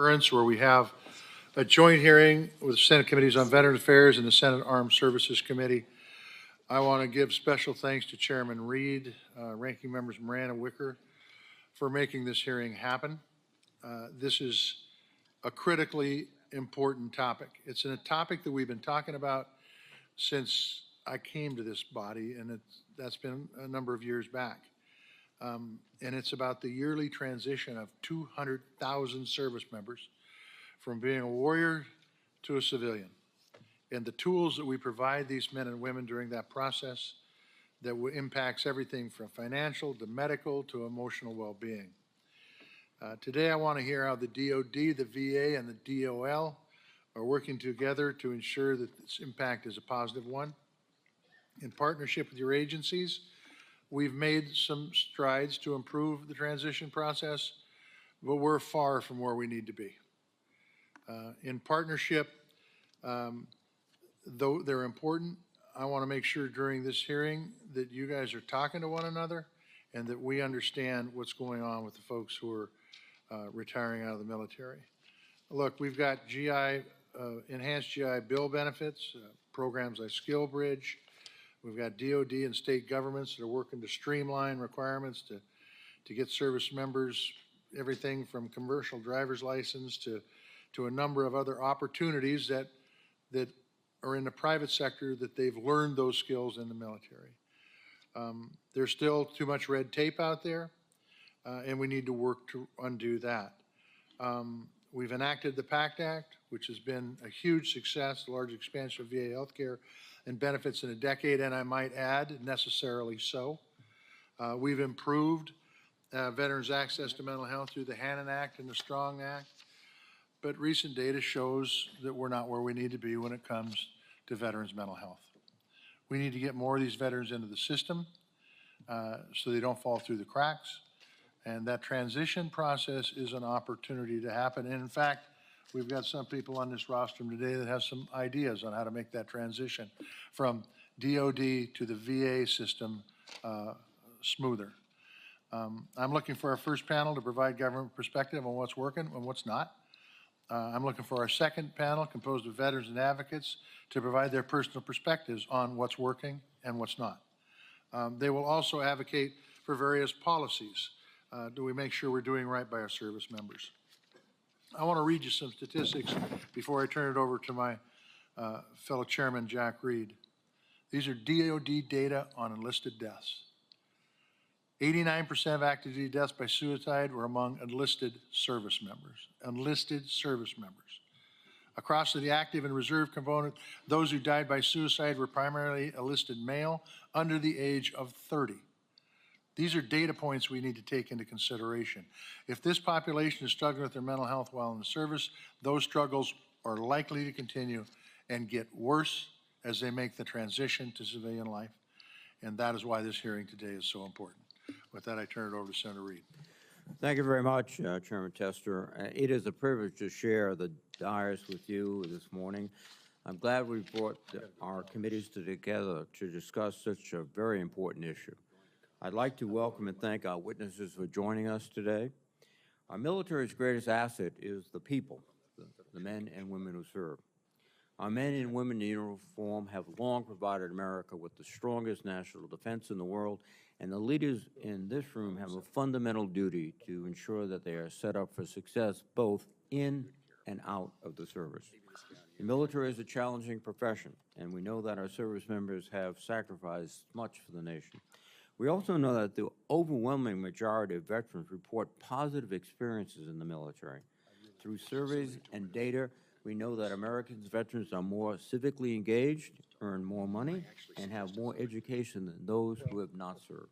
concurrence where we have a joint hearing with the Senate Committees on Veteran Affairs and the Senate Armed Services Committee. I want to give special thanks to Chairman Reed, Ranking Members Moran and Wicker for making this hearing happen. This is a critically important topic. It's a topic that we've been talking about since I came to this body, and that's been a number of years back. And it's about the yearly transition of 200,000 service members from being a warrior to a civilian, and the tools that we provide these men and women during that process that impacts everything from financial to medical to emotional well-being. Today I want to hear how the DOD, the VA, and the DOL are working together to ensure that this impact is a positive one. In partnership with your agencies, we've made some strides to improve the transition process, but we're far from where we need to be. In partnership, though they're important, I want to make sure during this hearing that you guys are talking to one another and that we understand what's going on with the folks who are retiring out of the military. Look, we've got GI, enhanced GI Bill benefits, programs like Skill Bridge. We've got DOD and state governments that are working to streamline requirements to get service members everything from commercial driver's license to a number of other opportunities that are in the private sector that they've learned those skills in the military. There's still too much red tape out there, and we need to work to undo that. We've enacted the PACT Act, which has been a huge success, the largest expansion of VA healthcare and benefits in a decade, and I might add, necessarily so. We've improved veterans' access to mental health through the Hannon Act and the Strong Act, but recent data shows that we're not where we need to be when it comes to veterans' mental health. We need to get more of these veterans into the system so they don't fall through the cracks. And that transition process is an opportunity to happen. And in fact, we've got some people on this rostrum today that have some ideas on how to make that transition from DOD to the VA system smoother. I'm looking for our first panel to provide government perspective on what's working and what's not. I'm looking for our second panel, composed of veterans and advocates, to provide their personal perspectives on what's working and what's not. They will also advocate for various policies. Do we make sure we're doing right by our service members? I want to read you some statistics before I turn it over to my fellow chairman, Jack Reed. These are DOD data on enlisted deaths. 89% of active duty deaths by suicide were among enlisted service members. Enlisted service members. Across the active and reserve component, those who died by suicide were primarily enlisted male under the age of 30. These are data points we need to take into consideration. If this population is struggling with their mental health while in the service, those struggles are likely to continue and get worse as they make the transition to civilian life. And that is why this hearing today is so important. With that, I turn it over to Senator Reed. Thank you very much, Chairman Tester. It is a privilege to share the dais with you this morning. I'm glad we brought our committees together to discuss such a very important issue. I'd like to welcome and thank our witnesses for joining us today. Our military's greatest asset is the people, the men and women who serve. Our men and women in uniform have long provided America with the strongest national defense in the world, and the leaders in this room have a fundamental duty to ensure that they are set up for success both in and out of the service. The military is a challenging profession, and we know that our service members have sacrificed much for the nation. We also know that the overwhelming majority of veterans report positive experiences in the military. Through surveys and data, we know that American veterans are more civically engaged, earn more money, and have more education than those who have not served.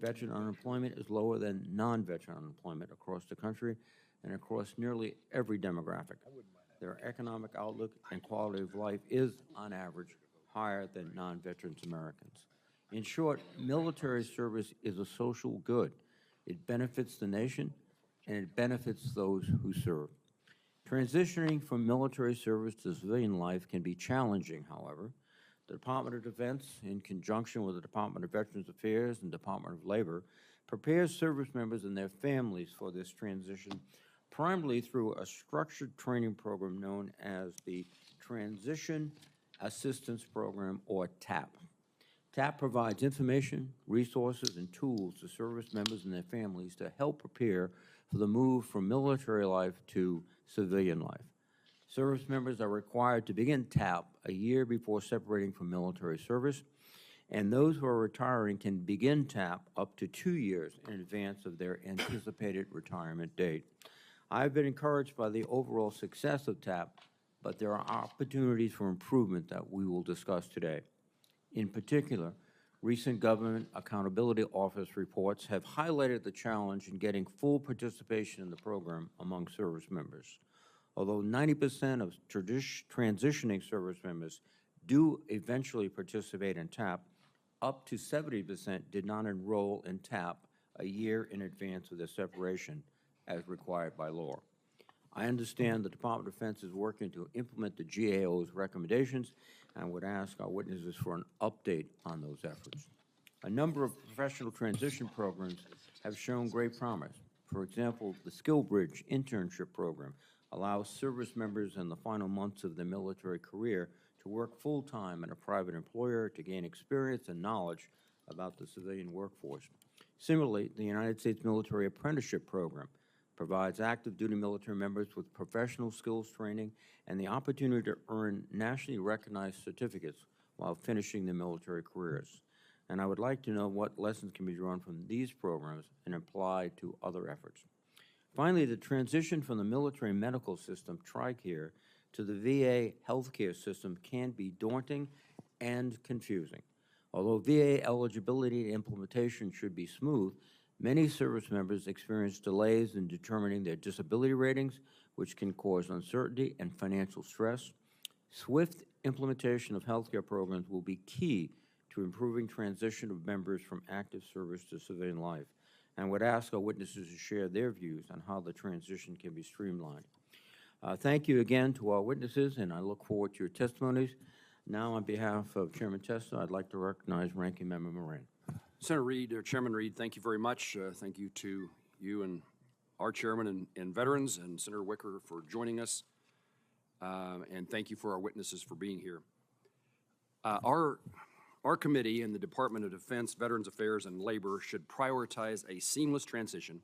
Veteran unemployment is lower than non-veteran unemployment across the country and across nearly every demographic. Their economic outlook and quality of life is, on average, higher than non-veterans Americans. In short, military service is a social good. It benefits the nation, and it benefits those who serve. Transitioning from military service to civilian life can be challenging, however. The Department of Defense, in conjunction with the Department of Veterans Affairs and Department of Labor, prepares service members and their families for this transition primarily through a structured training program known as the Transition Assistance Program, or TAP. TAP provides information, resources, and tools to service members and their families to help prepare for the move from military life to civilian life. Service members are required to begin TAP a year before separating from military service, and those who are retiring can begin TAP up to 2 years in advance of their anticipated retirement date. I've been encouraged by the overall success of TAP, but there are opportunities for improvement that we will discuss today. In particular, recent Government Accountability Office reports have highlighted the challenge in getting full participation in the program among service members. Although 90% of transitioning service members do eventually participate in TAP, up to 70% did not enroll in TAP a year in advance of their separation, as required by law. I understand the Department of Defense is working to implement the GAO's recommendations, and would ask our witnesses for an update on those efforts. A number of professional transition programs have shown great promise. For example, the SkillBridge internship program allows service members in the final months of their military career to work full-time at a private employer to gain experience and knowledge about the civilian workforce. Similarly, the United States Military Apprenticeship Program provides active duty military members with professional skills training and the opportunity to earn nationally recognized certificates while finishing their military careers. And I would like to know what lessons can be drawn from these programs and applied to other efforts. Finally, the transition from the military medical system, TRICARE, to the VA healthcare system can be daunting and confusing. Although VA eligibility and implementation should be smooth, many service members experience delays in determining their disability ratings, which can cause uncertainty and financial stress. Swift implementation of healthcare programs will be key to improving transition of members from active service to civilian life, and would ask our witnesses to share their views on how the transition can be streamlined. Thank you again to our witnesses, and I look forward to your testimonies. Now, on behalf of Chairman Testa, I'd like to recognize Ranking Member Moran. Senator Reed, Chairman Reed, thank you very much. Thank you to you and our chairman and veterans, and Senator Wicker for joining us. And thank you for our witnesses for being here. Our committee and the Department of Defense, Veterans Affairs, and Labor should prioritize a seamless transition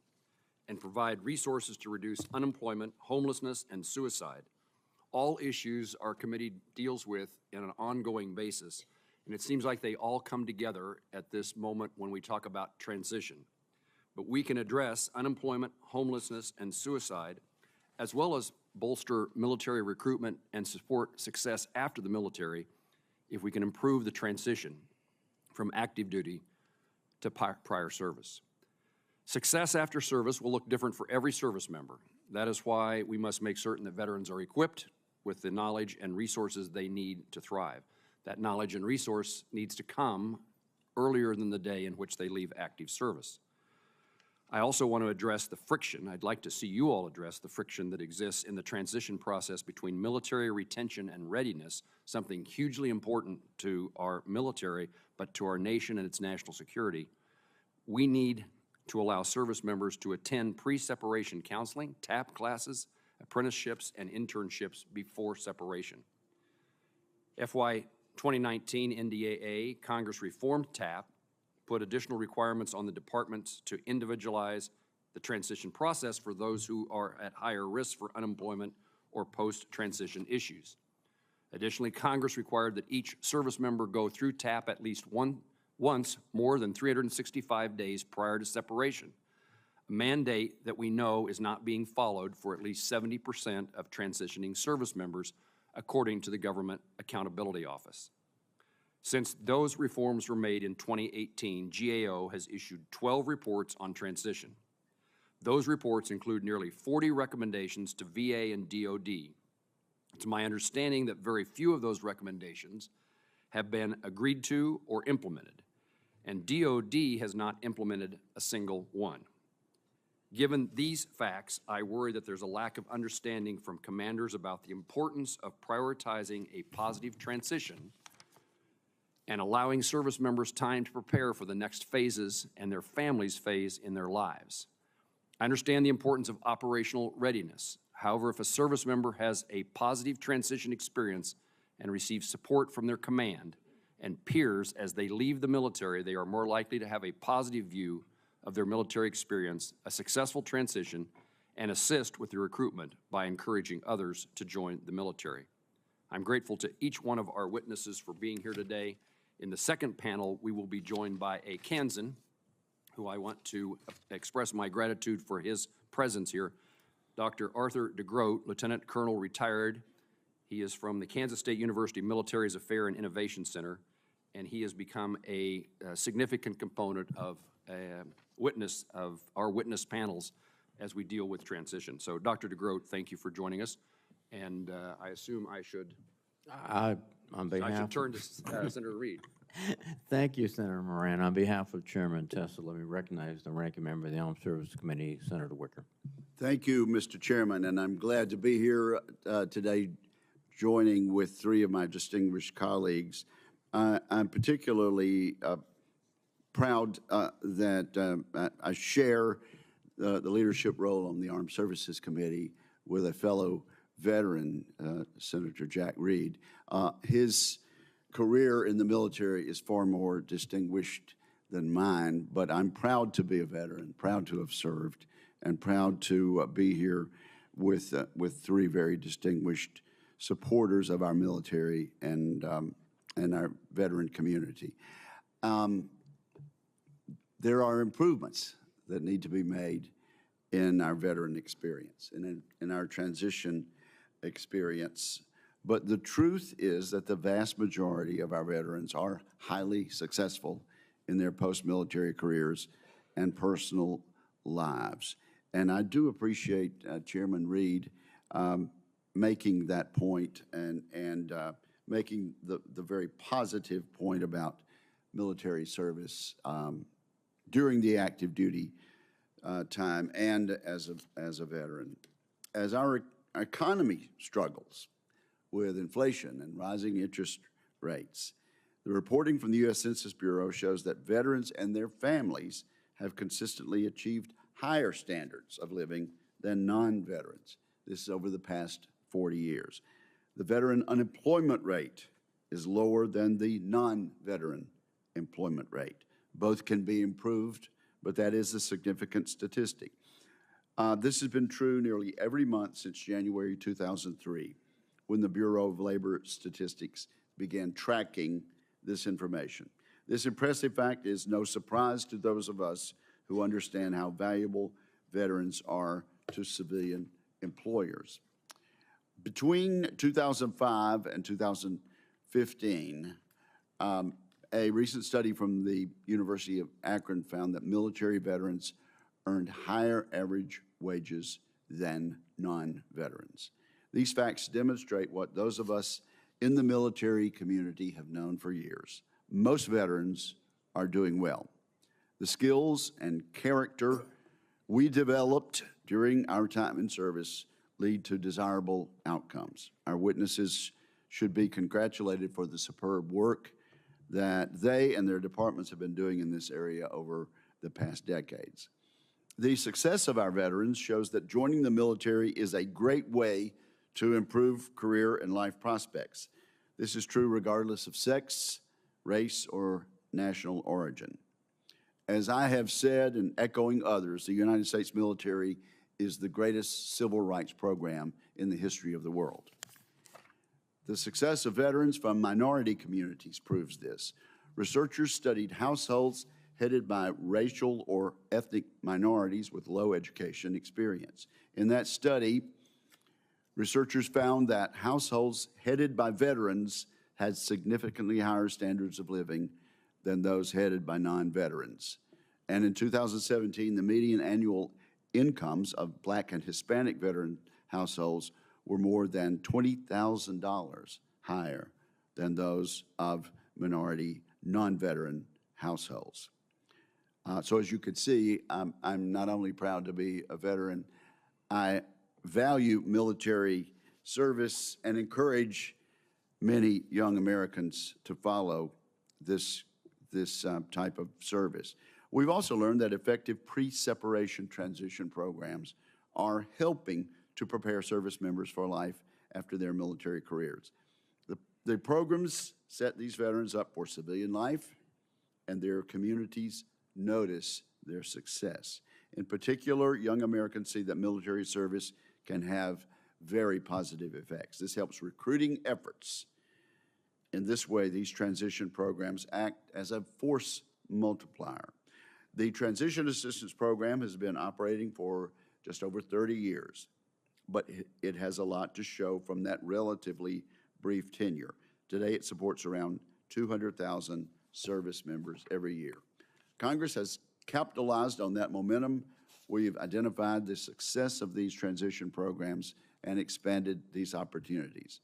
and provide resources to reduce unemployment, homelessness, and suicide. All issues our committee deals with on an ongoing basis, and it seems like they all come together at this moment when we talk about transition. But we can address unemployment, homelessness, and suicide, as well as bolster military recruitment and support success after the military if we can improve the transition from active duty to prior service. Success after service will look different for every service member. That is why we must make certain that veterans are equipped with the knowledge and resources they need to thrive. That knowledge and resource needs to come earlier than the day in which they leave active service. I also want to address the friction. I'd like to see you all address the friction that exists in the transition process between military retention and readiness, something hugely important to our military, but to our nation and its national security. We need to allow service members to attend pre-separation counseling, TAP classes, apprenticeships, and internships before separation. FY 2019 NDAA, Congress reformed TAP, put additional requirements on the departments to individualize the transition process for those who are at higher risk for unemployment or post-transition issues. Additionally, Congress required that each service member go through TAP at least once more than 365 days prior to separation, a mandate that we know is not being followed for at least 70% of transitioning service members, according to the Government Accountability Office. Since those reforms were made in 2018, GAO has issued 12 reports on transition. Those reports include nearly 40 recommendations to VA and DOD. It's my understanding that very few of those recommendations have been agreed to or implemented, and DOD has not implemented a single one. Given these facts, I worry that there's a lack of understanding from commanders about the importance of prioritizing a positive transition and allowing service members time to prepare for the next phases and their families' phase in their lives. I understand the importance of operational readiness. However, if a service member has a positive transition experience and receives support from their command and peers as they leave the military, they are more likely to have a positive view of their military experience, a successful transition, and assist with the recruitment by encouraging others to join the military. I'm grateful to each one of our witnesses for being here today. In the second panel, we will be joined by a Kansan, who I want to express my gratitude for his presence here, Dr. Arthur DeGroat, Lieutenant Colonel retired. He is from the Kansas State University Military Affairs and Innovation Center, and he has become a significant component of our witness panels as we deal with transition. So, Dr. DeGroat, thank you for joining us, and I assume I should turn to Senator Reed. Thank you, Senator Moran. On behalf of Chairman Testa, let me recognize the ranking member of the Armed Services Committee, Senator Wicker. Thank you, Mr. Chairman, and I'm glad to be here today joining with three of my distinguished colleagues. I'm particularly proud that I share the leadership role on the Armed Services Committee with a fellow veteran, Senator Jack Reed. His career in the military is far more distinguished than mine, but I'm proud to be a veteran, proud to have served, and proud to be here with three very distinguished supporters of our military and our veteran community. There are improvements that need to be made in our veteran experience, in our transition experience. But the truth is that the vast majority of our veterans are highly successful in their post-military careers and personal lives. And I do appreciate Chairman Reed making that point and making the very positive point about military service during the active duty time and as a veteran. As our economy struggles with inflation and rising interest rates, the reporting from the U.S. Census Bureau shows that veterans and their families have consistently achieved higher standards of living than non-veterans. This is over the past 40 years. The veteran unemployment rate is lower than the non-veteran employment rate. Both can be improved, but that is a significant statistic. This has been true nearly every month since January 2003, when the Bureau of Labor Statistics began tracking this information. This impressive fact is no surprise to those of us who understand how valuable veterans are to civilian employers. Between 2005 and 2015, a recent study from the University of Akron found that military veterans earned higher average wages than non-veterans. These facts demonstrate what those of us in the military community have known for years. Most veterans are doing well. The skills and character we developed during our time in service lead to desirable outcomes. Our witnesses should be congratulated for the superb work that they and their departments have been doing in this area over the past decades. The success of our veterans shows that joining the military is a great way to improve career and life prospects. This is true regardless of sex, race, or national origin. As I have said, and echoing others, the United States military is the greatest civil rights program in the history of the world. The success of veterans from minority communities proves this. Researchers studied households headed by racial or ethnic minorities with low education experience. In that study, researchers found that households headed by veterans had significantly higher standards of living than those headed by non-veterans. And in 2017, the median annual incomes of Black and Hispanic veteran households were more than $20,000 higher than those of minority non-veteran households. So as you could see, I'm not only proud to be a veteran, I value military service and encourage many young Americans to follow this type of service. We've also learned that effective pre-separation transition programs are helping to prepare service members for life after their military careers. The programs set these veterans up for civilian life, and their communities notice their success. In particular, young Americans see that military service can have very positive effects. This helps recruiting efforts. In this way, these transition programs act as a force multiplier. The Transition Assistance Program has been operating for just over 30 years, but it has a lot to show from that relatively brief tenure. Today, it supports around 200,000 service members every year. Congress has capitalized on that momentum. We've identified the success of these transition programs and expanded these opportunities.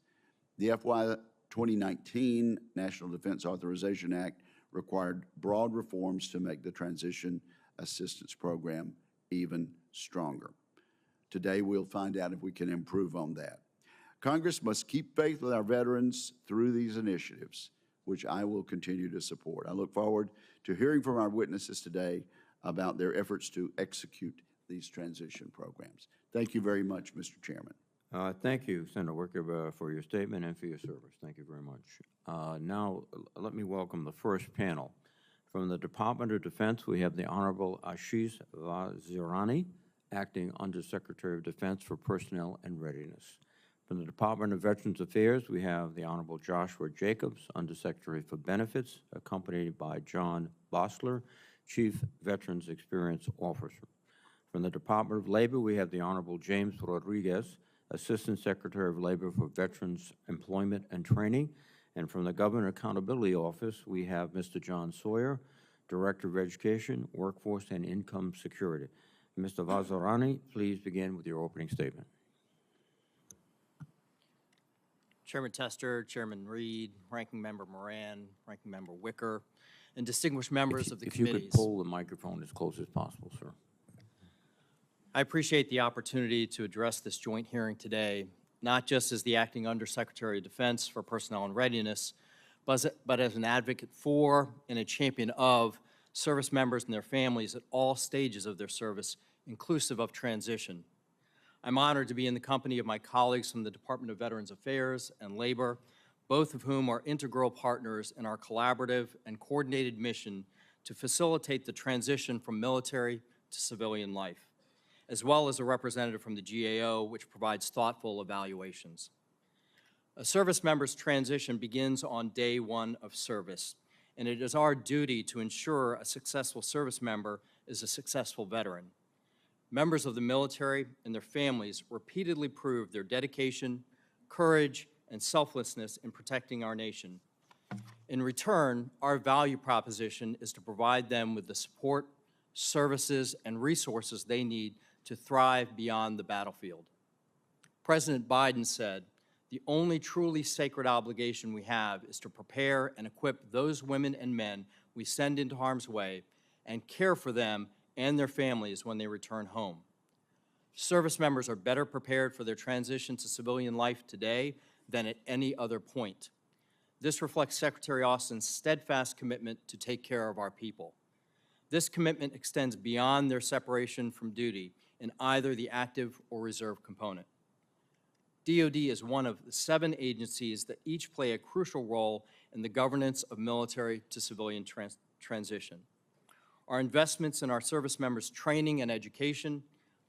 The FY 2019 National Defense Authorization Act required broad reforms to make the Transition Assistance Program even stronger. Today, we'll find out if we can improve on that. Congress must keep faith with our veterans through these initiatives, which I will continue to support. I look forward to hearing from our witnesses today about their efforts to execute these transition programs. Thank you very much, Mr. Chairman. Thank you, Senator Wicker, for your statement and for your service. Thank you very much. Now, let me welcome the first panel. From the Department of Defense, we have the Honorable Ashish Vazirani, Acting Undersecretary of Defense for Personnel and Readiness. From the Department of Veterans Affairs, we have the Honorable Joshua Jacobs, Undersecretary for Benefits, accompanied by John Bosler, Chief Veterans Experience Officer. From the Department of Labor, we have the Honorable James Rodriguez, Assistant Secretary of Labor for Veterans Employment and Training. And from the Government Accountability Office, we have Mr. John Sawyer, Director of Education, Workforce, and Income Security. Mr. Vazirani, please begin with your opening statement. Chairman Tester, Chairman Reed, Ranking Member Moran, Ranking Member Wicker, and distinguished members of the committees. If you could pull the microphone as close as possible, sir. I appreciate the opportunity to address this joint hearing today, not just as the Acting Undersecretary of Defense for Personnel and Readiness, but as an advocate for and a champion of service members and their families at all stages of their service, inclusive of transition. I'm honored to be in the company of my colleagues from the Department of Veterans Affairs and Labor, both of whom are integral partners in our collaborative and coordinated mission to facilitate the transition from military to civilian life, as well as a representative from the GAO, which provides thoughtful evaluations. A service member's transition begins on day one of service, and it is our duty to ensure a successful service member is a successful veteran. Members of the military and their families repeatedly prove their dedication, courage, and selflessness in protecting our nation. In return, our value proposition is to provide them with the support, services, and resources they need to thrive beyond the battlefield. President Biden said, "The only truly sacred obligation we have is to prepare and equip those women and men we send into harm's way and care for them and their families when they return home." Service members are better prepared for their transition to civilian life today than at any other point. This reflects Secretary Austin's steadfast commitment to take care of our people. This commitment extends beyond their separation from duty in either the active or reserve component. DOD is one of the 7 agencies that each play a crucial role in the governance of military to civilian transition. Our investments in our service members' training and education,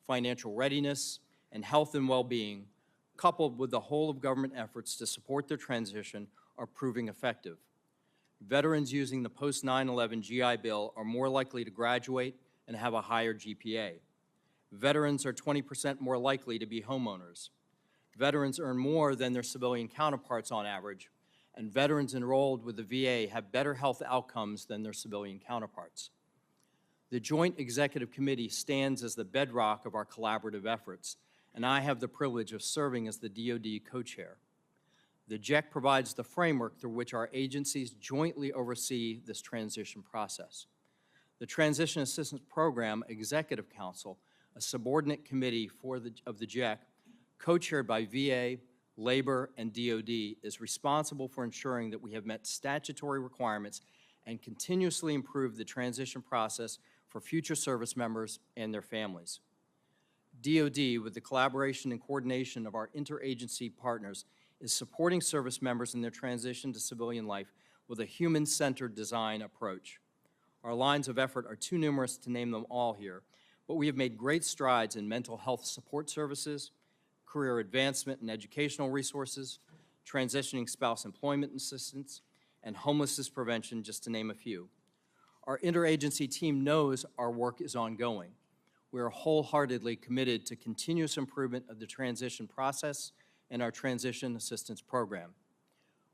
financial readiness, and health and well-being, coupled with the whole of government efforts to support their transition, are proving effective. Veterans using the post-9/11 GI Bill are more likely to graduate and have a higher GPA. Veterans are 20% more likely to be homeowners. Veterans earn more than their civilian counterparts on average, and veterans enrolled with the VA have better health outcomes than their civilian counterparts. The Joint Executive Committee stands as the bedrock of our collaborative efforts, and I have the privilege of serving as the DOD co-chair. The JEC provides the framework through which our agencies jointly oversee this transition process. The Transition Assistance Program Executive Council, a subordinate committee of the JEC, co-chaired by VA, Labor, and DOD, is responsible for ensuring that we have met statutory requirements and continuously improve the transition process for future service members and their families. DOD, with the collaboration and coordination of our interagency partners, is supporting service members in their transition to civilian life with a human-centered design approach. Our lines of effort are too numerous to name them all here, but we have made great strides in mental health support services, career advancement and educational resources, transitioning spouse employment assistance, and homelessness prevention, just to name a few. Our interagency team knows our work is ongoing. We are wholeheartedly committed to continuous improvement of the transition process and our transition assistance program.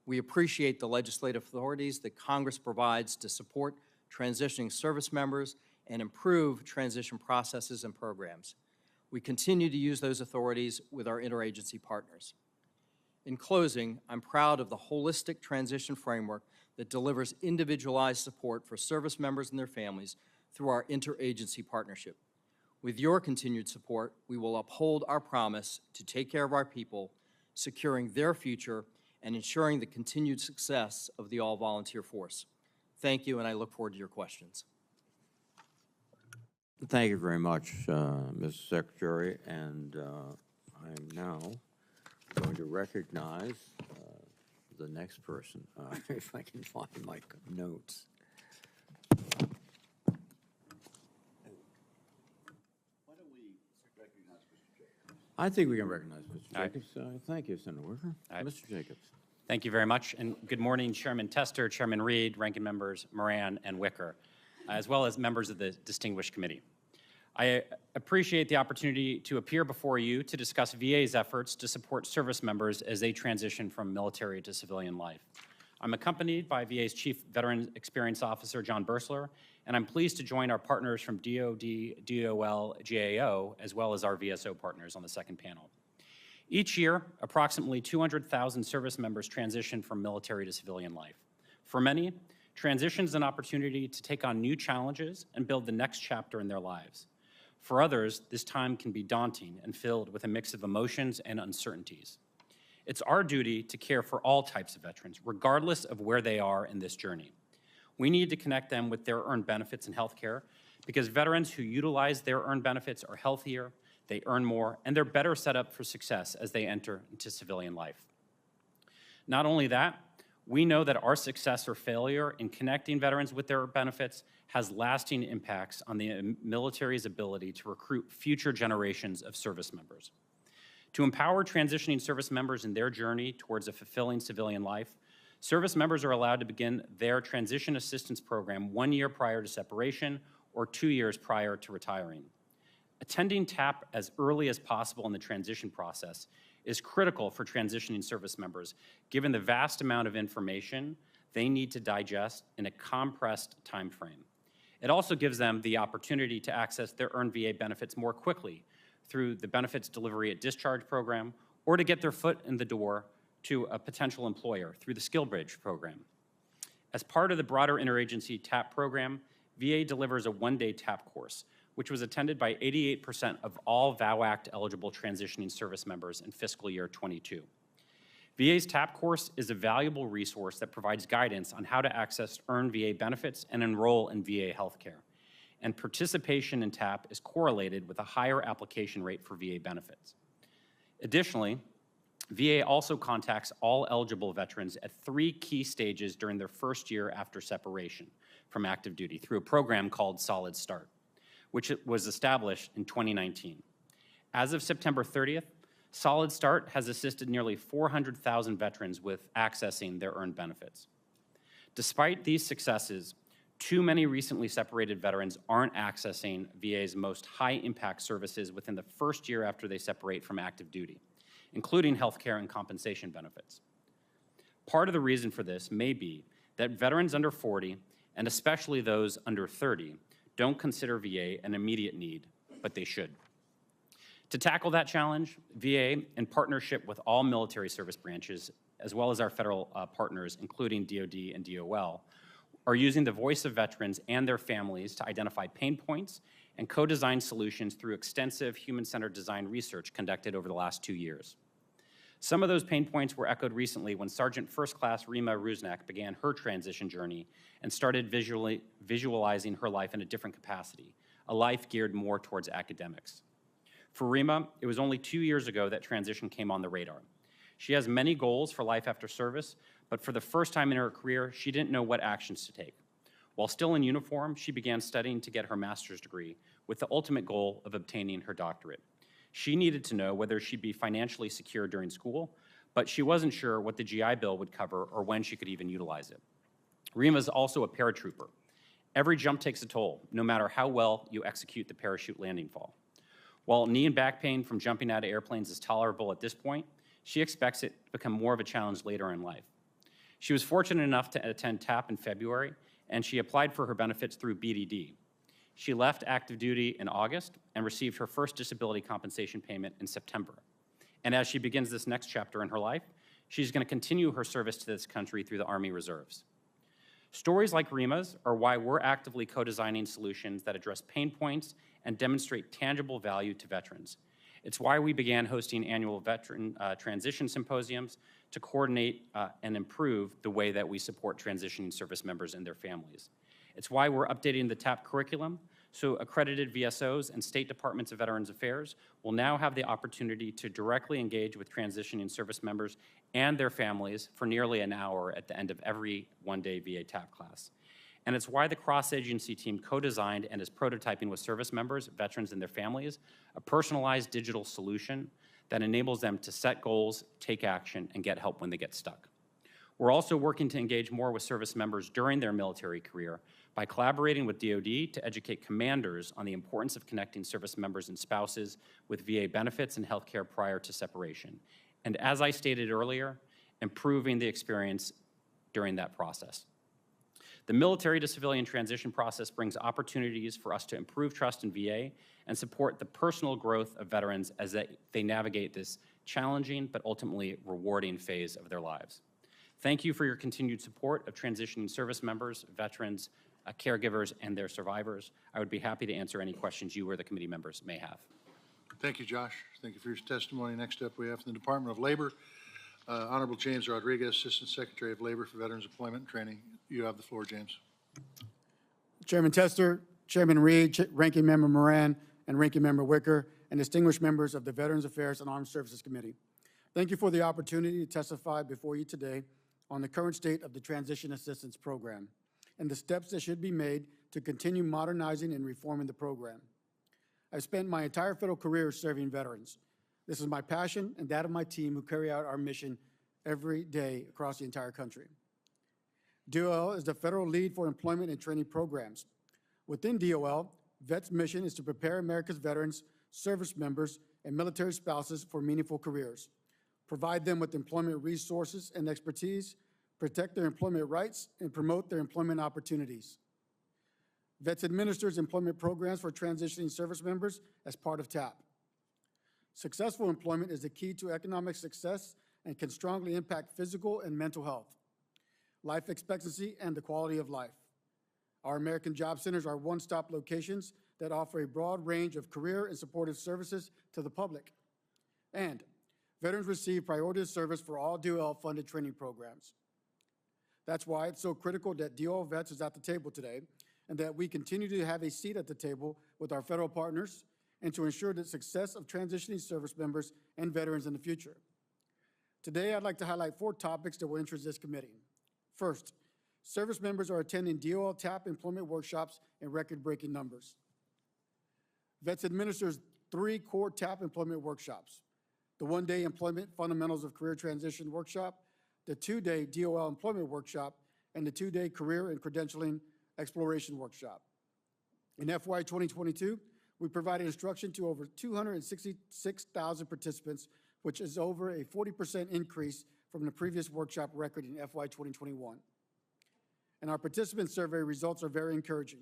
We appreciate the legislative authorities that Congress provides to support transitioning service members and improve transition processes and programs. We continue to use those authorities with our interagency partners. In closing, I'm proud of the holistic transition framework that delivers individualized support for service members and their families through our interagency partnership. With your continued support, we will uphold our promise to take care of our people, securing their future and ensuring the continued success of the all-volunteer force. Thank you, and I look forward to your questions. Thank you very much, Mr. Secretary, and I'm now going to recognize the next person, if I can find my notes. I think we can recognize Mr. Jacobs. Thank you, Senator Wicker. Mr. Jacobs. Thank you very much, and good morning, Chairman Tester, Chairman Reed, Ranking Members Moran and Wicker, as well as members of the distinguished committee. I appreciate the opportunity to appear before you to discuss VA's efforts to support service members as they transition from military to civilian life. I'm accompanied by VA's Chief Veteran Experience Officer, John Bursler, and I'm pleased to join our partners from DOD, DOL, GAO, as well as our VSO partners on the second panel. Each year, approximately 200,000 service members transition from military to civilian life. For many, transition is an opportunity to take on new challenges and build the next chapter in their lives. For others, this time can be daunting and filled with a mix of emotions and uncertainties. It's our duty to care for all types of veterans, regardless of where they are in this journey. We need to connect them with their earned benefits and health care because veterans who utilize their earned benefits are healthier, they earn more, and they're better set up for success as they enter into civilian life. Not only that, we know that our success or failure in connecting veterans with their benefits has lasting impacts on the military's ability to recruit future generations of service members. To empower transitioning service members in their journey towards a fulfilling civilian life, service members are allowed to begin their transition assistance program 1 year prior to separation or 2 years prior to retiring. Attending TAP as early as possible in the transition process is critical for transitioning service members, given the vast amount of information they need to digest in a compressed time frame. It also gives them the opportunity to access their earned VA benefits more quickly through the Benefits Delivery at Discharge program, or to get their foot in the door to a potential employer through the Skill Bridge program. As part of the broader interagency TAP program, VA delivers a 1-day TAP course, which was attended by 88% of all VOW Act eligible transitioning service members in fiscal year 22. VA's TAP course is a valuable resource that provides guidance on how to access earned VA benefits and enroll in VA healthcare. And participation in TAP is correlated with a higher application rate for VA benefits. Additionally, VA also contacts all eligible veterans at 3 key stages during their first year after separation from active duty through a program called Solid Start, which was established in 2019. As of September 30th, Solid Start has assisted nearly 400,000 veterans with accessing their earned benefits. Despite these successes, too many recently separated veterans aren't accessing VA's most high-impact services within the first year after they separate from active duty, including health care and compensation benefits. Part of the reason for this may be that veterans under 40, and especially those under 30, don't consider VA an immediate need, but they should. To tackle that challenge, VA, in partnership with all military service branches, as well as our federal partners, including DOD and DOL, are using the voice of veterans and their families to identify pain points and co-design solutions through extensive human-centered design research conducted over the last 2 years. Some of those pain points were echoed recently when Sergeant First Class Rima Rusnak began her transition journey and started visualizing her life in a different capacity, a life geared more towards academics. For Rima, it was only 2 years ago that transition came on the radar. She has many goals for life after service, but for the first time in her career, she didn't know what actions to take. While still in uniform, she began studying to get her master's degree with the ultimate goal of obtaining her doctorate. She needed to know whether she'd be financially secure during school, but she wasn't sure what the GI Bill would cover or when she could even utilize it. Rima is also a paratrooper. Every jump takes a toll, no matter how well you execute the parachute landing fall. While knee and back pain from jumping out of airplanes is tolerable at this point, she expects it to become more of a challenge later in life. She was fortunate enough to attend TAP in February, and she applied for her benefits through BDD. She left active duty in August and received her first disability compensation payment in September. And as she begins this next chapter in her life, she's going to continue her service to this country through the Army Reserves. Stories like Rima's are why we're actively co-designing solutions that address pain points and demonstrate tangible value to veterans. It's why we began hosting annual veteran transition symposiums to coordinate and improve the way that we support transitioning service members and their families. It's why we're updating the TAP curriculum so accredited VSOs and state departments of Veterans Affairs will now have the opportunity to directly engage with transitioning service members and their families for nearly an hour at the end of every one-day VA TAP class. And it's why the cross-agency team co-designed and is prototyping with service members, veterans, and their families a personalized digital solution that enables them to set goals, take action, and get help when they get stuck. We're also working to engage more with service members during their military career by collaborating with DOD to educate commanders on the importance of connecting service members and spouses with VA benefits and health care prior to separation. And as I stated earlier, improving the experience during that process. The military to civilian transition process brings opportunities for us to improve trust in VA and support the personal growth of veterans as they navigate this challenging but ultimately rewarding phase of their lives. Thank you for your continued support of transitioning service members, veterans, caregivers, and their survivors. I would be happy to answer any questions you or the committee members may have. Thank you, Josh. Thank you for your testimony. Next up, we have from the Department of Labor, Honorable James Rodriguez, Assistant Secretary of Labor for Veterans Employment and Training. You have the floor, James. Chairman Tester, Chairman Reed, Ranking Member Moran, and Ranking Member Wicker, and distinguished members of the Veterans Affairs and Armed Services Committee. Thank you for the opportunity to testify before you today on the current state of the Transition Assistance Program and the steps that should be made to continue modernizing and reforming the program. I've spent my entire federal career serving veterans. This is my passion and that of my team who carry out our mission every day across the entire country. DOL is the federal lead for employment and training programs. Within DOL, VET's mission is to prepare America's veterans, service members, and military spouses for meaningful careers, provide them with employment resources and expertise, protect their employment rights, and promote their employment opportunities. VETS administers employment programs for transitioning service members as part of TAP. Successful employment is the key to economic success and can strongly impact physical and mental health, life expectancy, and the quality of life. Our American Job Centers are one-stop locations that offer a broad range of career and supportive services to the public. And veterans receive priority of service for all DOL-funded training programs. That's why it's so critical that DOL Vets is at the table today and that we continue to have a seat at the table with our federal partners and to ensure the success of transitioning service members and veterans in the future. Today, I'd like to highlight 4 topics that will interest this committee. First, service members are attending DOL TAP employment workshops in record-breaking numbers. VETS administers 3 core TAP employment workshops: the 1-day Employment Fundamentals of Career Transition workshop, the 2-day DOL employment workshop, and the 2-day Career and Credentialing Exploration workshop. In FY 2022, we provided instruction to over 266,000 participants, which is over a 40% increase from the previous workshop record in FY 2021. And our participant survey results are very encouraging.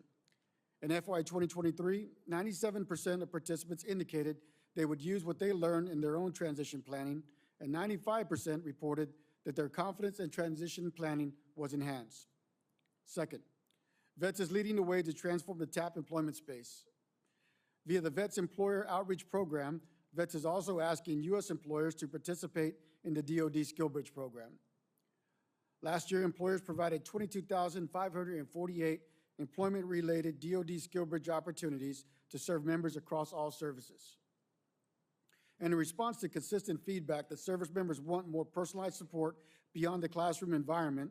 In FY 2023, 97% of participants indicated they would use what they learned in their own transition planning, and 95% reported that their confidence in transition planning was enhanced. Second, VETS is leading the way to transform the TAP employment space. Via the VETS Employer Outreach Program, VETS is also asking U.S. employers to participate in the DOD Skill Bridge program. Last year, employers provided 22,548 employment-related DOD Skill Bridge opportunities to serve members across all services. And in response to consistent feedback that service members want more personalized support beyond the classroom environment,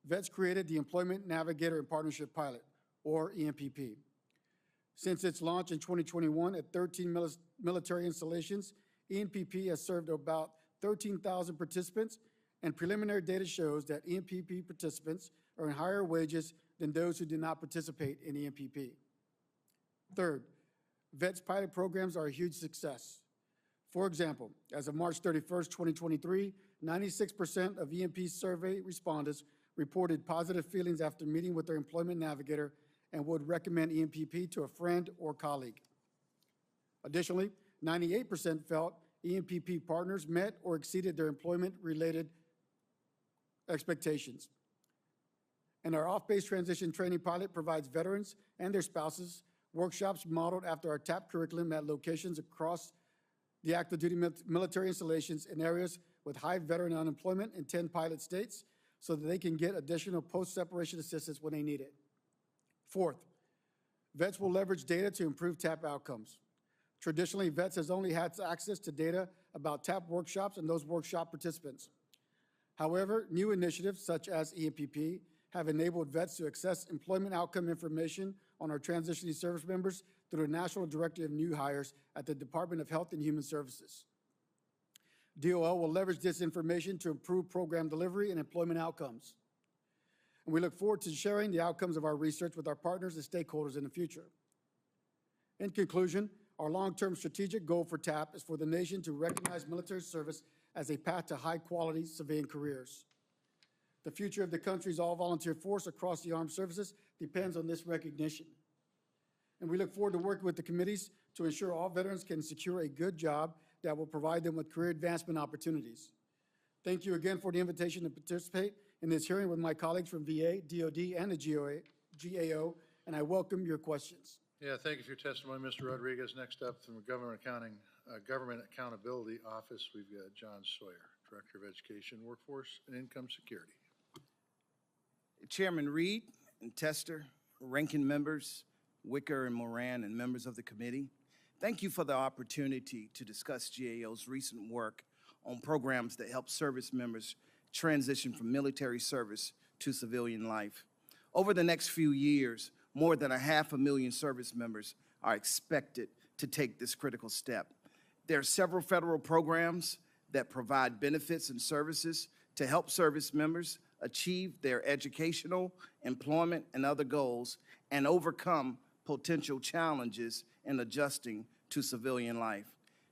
VETS created the Employment Navigator and Partnership Pilot, or EMPP. Since its launch in 2021 at 13 military installations, EMPP has served about 13,000 participants, and preliminary data shows that EMPP participants earn higher wages than those who did not participate in EMPP. Third, VETS pilot programs are a huge success. For example, as of March 31st, 2023, 96% of EMP survey respondents reported positive feelings after meeting with their employment navigator and would recommend EMPP to a friend or colleague. Additionally, 98% felt EMPP partners met or exceeded their employment-related expectations. And our off-base transition training pilot provides veterans and their spouses workshops modeled after our TAP curriculum at locations across the active duty military installations in areas with high veteran unemployment in 10 pilot states so that they can get additional post-separation assistance when they need it. Fourth, VETS will leverage data to improve TAP outcomes. Traditionally, VETS has only had access to data about TAP workshops and those workshop participants. However, new initiatives such as EMPP have enabled VETS to access employment outcome information on our transitioning service members through the National Directory of New Hires at the Department of Health and Human Services. DOL will leverage this information to improve program delivery and employment outcomes. And we look forward to sharing the outcomes of our research with our partners and stakeholders in the future. In conclusion, our long-term strategic goal for TAP is for the nation to recognize military service as a path to high-quality civilian careers. The future of the country's all-volunteer force across the armed services depends on this recognition. And we look forward to working with the committees to ensure all veterans can secure a good job that will provide them with career advancement opportunities. Thank you again for the invitation to participate in this hearing with my colleagues from VA, DOD, and the GAO, and I welcome your questions. Yeah, thank you for your testimony, Mr. Rodriguez. Next up from the Government Accountability Office, we've got John Sawyer, Director of Education, Workforce, and Income Security. Chairman Reed and Tester, ranking members, Wicker and Moran, and members of the committee, thank you for the opportunity to discuss GAO's recent work on programs that help service members transition from military service to civilian life. Over the next few years, more than 500,000 service members are expected to take this critical step. There are several federal programs that provide benefits and services to help service members achieve their educational, employment, and other goals and overcome potential challenges in adjusting to civilian life.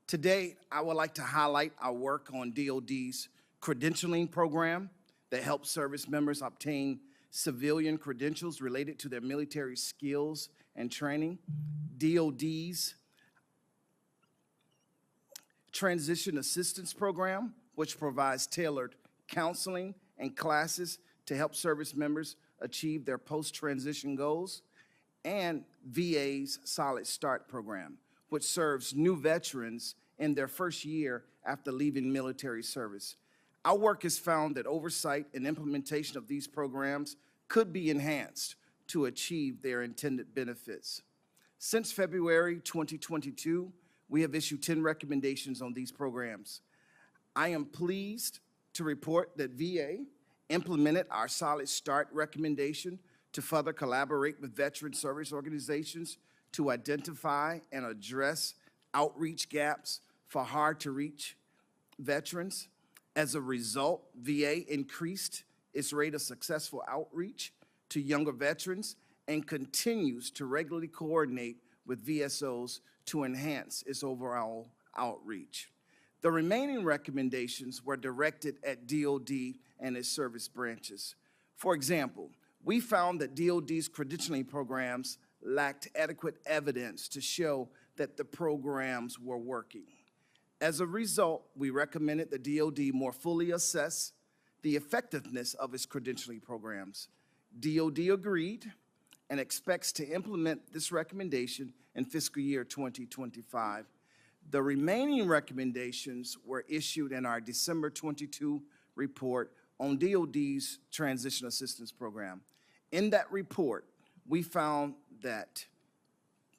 Today, I would like to highlight our work on DOD's credentialing program that helps service members obtain civilian credentials related to their military skills and training, DOD's Transition Assistance Program, which provides tailored counseling and classes to help service members achieve their post-transition goals, and VA's Solid Start Program, which serves new veterans in their first year after leaving military service. Our work has found that oversight and implementation of these programs could be enhanced to achieve their intended benefits. Since February 2022, we have issued 10 recommendations on these programs. I am pleased to report that VA implemented our Solid Start recommendation to further collaborate with veteran service organizations to identify and address outreach gaps for hard-to-reach veterans. As a result, VA increased its rate of successful outreach to younger veterans and continues to regularly coordinate with VSOs to enhance its overall outreach. The remaining recommendations were directed at DOD and its service branches. For example, we found that DOD's credentialing programs lacked adequate evidence to show that the programs were working. As a result, we recommended the DOD more fully assess the effectiveness of its credentialing programs. DOD agreed and expects to implement this recommendation in fiscal year 2025. The remaining recommendations were issued in our December 22 report on DOD's Transition Assistance Program. In that report, we found that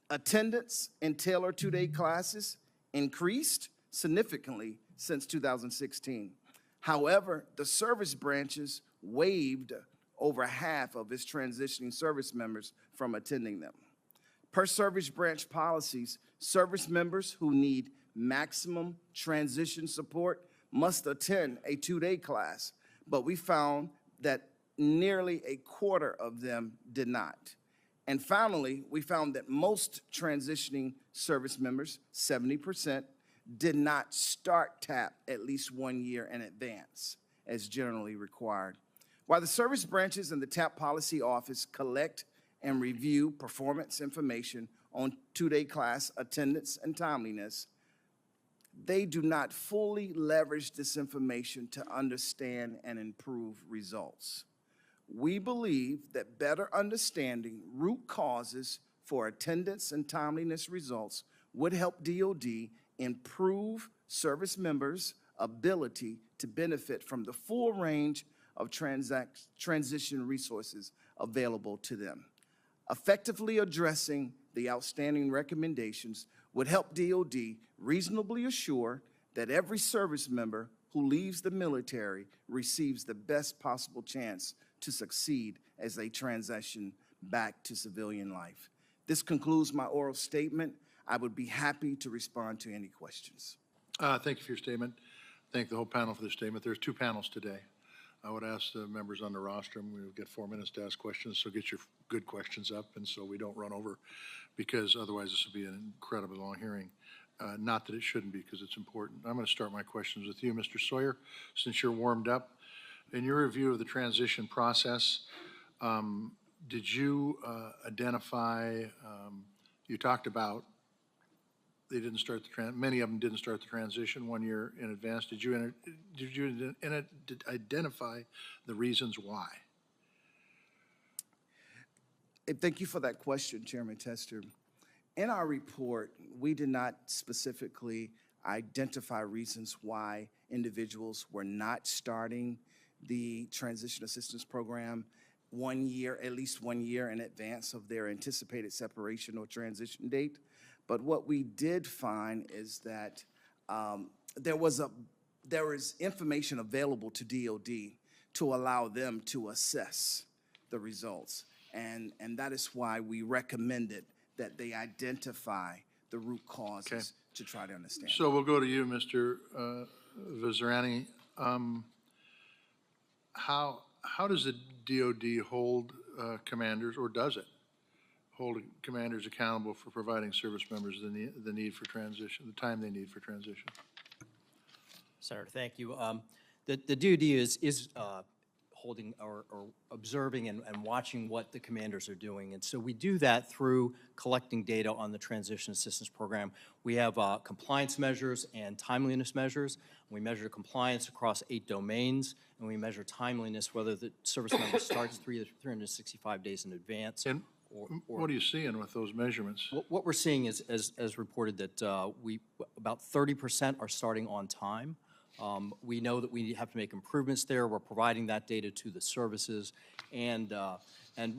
attendance in tailored two-day classes increased significantly since 2016. However, the service branches waived over half of its transitioning service members from attending them. Per service branch policies, service members who need maximum transition support must attend a two-day class, but we found that nearly a quarter of them did not. And finally, we found that most transitioning service members, 70%, did not start TAP at least 1 year in advance, as generally required. While the service branches and the TAP Policy Office collect and review performance information on two-day class attendance and timeliness, they do not fully leverage this information to understand and improve results. We believe that better understanding root causes for attendance and timeliness results would help DOD improve service members' ability to benefit from the full range of transition resources available to them. Effectively addressing the outstanding recommendations would help DOD reasonably assure that every service member who leaves the military receives the best possible chance to succeed as they transition back to civilian life. This concludes my oral statement. I would be happy to respond to any questions. Thank you for your statement. Thank the whole panel for the statement. There's two panels today. I would ask the members on the rostrum, we've got 4 minutes to ask questions, so get your good questions up and so we don't run over, because otherwise this will be an incredibly long hearing. Not that it shouldn't be, because it's important. I'm going to start my questions with you, Mr. Sawyer, since you're warmed up. In your review of the transition process, did you identify, you talked about they didn't start many of them didn't start the transition 1 year in advance. Did you identify the reasons why? Thank you for that question, Chairman Tester. In our report, we did not specifically identify reasons why individuals were not starting the Transition Assistance Program 1 year, at least 1 year in advance of their anticipated separation or transition date. But what we did find is that there is information available to DOD to allow them to assess the results. And that is why we recommended that they identify the root causes to try to understand. So we'll go to you, Mr. Vizirani. How does the DOD hold commanders, or does it hold commanders accountable for providing service members the need for transition, the time they need for transition? Senator, thank you. The DOD is holding or observing and watching what the commanders are doing. And so we do that through collecting data on the Transition Assistance Program. We have compliance measures and timeliness measures. We measure compliance across 8 domains, and we measure timeliness, whether the service member starts 365 days in advance. And what are you seeing with those measurements? What we're seeing is, as reported, that about 30% are starting on time. We know that we have to make improvements there. We're providing that data to the services. And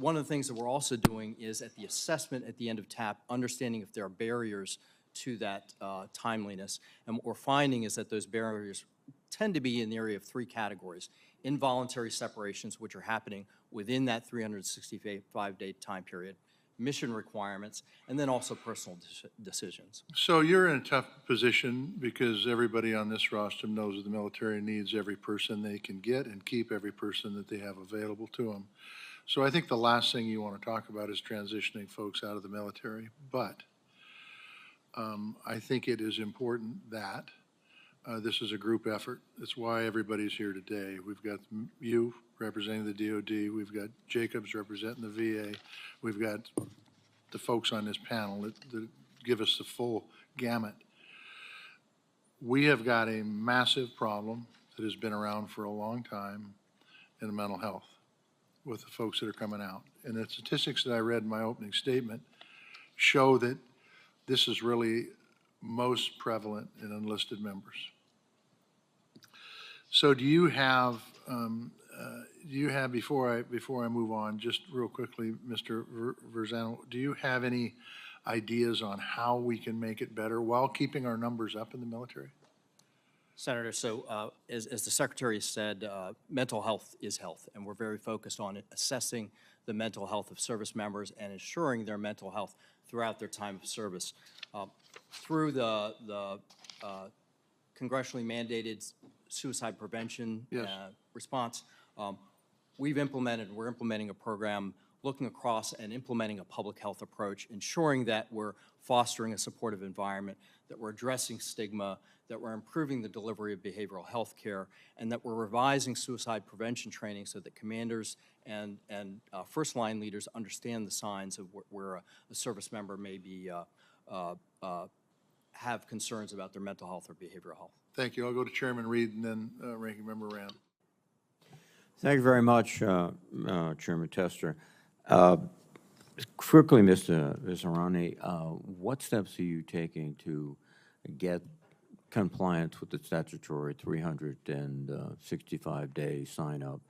one of the things that we're also doing is at the assessment at the end of TAP, understanding if there are barriers to that timeliness. And what we're finding is that those barriers tend to be in the area of 3 categories: involuntary separations, which are happening within that 365-day time period, mission requirements, and then also personal decisions. So you're in a tough position because everybody on this roster knows that the military needs every person they can get and keep every person that they have available to them. So I think the last thing you want to talk about is transitioning folks out of the military. But I think it is important that this is a group effort. That's why everybody's here today. We've got you representing the DOD. We've got Jacobs representing the VA. We've got the folks on this panel that give us the full gamut. We have got a massive problem that has been around for a long time in mental health with the folks that are coming out. And the statistics that I read in my opening statement show that this is really most prevalent in enlisted members. So do you have, before I move on, just real quickly, Mr. Verzano, do you have any ideas on how we can make it better while keeping our numbers up in the military? Senator, so as the Secretary said, mental health is health, and we're very focused on assessing the mental health of service members and ensuring their mental health throughout their time of service. Through the congressionally mandated suicide prevention Yes. response, we're implementing a program looking across and implementing a public health approach, ensuring that we're fostering a supportive environment, that we're addressing stigma, that we're improving the delivery of behavioral health care, and that we're revising suicide prevention training so that commanders and first-line leaders understand the signs of where a service member may be have concerns about their mental health or behavioral health. Thank you. I'll go to Chairman Reed and then Ranking Member Rand. Thank you very much, Chairman Tester. Quickly, Mr. Vizarani, what steps are you taking to get compliance with the statutory 365-day sign-up?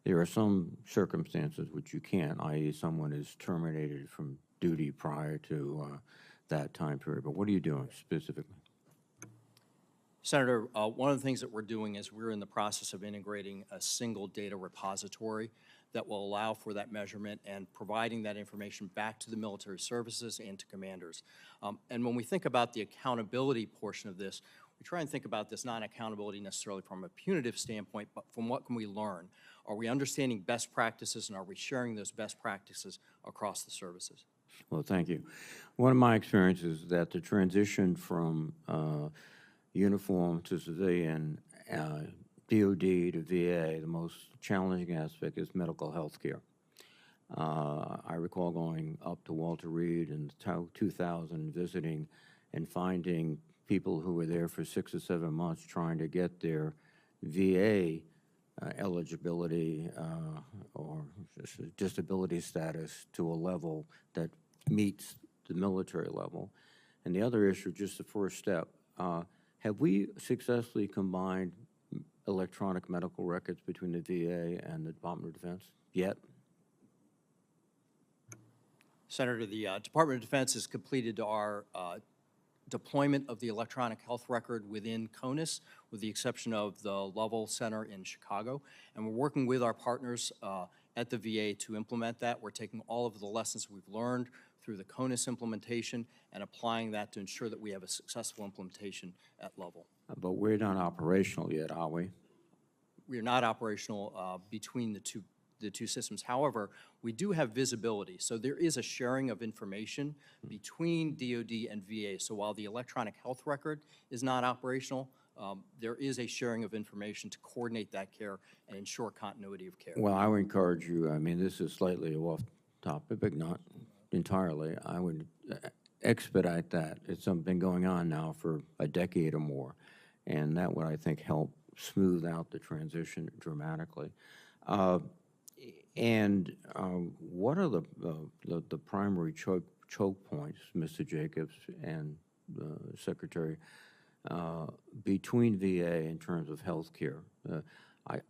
There are some circumstances which you can't, i.e. someone is terminated from duty prior to that time period. But what are you doing specifically? Senator, one of the things that we're doing is we're in the process of integrating a single data repository that will allow for that measurement and providing that information back to the military services and to commanders. And when we think about the accountability portion of this, we try and think about this not accountability necessarily from a punitive standpoint, but from what can we learn? Are we understanding best practices, and are we sharing those best practices across the services? Well, thank you. One of my experiences is that the transition from uniform to civilian, DOD to VA, the most challenging aspect is medical health care. I recall going up to Walter Reed in 2000, visiting and finding people who were there for 6 or 7 months trying to get their VA eligibility or disability status to a level that meets the military level. And the other issue, just the first step, have we successfully combined electronic medical records between the VA and the Department of Defense yet? Senator, the Department of Defense has completed our deployment of the electronic health record within CONUS, with the exception of the Lovell Center in Chicago. And we're working with our partners at the VA to implement that. We're taking all of the lessons we've learned through the CONUS implementation and applying that to ensure that we have a successful implementation at Lovell. But we're not operational yet, are we? We are not operational between the two systems. However, we do have visibility. So there is a sharing of information between DOD and VA. So while the electronic health record is not operational, there is a sharing of information to coordinate that care and ensure continuity of care. Well, I would encourage you, I mean, this is slightly off topic, but not entirely. I would expedite that. It's been going on now for a decade or more, and that would, I think, help smooth out the transition dramatically. What are the primary choke points, Mr. Jacobs and Secretary, between VA in terms of health care?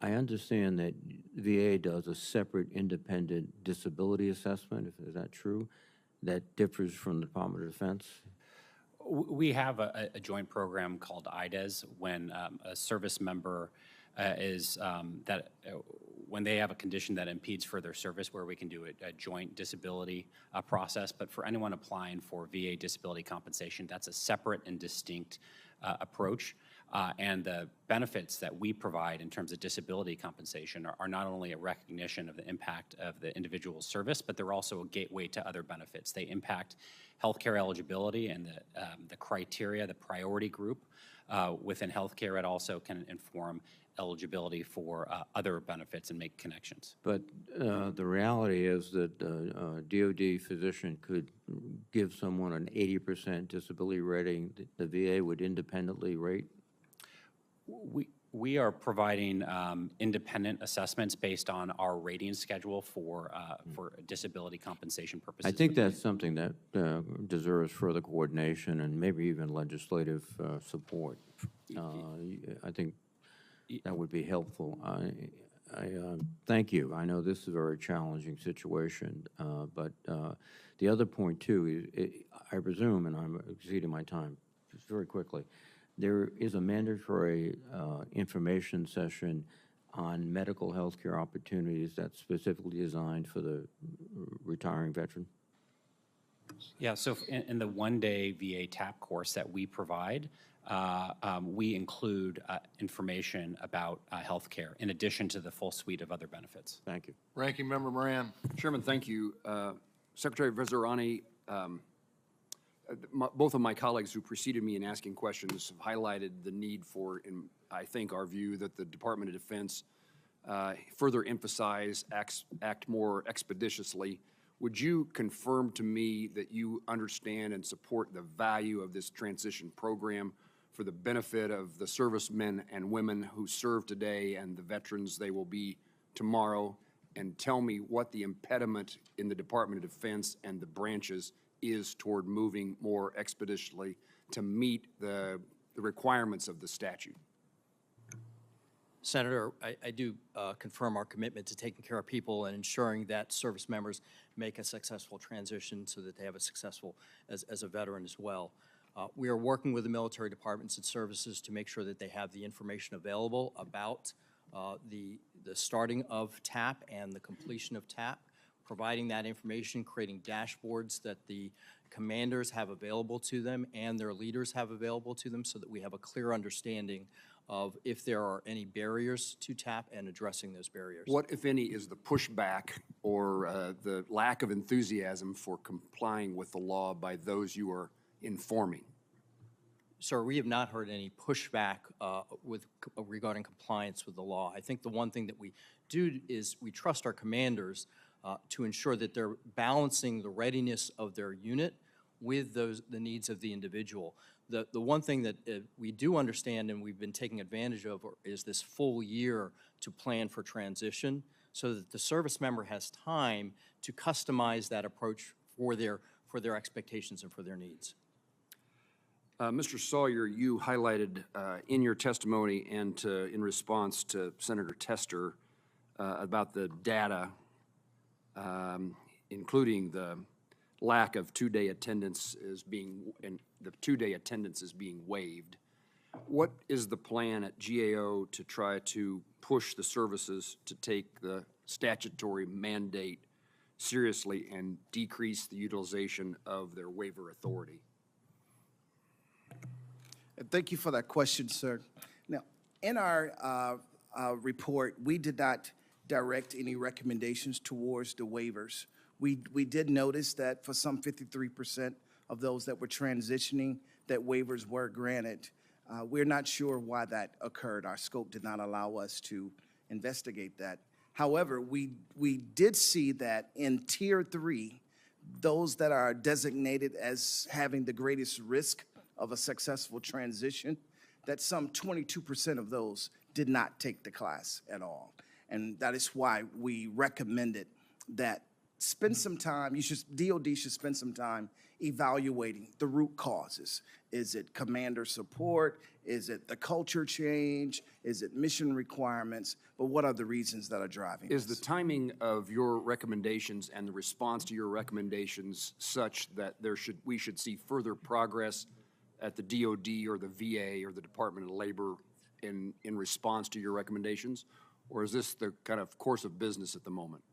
I understand that VA does a separate independent disability assessment, is that true? That differs from the Department of Defense? We have a joint program called IDES when a service member when they have a condition that impedes further service, where we can do a joint disability process. But for anyone applying for VA disability compensation, that's a separate and distinct approach. And the benefits that we provide in terms of disability compensation are not only a recognition of the impact of the individual's service, but they're also a gateway to other benefits. They impact healthcare eligibility and the criteria, the priority group within healthcare. It also can inform eligibility for other benefits and make connections. But the reality is that a DOD physician could give someone an 80% disability rating, the VA would independently rate? We are providing independent assessments based on our rating schedule for disability compensation purposes. I think that's something that deserves further coordination and maybe even legislative support. I think that would be helpful. I thank you. I know this is a very challenging situation, but the other point too is, I presume, and I'm exceeding my time, just very quickly, there is a mandatory information session on medical health care opportunities that's specifically designed for the retiring veteran? Yeah, so in the one-day VA TAP course that we provide, we include information about healthcare in addition to the full suite of other benefits. Thank you. Ranking Member Moran. Chairman, thank you. Secretary Vizirani, both of my colleagues who preceded me in asking questions have highlighted the need for, in I think, our view that the Department of Defense further emphasize, act more expeditiously. Would you confirm to me that you understand and support the value of this transition program for the benefit of the servicemen and women who serve today and the veterans they will be tomorrow? And tell me what the impediment in the Department of Defense and the branches is toward moving more expeditiously to meet the requirements of the statute. Senator, I do confirm our commitment to taking care of people and ensuring that service members make a successful transition so that they have a successful as a veteran as well. We are working with the military departments and services to make sure that they have the information available about the starting of TAP and the completion of TAP, providing that information, creating dashboards that the commanders have available to them and their leaders have available to them so that we have a clear understanding of if there are any barriers to TAP and addressing those barriers. What, if any, is the pushback or the lack of enthusiasm for complying with the law by those you are informing? Sir, we have not heard any pushback regarding compliance with the law. I think the one thing that we do is we trust our commanders to ensure that they're balancing the readiness of their unit with the needs of the individual. The one thing that we do understand and we've been taking advantage of is this full year to plan for transition so that the service member has time to customize that approach for their expectations and for their needs. Mr. Sawyer, you highlighted in your testimony and in response to Senator Tester about the data, including the lack of two-day attendance and the two-day attendance is being waived. What is the plan at GAO to try to push the services to take the statutory mandate seriously and decrease the utilization of their waiver authority? Thank you for that question, sir. Now, in our report, we did not direct any recommendations towards the waivers. We did notice that for some 53% of those that were transitioning, that waivers were granted. We're not sure why that occurred. Our scope did not allow us to investigate that. However, we did see that in Tier 3, those that are designated as having the greatest risk of a successful transition, that some 22% of those did not take the class at all. And that is why we recommended that spend some time, DOD should spend some time evaluating the root causes. Is it commander support? Is it the culture change? Is it mission requirements? But what are the reasons that are driving Is the this? timing of your recommendations and the response to your recommendations such that we should see further progress at the DOD or the VA or the Department of Labor in response to your recommendations? Or is this the kind of course of business at the moment?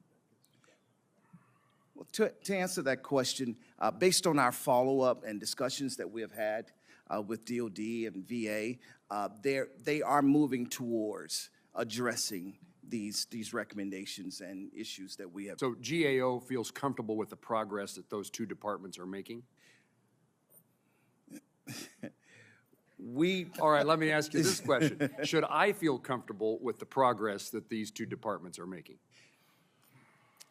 Well, to answer that question, based on our follow-up and discussions that we have had with DOD and VA, they are moving towards addressing these recommendations and issues that we have. So GAO feels comfortable with the progress that those two departments are making? All right, let me ask you this question. Should I feel comfortable with the progress that these two departments are making?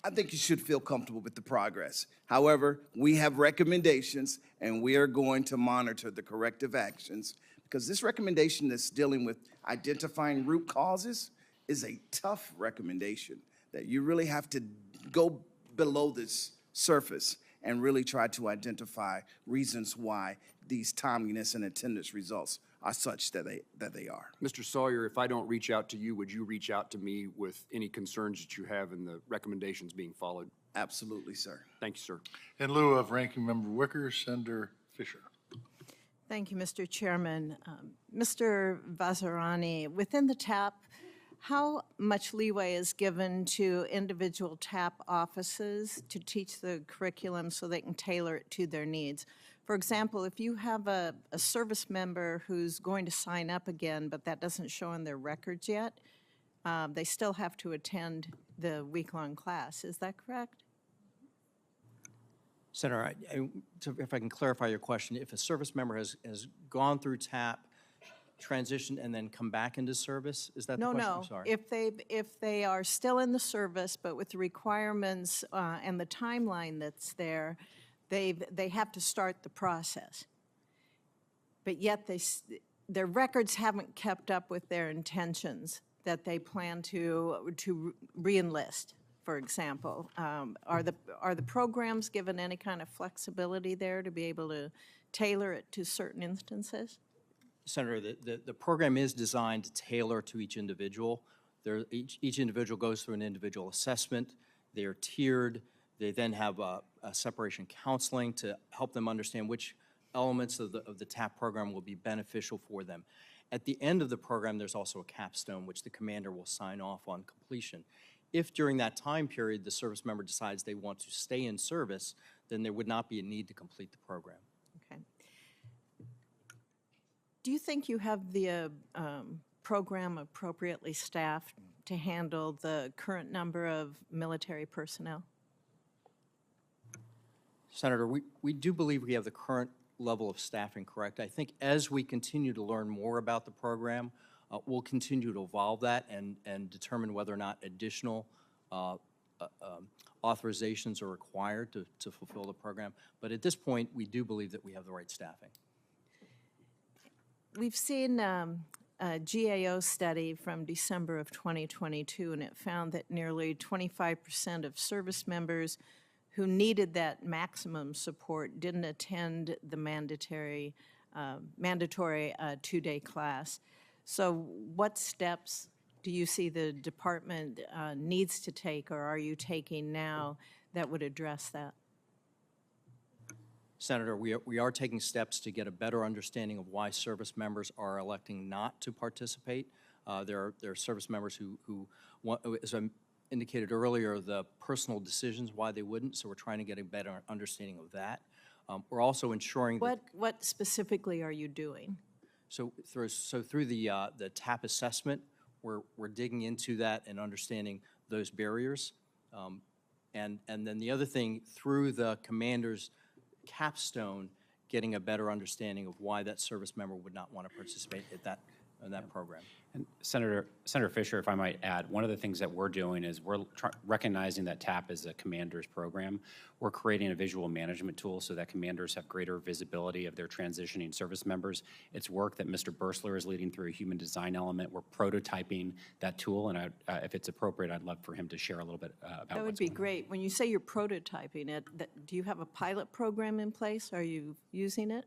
I think you should feel comfortable with the progress. However, we have recommendations, and we are going to monitor the corrective actions because this recommendation that's dealing with identifying root causes is a tough recommendation that you really have to go below this surface and really try to identify reasons why these timeliness and attendance results are such that they are. Mr. Sawyer, if I don't reach out to you, would you reach out to me with any concerns that you have in the recommendations being followed? Absolutely, sir. Thank you, sir. In lieu of Ranking Member Wicker, Senator Fisher. Thank you, Mr. Chairman. Mr. Vazirani, within the TAP, how much leeway is given to individual TAP offices to teach the curriculum so they can tailor it to their needs? For example, if you have a service member who's going to sign up again, but that doesn't show in their records yet, they still have to attend the week-long class. Is that correct? Senator, if I can clarify your question, if a service member has gone through TAP, transitioned, and then come back into service, is that the question? I'm sorry. If they are still in the service, but with the requirements and the timeline that's there, they have to start the process. But yet their records haven't kept up with their intentions that they plan to re-enlist, for example. Are the programs given any kind of flexibility there to be able to tailor it to certain instances? Senator, the program is designed to tailor to each individual. Each individual goes through an individual assessment. They are tiered. They then have a separation counseling to help them understand which elements of the TAP program will be beneficial for them. At the end of the program, there's also a capstone, which the commander will sign off on completion. If during that time period the service member decides they want to stay in service, then there would not be a need to complete the program. Okay. Do you think you have the program appropriately staffed to handle the current number of military personnel? Senator, we do believe we have the current level of staffing correct. I think as we continue to learn more about the program, we'll continue to evolve that and determine whether or not additional authorizations are required to fulfill the program. But at this point, we do believe that we have the right staffing. We've seen a GAO study from December of 2022, and it found that nearly 25% of service members who needed that maximum support didn't attend the mandatory two-day class. So what steps do you see the department needs to take, or are you taking now, that would address that? Senator, we are taking steps to get a better understanding of why service members are electing not to participate. There are service members who want, as I indicated earlier, the personal decisions why they wouldn't, so we're trying to get a better understanding of that. We're also ensuring that... What specifically are you doing? So through the TAP assessment, we're digging into that and understanding those barriers. And then the other thing, through the commander's capstone, getting a better understanding of why that service member would not want to participate in that program. And Senator Fisher, if I might add, one of the things that we're doing is we're recognizing that TAP is a commander's program. We're creating a visual management tool so that commanders have greater visibility of their transitioning service members. It's work that Mr. Bursler is leading through a human design element. We're prototyping that tool, and if it's appropriate, I'd love for him to share a little bit about That would be great. When you say you're prototyping it, do you have a pilot program in place? Are you using it?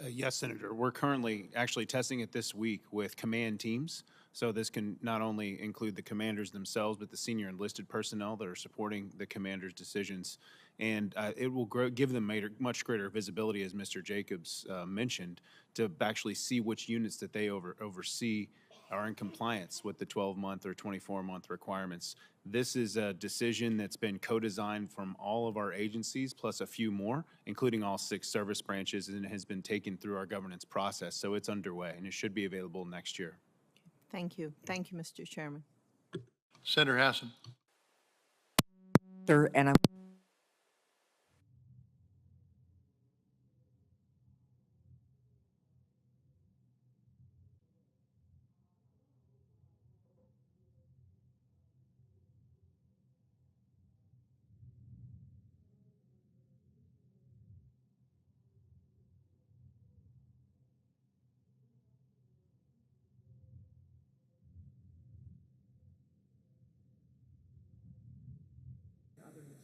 Yes, Senator. We're currently actually testing it this week with command teams. So this can not only include the commanders themselves, but the senior enlisted personnel that are supporting the commander's decisions. And it will give them much greater visibility, as Mr. Jacobs mentioned, to actually see which units that they oversee are in compliance with the 12-month or 24-month requirements. This is a decision that's been co-designed from all of our agencies, plus a few more, including all 6 service branches, and it has been taken through our governance process. So it's underway, and it should be available next year. Thank you. Thank you, Mr. Chairman. Senator Hassan. Sir, and I'm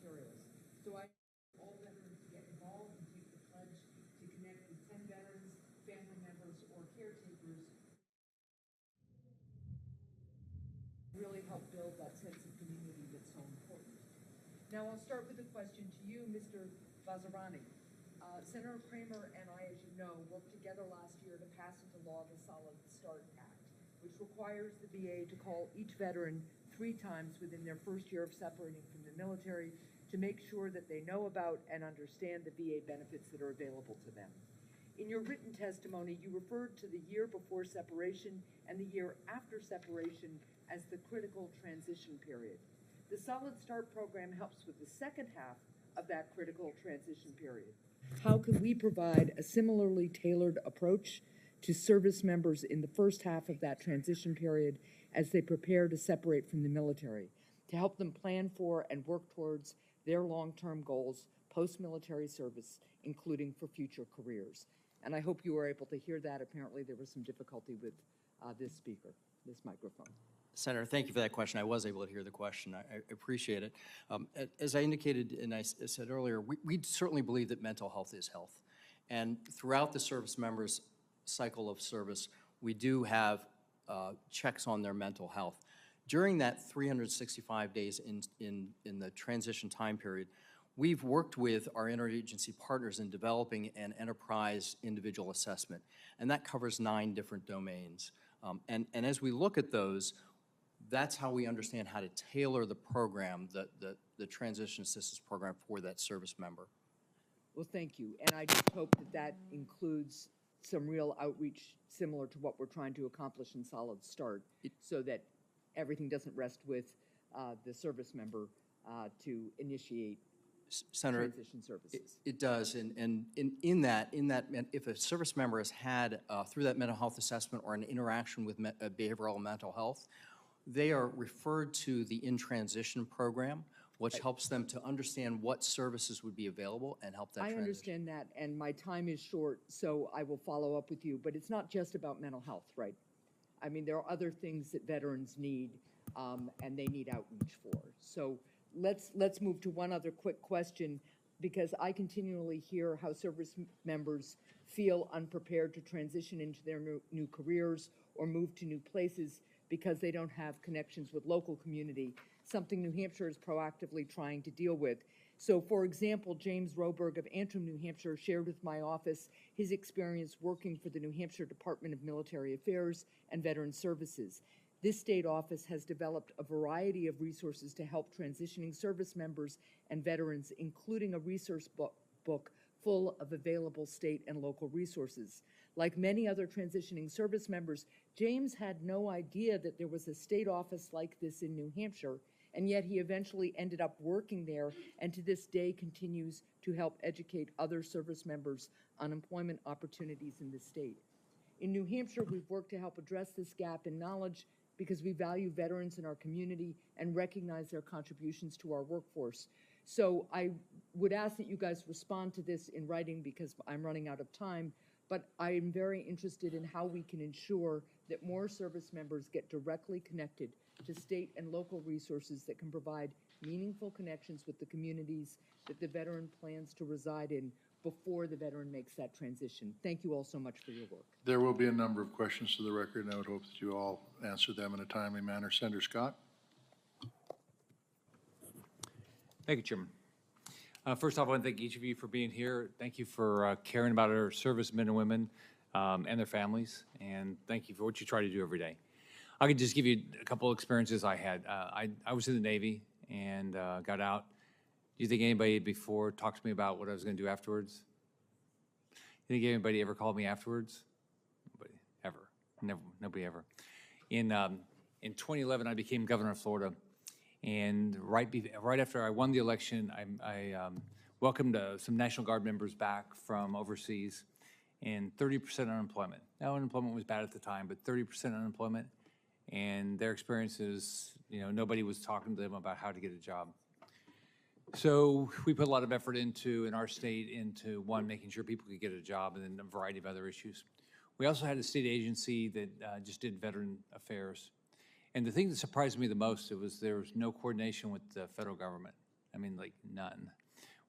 materials. So I all veterans to get involved and take the pledge to connect with 10 veterans, family members, or caretakers. Really help build that sense of community that's so important. Now I'll start with a question to you, Mr. Vazirani. Senator Kramer and I, as you know, worked together last year to pass into law the Solid Start Act, which requires the VA to call each veteran 3 times within their first year of separating from the military to make sure that they know about and understand the VA benefits that are available to them. In your written testimony, you referred to the year before separation and the year after separation as the critical transition period. The Solid Start program helps with the second half of that critical transition period. How can we provide a similarly tailored approach to service members in the first half of that transition period as they prepare to separate from the military, to help them plan for and work towards their long-term goals post-military service, including for future careers? And I hope you were able to hear that. Apparently there was some difficulty with this microphone. Senator, thank you for that question. I was able to hear the question. I appreciate it. As I indicated and I said earlier, we certainly believe that mental health is health. And throughout the service members' cycle of service, we do have checks on their mental health. During that 365 days in the transition time period, we've worked with our interagency partners in developing an enterprise individual assessment, and that covers 9 different domains. And as we look at those, that's how we understand how to tailor the program, the transition assistance program for that service member. Well, thank you. And I just hope that that includes some real outreach similar to what we're trying to accomplish in Solid Start, so that everything doesn't rest with the service member to initiate Senator, transition services. it does, and in that, if a service member has had, through that mental health assessment or an interaction with behavioral mental health, they are referred to the in-transition program, which helps them to understand what services would be available and help that transition. I understand that, and my time is short, so I will follow up with you, but it's not just about mental health, right? I mean, there are other things that veterans need, and they need outreach for. So let's move to one other quick question, because I continually hear how service members feel unprepared to transition into their new careers or move to new places because they don't have connections with local community, something New Hampshire is proactively trying to deal with. So, for example, James Roberg of Antrim, New Hampshire, shared with my office his experience working for the New Hampshire Department of Military Affairs and Veteran Services. This state office has developed a variety of resources to help transitioning service members and veterans, including a resource book full of available state and local resources. Like many other transitioning service members, James had no idea that there was a state office like this in New Hampshire, and yet he eventually ended up working there and to this day continues to help educate other service members on employment opportunities in the state. In New Hampshire, we've worked to help address this gap in knowledge because we value veterans in our community and recognize their contributions to our workforce. So I would ask that you guys respond to this in writing because I'm running out of time, but I am very interested in how we can ensure that more service members get directly connected to state and local resources that can provide meaningful connections with the communities that the veteran plans to reside in before the veteran makes that transition. Thank you all so much for your work. There will be a number of questions to the record, and I would hope that you all answer them in a timely manner. Senator Scott? Thank you, Chairman. First off, I want to thank each of you for being here. Thank you for caring about our servicemen and women and their families, and thank you for what you try to do every day. I could just give you a couple of experiences I had. I was in the Navy and got out. Do you think anybody before talked to me about what I was going to do afterwards? You think anybody ever called me afterwards? Nobody, ever. Never, nobody ever. In 2011, I became governor of Florida. And right after I won the election, I welcomed some National Guard members back from overseas, and 30% unemployment. Now, unemployment was bad at the time, but 30% unemployment, and their experiences, nobody was talking to them about how to get a job. So we put a lot of effort in our state, into one, making sure people could get a job, and then a variety of other issues. We also had a state agency that just did veteran affairs. And the thing that surprised me the most, there was no coordination with the federal government. I mean, like none.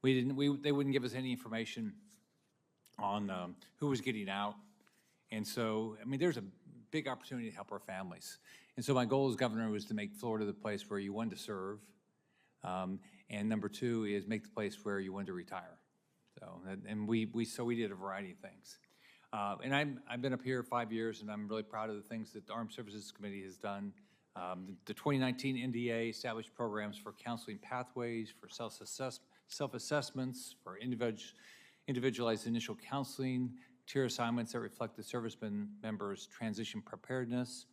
They wouldn't give us any information on who was getting out. And so, I mean, there's a big opportunity to help our families. And so my goal as governor was to make Florida the place where you wanted to serve. And number two is make the place where you wanted to retire. So, and we did a variety of things. And I've been up here 5 years, and I'm really proud of the things that the Armed Services Committee has done. The 2019 NDA established programs for counseling pathways, for self-assessments, for individualized initial counseling, tier assignments that reflect the servicemen members' transition preparedness,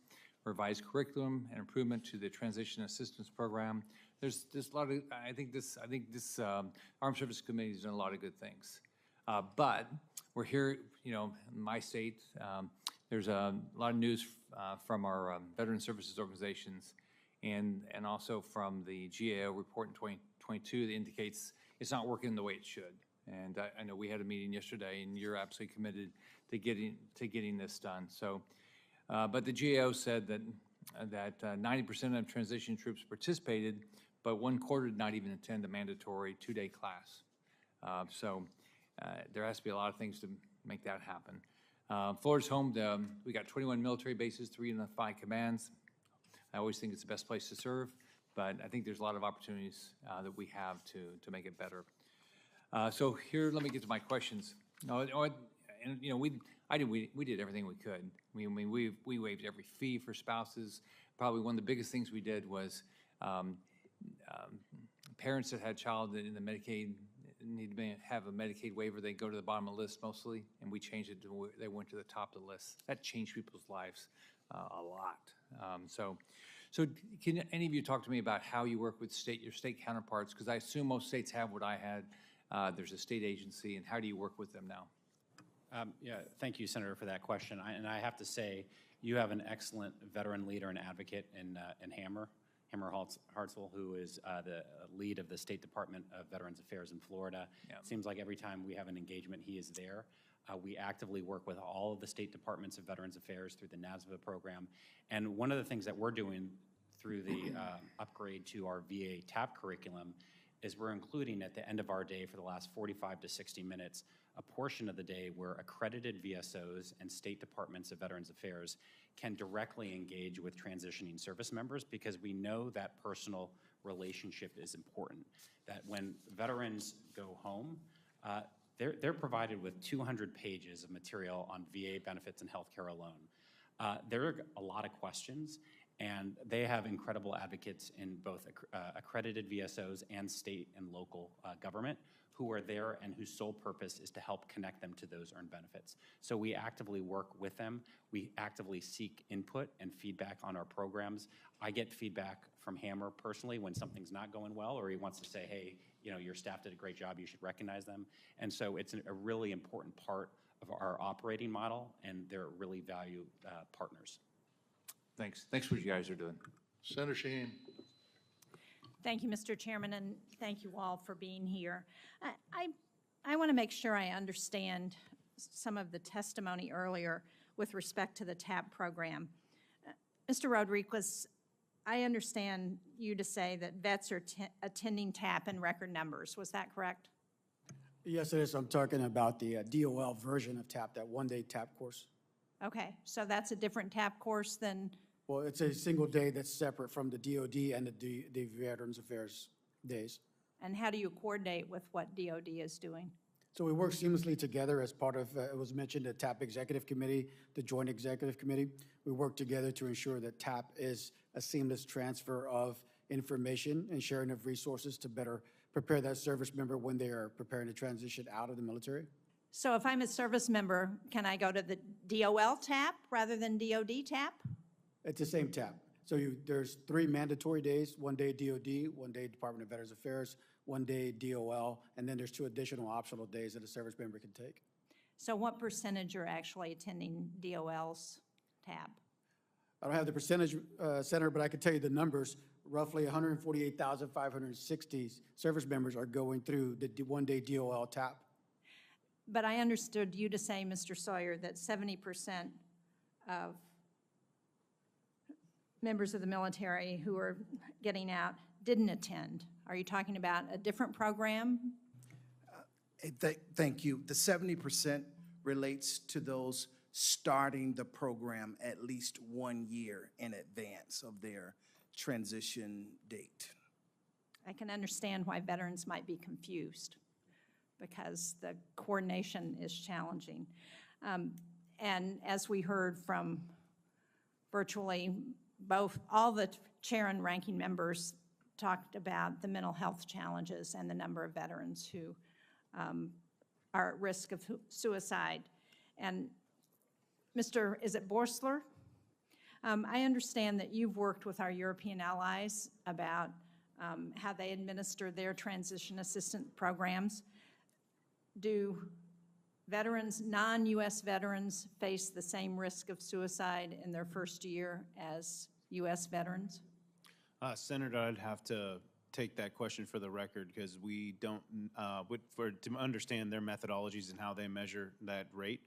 revised curriculum, and improvement to the transition assistance program. There's a lot of, I think this Armed Services Committee has done a lot of good things. But we're here, you know, in my state, there's a lot of news from our veteran services organizations and also from the GAO report in 2022 that indicates it's not working the way it should. And I know we had a meeting yesterday, and you're absolutely committed to getting this done. So, but the GAO said that 90% of transition troops participated, but 1/4 did not even attend the mandatory 2-day class. So there has to be a lot of things to make that happen. Florida's home to, we got 21 military bases, 3 unified commands. I always think it's the best place to serve, but I think there's a lot of opportunities that we have to make it better. So here, let me get to my questions. And you know, we did everything we could. We waived every fee for spouses. Probably one of the biggest things we did was parents that had a child in the Medicaid need to have a Medicaid waiver. They go to the bottom of the list mostly, and we changed it to they went to the top of the list. That changed people's lives a lot. So can any of you talk to me about how you work with your state counterparts? Because I assume most states have what I had. There's a state agency, and how do you work with them now? Yeah, thank you, Senator, for that question. And I have to say, you have an excellent veteran leader and advocate in Hammer Hartzell, who is the lead of the State Department of Veterans Affairs in Florida. Yeah. It seems like every time we have an engagement, he is there. We actively work with all of the state departments of Veterans Affairs through the NASVA program. And one of the things that we're doing through the upgrade to our VA TAP curriculum is we're including at the end of our day for the last 45 to 60 minutes a portion of the day where accredited VSOs and state departments of Veterans Affairs can directly engage with transitioning service members, because we know that personal relationship is important. That when veterans go home, they're provided with 200 pages of material on VA benefits and healthcare alone. There are a lot of questions, and they have incredible advocates in both accredited VSOs and state and local government who are there and whose sole purpose is to help connect them to those earned benefits. So we actively work with them. We actively seek input and feedback on our programs. I get feedback from Hammer personally when something's not going well, or he wants to say, hey, you know, your staff did a great job, you should recognize them. And so it's a really important part of our operating model, and they're really valued partners. Thanks. Thanks for what you guys are doing. Senator Shaheen. Thank you, Mr. Chairman, and thank you all for being here. I want to make sure I understand some of the testimony earlier with respect to the TAP program. Mr. Rodriguez, I understand you to say that vets are attending TAP in record numbers. Was that correct? Yes, it is. I'm talking about the DOL version of TAP, that one-day TAP course. Okay, so that's a different TAP course than, Well, it's a single day that's separate from the DOD and the Veterans Affairs days. and how do you coordinate with what DOD is doing? So we work seamlessly together as part of, it was mentioned, the TAP Executive Committee, the Joint Executive Committee. We work together to ensure that TAP is a seamless transfer of information and sharing of resources to better prepare that service member when they are preparing to transition out of the military. So if I'm a service member, can I go to the DOL TAP rather than DOD TAP? It's the same TAP. So there's 3 mandatory days, 1 day DOD, 1 day Department of Veterans Affairs, 1 day DOL, and then there's 2 additional optional days that a service member can take. So what percentage are actually attending DOL's TAP? I don't have the percentage, Senator, but I can tell you the numbers. Roughly 148,560 service members are going through the 1 day DOL TAP. But I understood you to say, Mr. Sawyer, that 70% of members of the military who are getting out didn't attend? Are you talking about a different program? Thank you. The 70% relates to those starting the program at least 1 year in advance of their transition date. I can understand why veterans might be confused because the coordination is challenging. And as we heard from virtually all the chair and ranking members talked about the mental health challenges and the number of veterans who are at risk of suicide. And is it Borsler? I understand that you've worked with our European allies about how they administer their transition assistance programs. Do veterans, non-U.S. veterans, face the same risk of suicide in their first year as U.S. veterans? Senator, I'd have to take that question for the record because we don't, to understand their methodologies and how they measure that rate.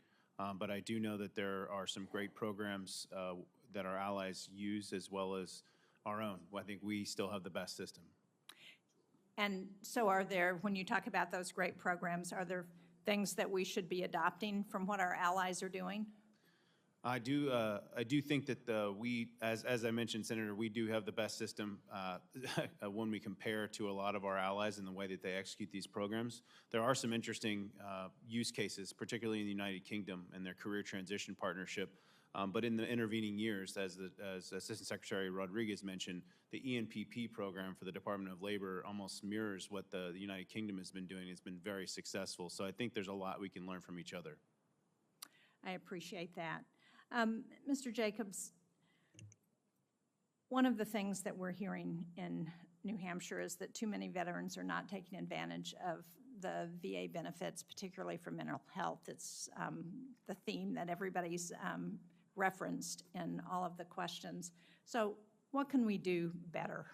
But I do know that there are some great programs that our allies use as well as our own. I think we still have the best system. And so when you talk about those great programs, are there things that we should be adopting from what our allies are doing? I do think that as I mentioned, Senator, we do have the best system when we compare to a lot of our allies in the way that they execute these programs. There are some interesting use cases, particularly in the United Kingdom and their career transition partnership. But in the intervening years, as Assistant Secretary Rodriguez mentioned, the ENPP program for the Department of Labor almost mirrors what the United Kingdom has been doing. It's been very successful. So I think there's a lot we can learn from each other. I appreciate that. Mr. Jacobs, one of the things that we're hearing in New Hampshire is that too many veterans are not taking advantage of the VA benefits, particularly for mental health. It's the theme that everybody's referenced in all of the questions. So what can we do better?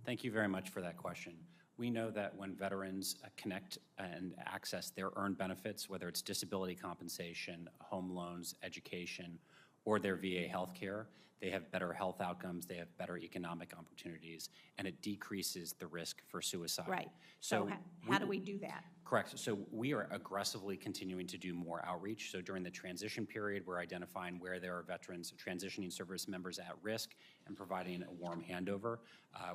Thank you very much for that question. We know that when veterans connect and access their earned benefits, whether it's disability compensation, home loans, education, or their VA health care, they have better health outcomes, they have better economic opportunities, and it decreases the risk for suicide. Right. So how do we do that? Correct. So we are aggressively continuing to do more outreach. So during the transition period, we're identifying where there are veterans, transitioning service members at risk, and providing a warm handover.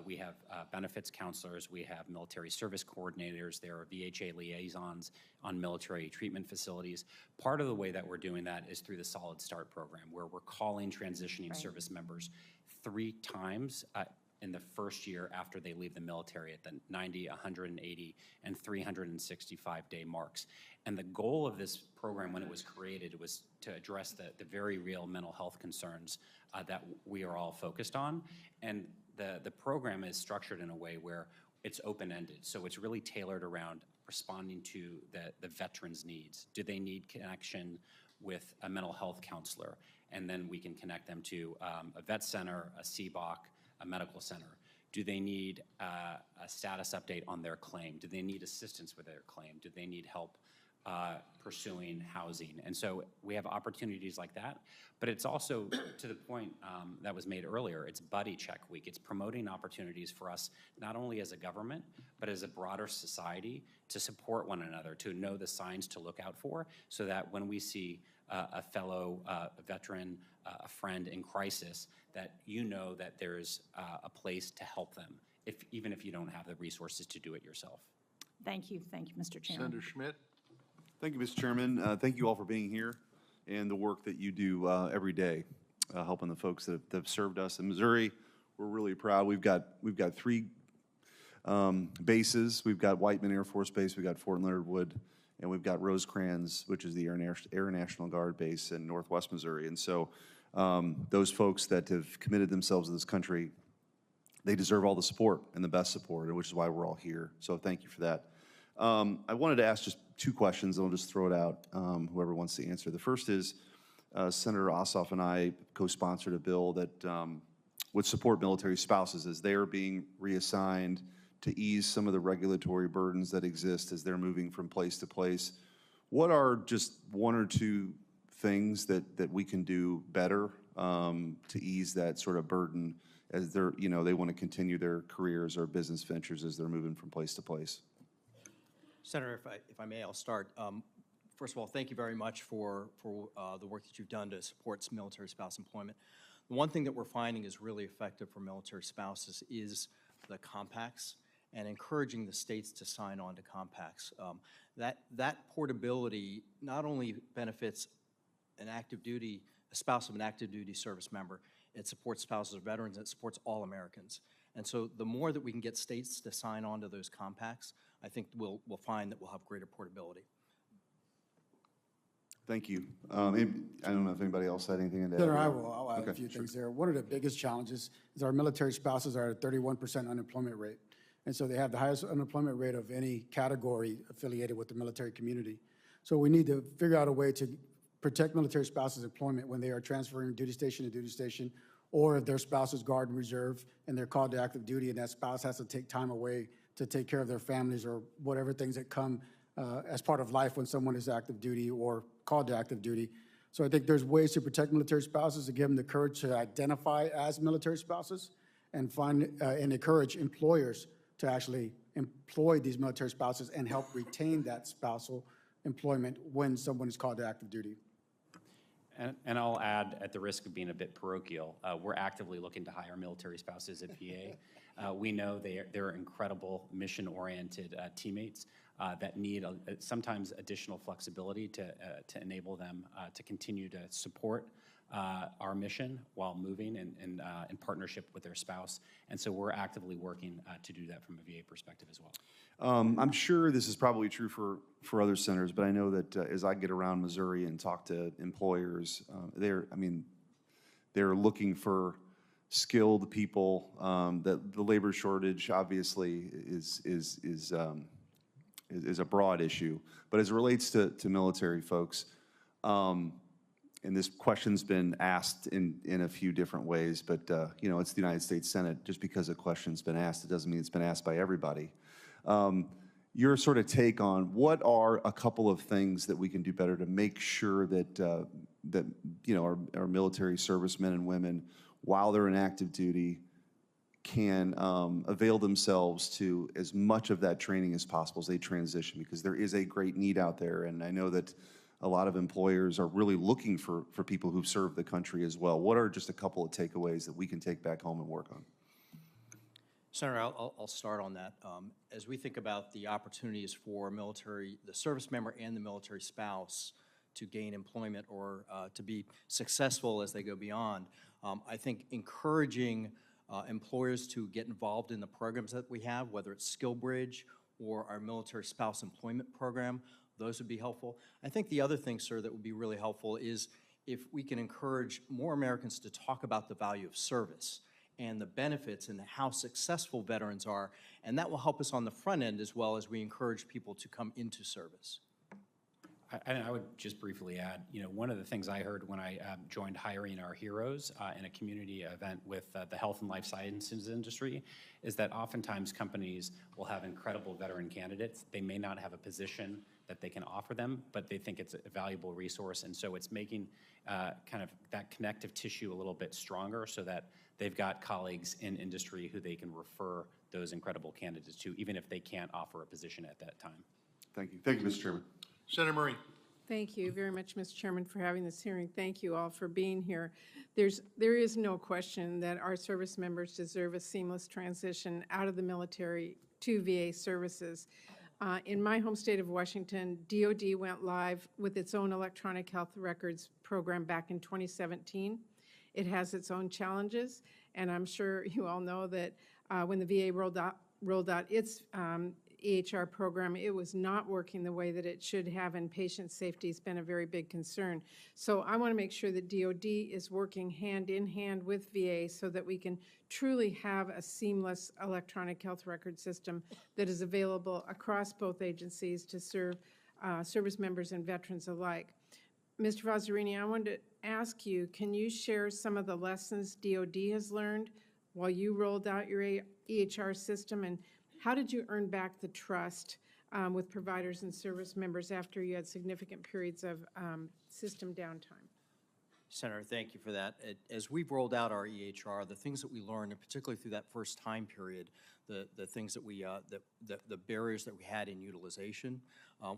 We have benefits counselors, we have military service coordinators, there are VHA liaisons on military treatment facilities. Part of the way that we're doing that is through the Solid Start program, where we're calling transitioning service members 3 times in the first year after they leave the military at the 90, 180, and 365-day marks. And the goal of this program when it was created was to address the very real mental health concerns that we are all focused on. And the program is structured in a way where it's open-ended. So it's really tailored around responding to the veterans' needs. Do they need connection with a mental health counselor? And then we can connect them to a vet center, a CBOC, a medical center. Do they need a status update on their claim? Do they need assistance with their claim? Do they need help pursuing housing? And so we have opportunities like that, but it's also to the point that was made earlier, it's Buddy Check Week. It's promoting opportunities for us, not only as a government, but as a broader society to support one another, to know the signs to look out for, so that when we see a fellow veteran, a friend in crisis, that you know that there's a place to help them, even if you don't have the resources to do it yourself. Thank you, Mr. Chairman. Senator Schmidt? Thank you, Mr. Chairman. Thank you all for being here and the work that you do every day, helping the folks that have served us in Missouri. We're really proud. We've got 3 bases. We've got Whiteman Air Force Base, we've got Fort Leonard Wood, and we've got Rosecrans, which is the Air National Guard base in Northwest Missouri. And so those folks that have committed themselves to this country, they deserve all the support and the best support, which is why we're all here. So thank you for that. I wanted to ask just 2 questions, and I'll just throw it out, whoever wants to answer. The first is, Senator Ossoff and I co-sponsored a bill that would support military spouses as they are being reassigned to ease some of the regulatory burdens that exist as they're moving from place to place. What are just 1 or 2 things that we can do better to ease that sort of burden as they're, you know, they want to continue their careers or business ventures as they're moving from place to place. Senator, if I may, I'll start. First of all, thank you very much for the work that you've done to support military spouse employment. The one thing that we're finding is really effective for military spouses is the compacts and encouraging the states to sign on to compacts. That portability not only benefits a spouse of an active duty service member, it supports spouses of veterans, it supports all Americans. And so the more that we can get states to sign on to those compacts, I think we'll find that we'll have greater portability. Thank you. I don't know if anybody else had anything to add. Senator, I'll add a Okay, few sure. things there. One of the biggest challenges is our military spouses are at a 31% unemployment rate. And so they have the highest unemployment rate of any category affiliated with the military community. So we need to figure out a way to protect military spouses' employment when they are transferring duty station to duty station, or if their spouse is Guard and Reserve and they're called to active duty and that spouse has to take time away to take care of their families or whatever things that come as part of life when someone is active duty or called to active duty. So I think there's ways to protect military spouses, to give them the courage to identify as military spouses and and encourage employers to actually employ these military spouses and help retain that spousal employment when someone is called to active duty. And I'll add, at the risk of being a bit parochial, we're actively looking to hire military spouses at VA. We know they're incredible mission-oriented teammates that need sometimes additional flexibility to enable them to continue to support our mission while moving in partnership with their spouse. And so we're actively working to do that from a VA perspective as well. I'm sure this is probably true for other centers, but I know that as I get around Missouri and talk to employers, they're looking for skilled people. That the labor shortage obviously is a broad issue, but as it relates to military folks, and this question's been asked in a few different ways, but you know, it's the United States Senate. Just because a question's been asked, it doesn't mean it's been asked by everybody. Your sort of take on what are a couple of things that we can do better to make sure that that you know our military servicemen and women, while they're in active duty, can avail themselves to as much of that training as possible as they transition, because there is a great need out there, and I know that a lot of employers are really looking for people who've served the country as well. What are just a couple of takeaways that we can take back home and work on? Senator, I'll start on that. As we think about the opportunities for the service member and the military spouse to gain employment or to be successful as they go beyond, I think encouraging employers to get involved in the programs that we have, whether it's SkillBridge or our military spouse employment program, those would be helpful. I think the other thing, sir, that would be really helpful is if we can encourage more Americans to talk about the value of service and the benefits and how successful veterans are, and that will help us on the front end as well as we encourage people to come into service. I would just briefly add, you know, one of the things I heard when I joined Hiring Our Heroes in a community event with the health and life sciences industry is that oftentimes companies will have incredible veteran candidates. They may not have a position that they can offer them, but they think it's a valuable resource. And so it's making kind of that connective tissue a little bit stronger so that they've got colleagues in industry who they can refer those incredible candidates to, even if they can't offer a position at that time. Thank you. Thank you, Mr. Chairman. Senator Murray. Thank you very much, Mr. Chairman, for having this hearing. Thank you all for being here. There is no question that our service members deserve a seamless transition out of the military to VA services. In my home state of Washington, DOD went live with its own electronic health records program back in 2017. It has its own challenges, and I'm sure you all know that when the VA rolled out its EHR program, it was not working the way that it should have, and patient safety has been a very big concern. So I want to make sure that DOD is working hand in hand with VA so that we can truly have a seamless electronic health record system that is available across both agencies to serve service members and veterans alike. Mr. Vazzarini, I wanted to ask you, can you share some of the lessons DOD has learned while you rolled out your EHR system, and how did you earn back the trust with providers and service members after you had significant periods of system downtime? Senator, thank you for that. As we've rolled out our EHR, the things that we learned, and particularly through that first time period, the things that we, the barriers that we had in utilization,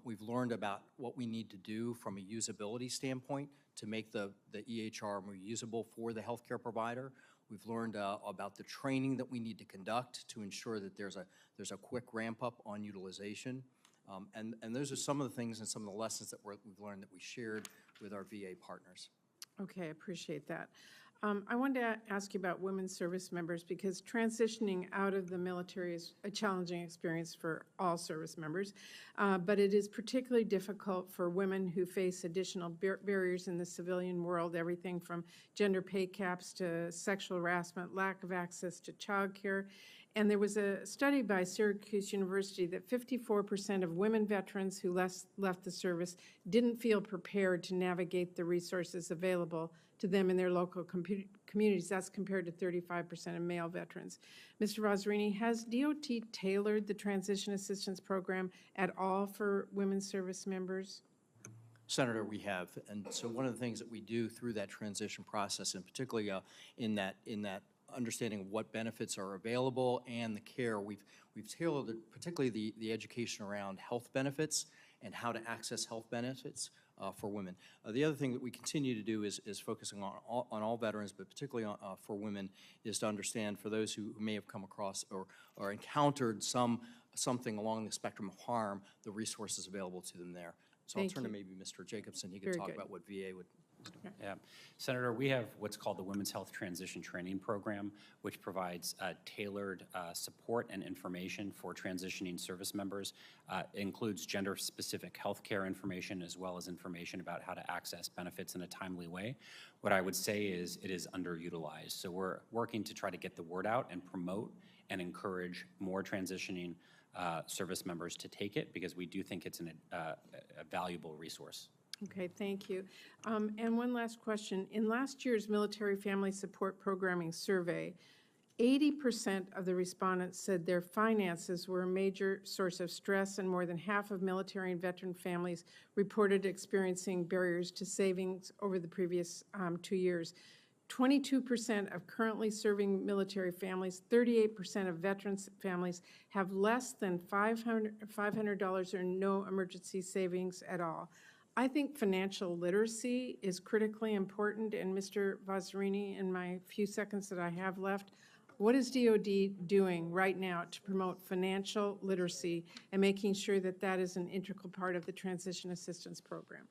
we've learned about what we need to do from a usability standpoint to make the EHR more usable for the healthcare provider. We've learned about the training that we need to conduct to ensure that there's a quick ramp up on utilization. And those are some of the things and some of the lessons that we've learned that we shared with our VA partners. Okay, I appreciate that. I wanted to ask you about women service members because transitioning out of the military is a challenging experience for all service members, but it is particularly difficult for women who face additional barriers in the civilian world, everything from gender pay caps to sexual harassment, lack of access to childcare. And there was a study by Syracuse University that 54% of women veterans who left the service didn't feel prepared to navigate the resources available to them in their local communities. That's compared to 35% of male veterans. Mr. Vazzarini, has DOD tailored the Transition Assistance Program at all for women service members? Senator, we have. And so one of the things that we do through that transition process, and particularly in that understanding of what benefits are available and the care, we've tailored particularly the education around health benefits and how to access health benefits for women. The other thing that we continue to do is focusing on all veterans, but particularly for women, is to understand for those who may have come across or encountered something along the spectrum of harm, the resources available to them there. So I'll turn to maybe Mr. Jacobson. He could talk about what VA would. Yeah. Senator, we have what's called the Women's Health Transition Training Program, which provides tailored support and information for transitioning service members. It includes gender-specific health care information as well as information about how to access benefits in a timely way. What I would say is it is underutilized. So we're working to try to get the word out and promote and encourage more transitioning service members to take it because we do think it's a valuable resource. Okay, thank you. And one last question. In last year's Military Family Support Programming Survey, 80% of the respondents said their finances were a major source of stress, and more than half of military and veteran families reported experiencing barriers to savings over the previous 2 years. 22% of currently serving military families, 38% of veterans families have less than $500 or no emergency savings at all. I think financial literacy is critically important, and Mr. Vazzarini, in my few seconds that I have left, what is DOD doing right now to promote financial literacy and making sure that that is an integral part of the Transition Assistance Program?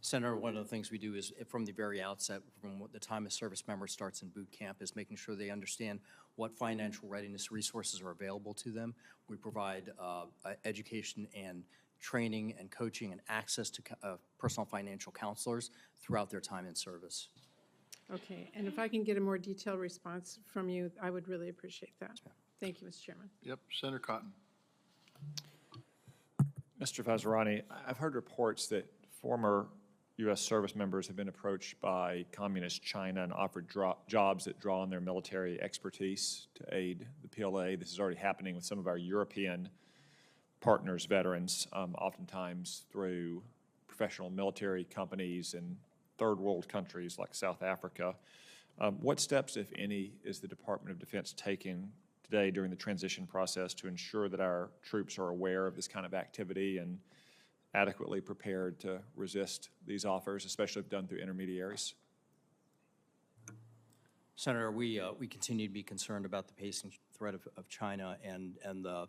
Senator, one of the things we do is from the very outset, from the time a service member starts in boot camp, is making sure they understand what financial readiness resources are available to them. We provide education and training and coaching and access to personal financial counselors throughout their time in service. Okay, and if I can get a more detailed response from you, I would really appreciate that. Thank you, Mr. Chairman. Yep, Senator Cotton. Mr. Vazzarini, I've heard reports that former U.S. service members have been approached by communist China and offered jobs that draw on their military expertise to aid the PLA. This is already happening with some of our European partners, veterans, oftentimes through professional military companies in third world countries like South Africa. What steps, if any, is the Department of Defense taking today during the transition process to ensure that our troops are aware of this kind of activity and adequately prepared to resist these offers, especially if done through intermediaries? Senator, we continue to be concerned about the pacing threat of China and the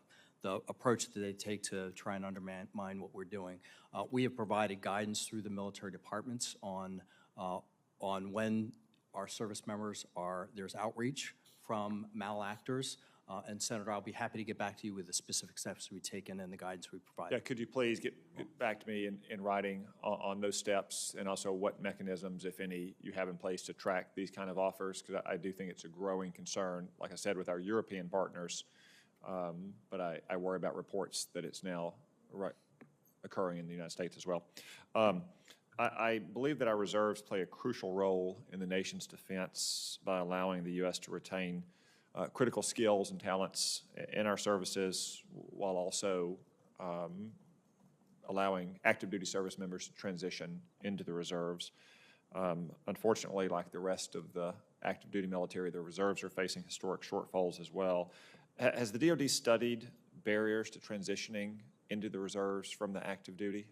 approach that they take to try and undermine what we're doing. We have provided guidance through the military departments on when our service members there's outreach from malactors. And Senator, I'll be happy to get back to you with the specific steps we've taken and the guidance we've provided. Yeah, could you please get back to me in writing on those steps and also what mechanisms, if any, you have in place to track these kind of offers? Because I do think it's a growing concern, like I said, with our European partners. But I worry about reports that it's now occurring in the United States as well. I believe that our reserves play a crucial role in the nation's defense by allowing the U.S. to retain critical skills and talents in our services while also allowing active duty service members to transition into the reserves. Unfortunately, like the rest of the active duty military, the reserves are facing historic shortfalls as well. Has the DOD studied barriers to transitioning into the reserves from the active duty?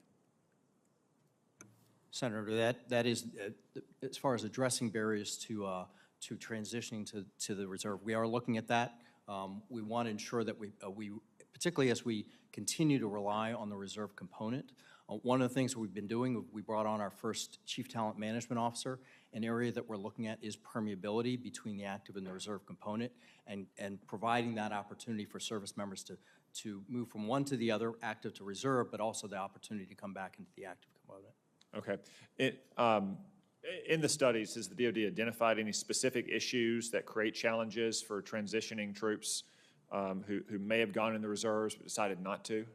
Senator, that is, as far as addressing barriers to transitioning to the reserve, we are looking at that. We want to ensure that we, particularly as we continue to rely on the reserve component, one of the things that we've been doing, we brought on our first Chief Talent Management Officer. An area that we're looking at is permeability between the active and the reserve component, and providing that opportunity for service members to move from one to the other, active to reserve, but also the opportunity to come back into the active component. Okay. In the studies, has the DOD identified any specific issues that create challenges for transitioning troops who may have gone in the reserves but decided not to?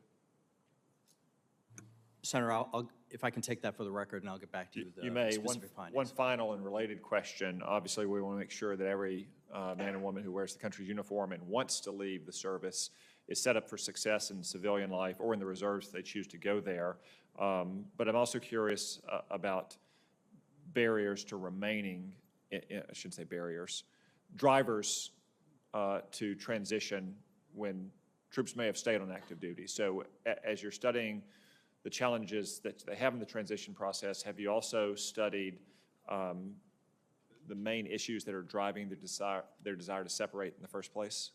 Senator, if I can take that for the record, and I'll get back to you with You may. specific findings. One final and related question. Obviously, we want to make sure that every man and woman who wears the country's uniform and wants to leave the service is set up for success in civilian life or in the reserves if they choose to go there. But I'm also curious about barriers to remaining, I shouldn't say barriers, drivers to transition when troops may have stayed on active duty. So as you're studying the challenges that they have in the transition process, have you also studied the main issues that are driving their desire to separate in the first place?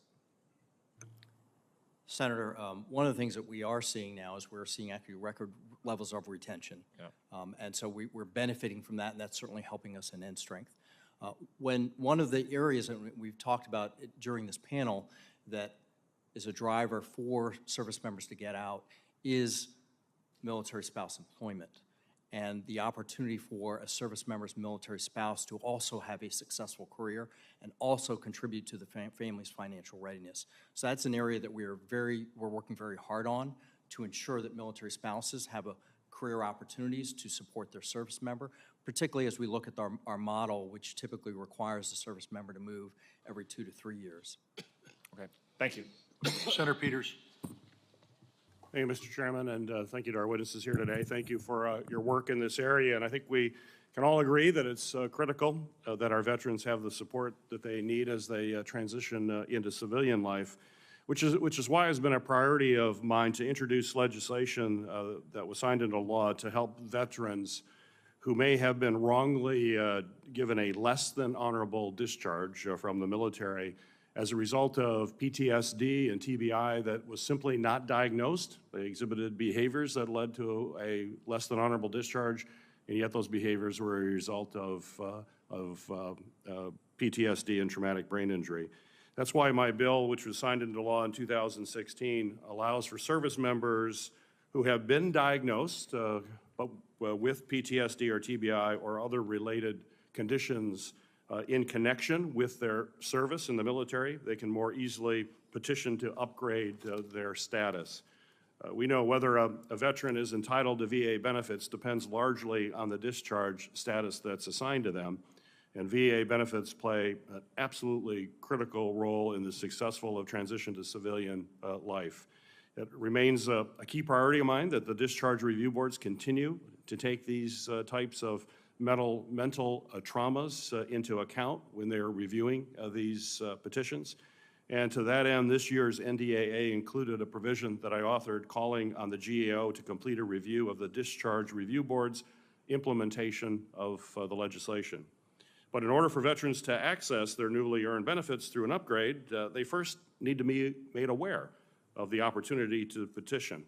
Senator, one of the things that we are seeing now is we're seeing actually record levels of retention. Yeah. And so we're benefiting from that, and that's certainly helping us in end strength. When one of the areas that we've talked about during this panel that is a driver for service members to get out is military spouse employment, and the opportunity for a service member's military spouse to also have a successful career and also contribute to the family's financial readiness. So that's an area that we're working very hard on to ensure that military spouses have career opportunities to support their service member, particularly as we look at our model, which typically requires the service member to move every 2 to 3 years. Okay, thank you. Senator Peters. Thank you, Mr. Chairman, and thank you to our witnesses here today. Thank you for your work in this area, and I think we can all agree that it's critical that our veterans have the support that they need as they transition into civilian life, which is why it's been a priority of mine to introduce legislation that was signed into law to help veterans who may have been wrongly given a less than honorable discharge from the military as a result of PTSD and TBI that was simply not diagnosed. They exhibited behaviors that led to a less than honorable discharge, and yet those behaviors were a result of PTSD and traumatic brain injury. That's why my bill, which was signed into law in 2016, allows for service members who have been diagnosed with PTSD or TBI or other related conditions in connection with their service in the military. They can more easily petition to upgrade their status. We know whether a veteran is entitled to VA benefits depends largely on the discharge status that's assigned to them, and VA benefits play an absolutely critical role in the successful transition to civilian life. It remains a key priority of mine that the discharge review boards continue to take these types of mental traumas into account when they're reviewing these petitions. And to that end, this year's NDAA included a provision that I authored calling on the GAO to complete a review of the Discharge Review Board's implementation of the legislation. But in order for veterans to access their newly earned benefits through an upgrade, they first need to be made aware of the opportunity to petition,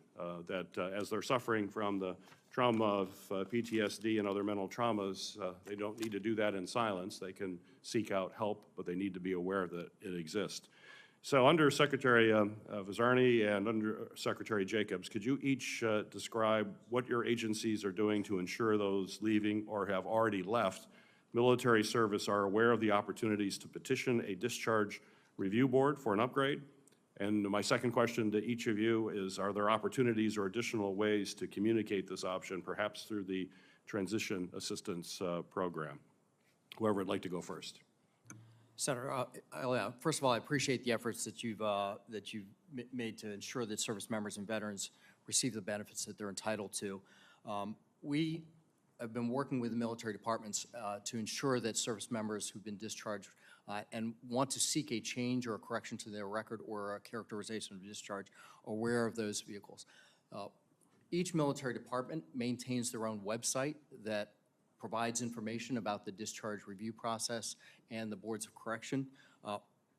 as they're suffering from the trauma of PTSD and other mental traumas, they don't need to do that in silence. They can seek out help, but they need to be aware that it exists. So under Secretary Vazarny and under Secretary Jacobs, could you each describe what your agencies are doing to ensure those leaving or have already left military service are aware of the opportunities to petition a discharge review board for an upgrade? And my second question to each of you is, are there opportunities or additional ways to communicate this option, perhaps through the Transition Assistance Program? Whoever would like to go first. Senator, first of all, I appreciate the efforts that you've made to ensure that service members and veterans receive the benefits that they're entitled to. We I've been working with the military departments to ensure that service members who've been discharged and want to seek a change or a correction to their record or a characterization of discharge are aware of those vehicles. Each military department maintains their own website that provides information about the discharge review process and the boards of correction.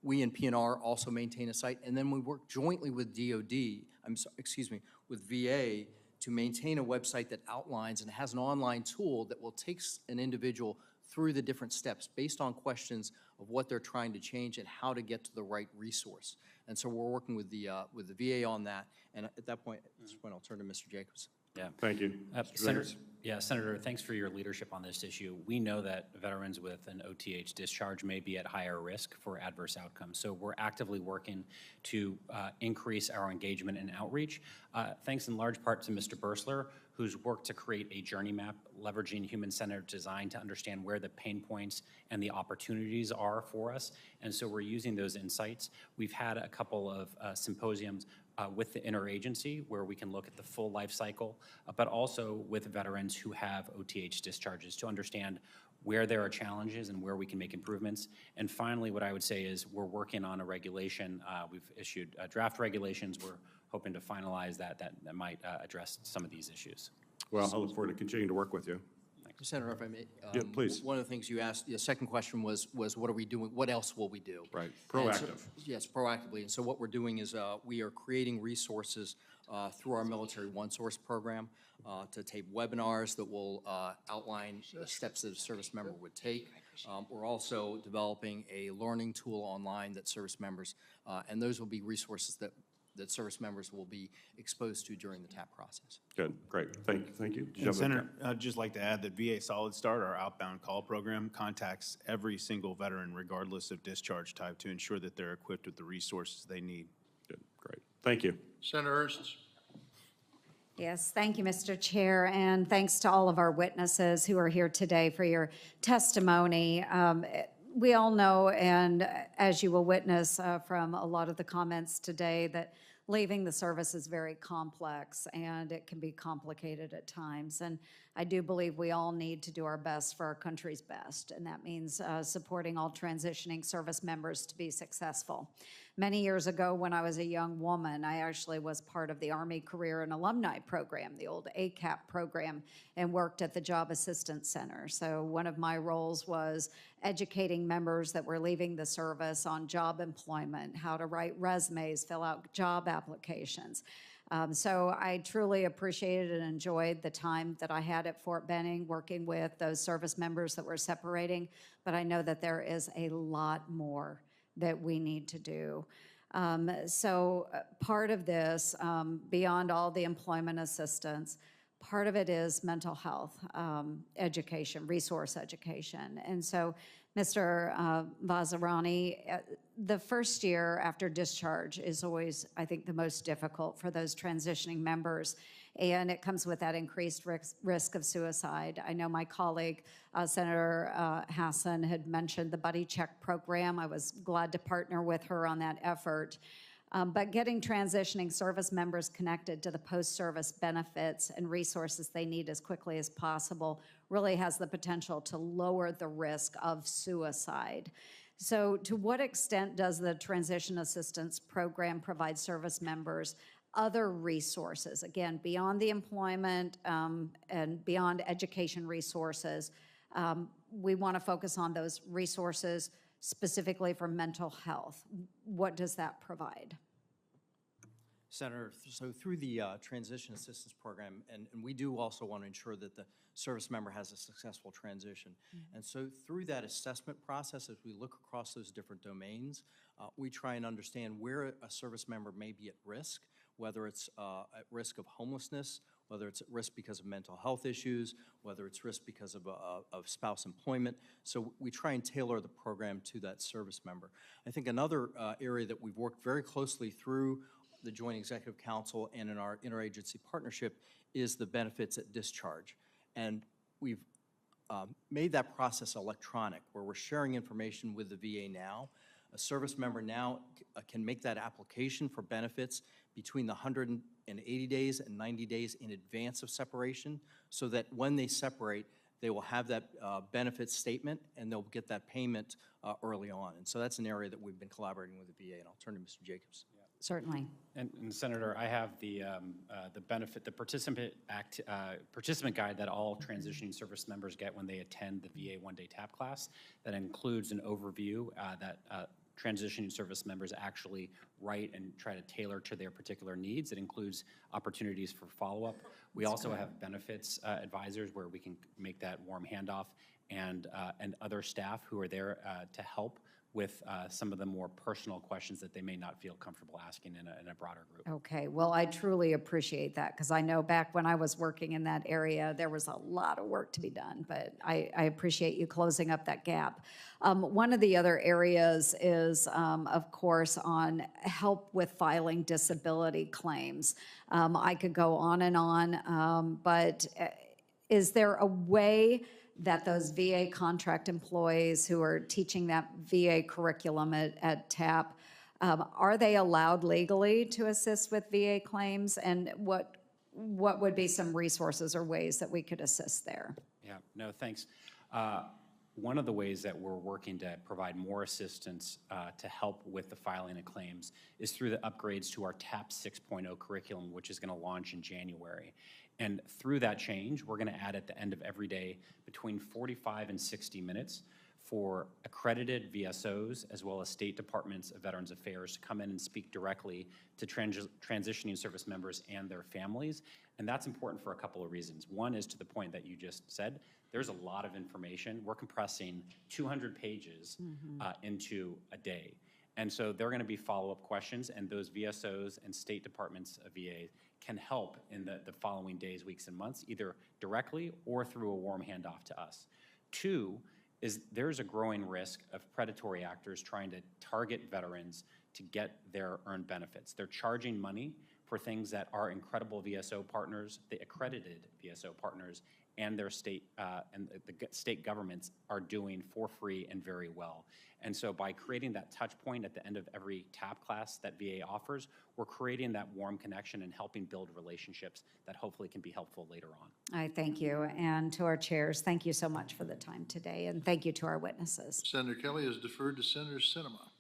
We in PNR also maintain a site, and then we work jointly with DOD, with VA to maintain a website that outlines and has an online tool that will take an individual through the different steps based on questions of what they're trying to change and how to get to the right resource. And so we're working with the VA on that. And at that point, I'll turn to Mr. Jacobs. Yeah. Thank you. Senator, thanks for your leadership on this issue. We know that veterans with an OTH discharge may be at higher risk for adverse outcomes. So we're actively working to increase our engagement and outreach. Thanks in large part to Mr. Bursler, who's worked to create a journey map leveraging human-centered design to understand where the pain points and the opportunities are for us. And so we're using those insights. We've had a couple of symposiums with the interagency where we can look at the full life cycle, but also with veterans who have OTH discharges to understand where there are challenges and where we can make improvements. And finally, what I would say is we're working on a regulation. We've issued draft regulations. We're hoping to finalize that might address some of these issues. Well, I look forward to continuing to work with you. Senator, if I may. Yeah, please. One of the things you asked, the second question was what are we doing? What else will we do? Right, And so- proactive. yes, proactively. And so what we're doing is we are creating resources through our Military OneSource program to tape webinars that will outline the steps that a service member would take. We're also developing a learning tool online that service members, and those will be resources that service members will be exposed to during the TAP process. Good, great. Thank you. Did you And have a- Senator, I'd just like to add that VA Solid Start, our outbound call program, contacts every single veteran regardless of discharge type to ensure that they're equipped with the resources they need. Good, great. Thank you. Senator Ernst. Yes, thank you, Mr. Chair, and thanks to all of our witnesses who are here today for your testimony. We all know, and as you will witness from a lot of the comments today, that leaving the service is very complex and it can be complicated at times. And I do believe we all need to do our best for our country's best, and that means supporting all transitioning service members to be successful. Many years ago, when I was a young woman, I actually was part of the Army Career and Alumni Program, the old ACAP program, and worked at the Job Assistance Center. So one of my roles was educating members that were leaving the service on job employment, how to write resumes, fill out job applications. So I truly appreciated and enjoyed the time that I had at Fort Benning working with those service members that were separating, but I know that there is a lot more that we need to do. So part of this, beyond all the employment assistance, part of it is mental health education, resource education. And so, Mr. Vazirani, the first year after discharge is always, I think, the most difficult for those transitioning members, and it comes with that increased risk of suicide. I know my colleague, Senator Hassan, had mentioned the Buddy Check program. I was glad to partner with her on that effort. But getting transitioning service members connected to the post-service benefits and resources they need as quickly as possible really has the potential to lower the risk of suicide. So to what extent does the Transition Assistance Program provide service members other resources, again, beyond the employment and beyond education resources? We want to focus on those resources specifically for mental health. What does that provide? Senator, so through the Transition Assistance Program, and we do also want to ensure that the service member has a successful transition. And so through that assessment process, as we look across those different domains, we try and understand where a service member may be at risk, whether it's at risk of homelessness, whether it's at risk because of mental health issues, whether it's risk because of spouse employment. So we try and tailor the program to that service member. I think another area that we've worked very closely through the Joint Executive Council and in our interagency partnership is the benefits at discharge. And we've made that process electronic, where we're sharing information with the VA now A service member now can make that application for benefits between the 180 days and 90 days in advance of separation, so that when they separate, they will have that benefit statement and they'll get that payment early on. And so that's an area that we've been collaborating with the VA, and I'll turn to Mr. Jacobs. Certainly. And Senator, I have the participant guide that all transitioning service members get when they attend the VA one-day TAP class. That includes an overview that transitioning service members actually write and try to tailor to their particular needs. It includes opportunities for follow-up. We also have benefits advisors where we can make that warm handoff, and other staff who are there to help with some of the more personal questions that they may not feel comfortable asking in a broader group. Okay, well, I truly appreciate that, because I know back when I was working in that area, there was a lot of work to be done, but I appreciate you closing up that gap. One of the other areas is, of course, on help with filing disability claims. I could go on and on, but is there a way that those VA contract employees who are teaching that VA curriculum at TAP, are they allowed legally to assist with VA claims? And what would be some resources or ways that we could assist there? Yeah, no, thanks. One of the ways that we're working to provide more assistance to help with the filing of claims is through the upgrades to our TAP 6.0 curriculum, which is going to launch in January. And through that change, we're going to add at the end of every day between 45 and 60 minutes for accredited VSOs as well as State Departments of Veterans Affairs to come in and speak directly to transitioning service members and their families. And that's important for a couple of reasons. One is to the point that you just said, there's a lot of information. We're compressing 200 pages into a day. And so there are going to be follow-up questions, and those VSOs and State Departments of VA can help in the following days, weeks, and months, either directly or through a warm handoff to us. Two is there's a growing risk of predatory actors trying to target veterans to get their earned benefits. They're charging money for things that our incredible VSO partners, the accredited VSO partners, and their state and the state governments are doing for free and very well. And so by creating that touch point at the end of every TAP class that VA offers, we're creating that warm connection and helping build relationships that hopefully can be helpful later on. I thank you. And to our chairs, thank you so much for the time today. And thank you to our witnesses. Senator Kelly is deferred to Senator Sinema.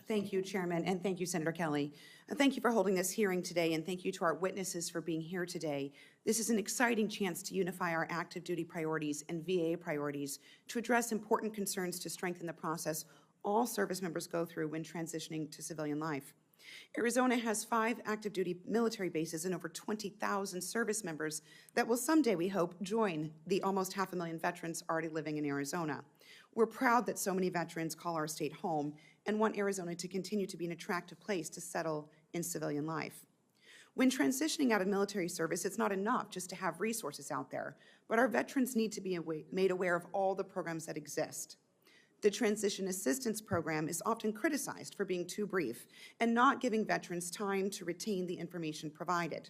Thank you, Chairman, and thank you, Senator Kelly. Thank you for holding this hearing today, and thank you to our witnesses for being here today. This is an exciting chance to unify our active duty priorities and VA priorities to address important concerns to strengthen the process all service members go through when transitioning to civilian life. Arizona has 5 active duty military bases and over 20,000 service members that will someday, we hope, join the almost 500,000 veterans already living in Arizona. We're proud that so many veterans call our state home and want Arizona to continue to be an attractive place to settle in civilian life. When transitioning out of military service, it's not enough just to have resources out there, but our veterans need to be made aware of all the programs that exist. The Transition Assistance Program is often criticized for being too brief and not giving veterans time to retain the information provided.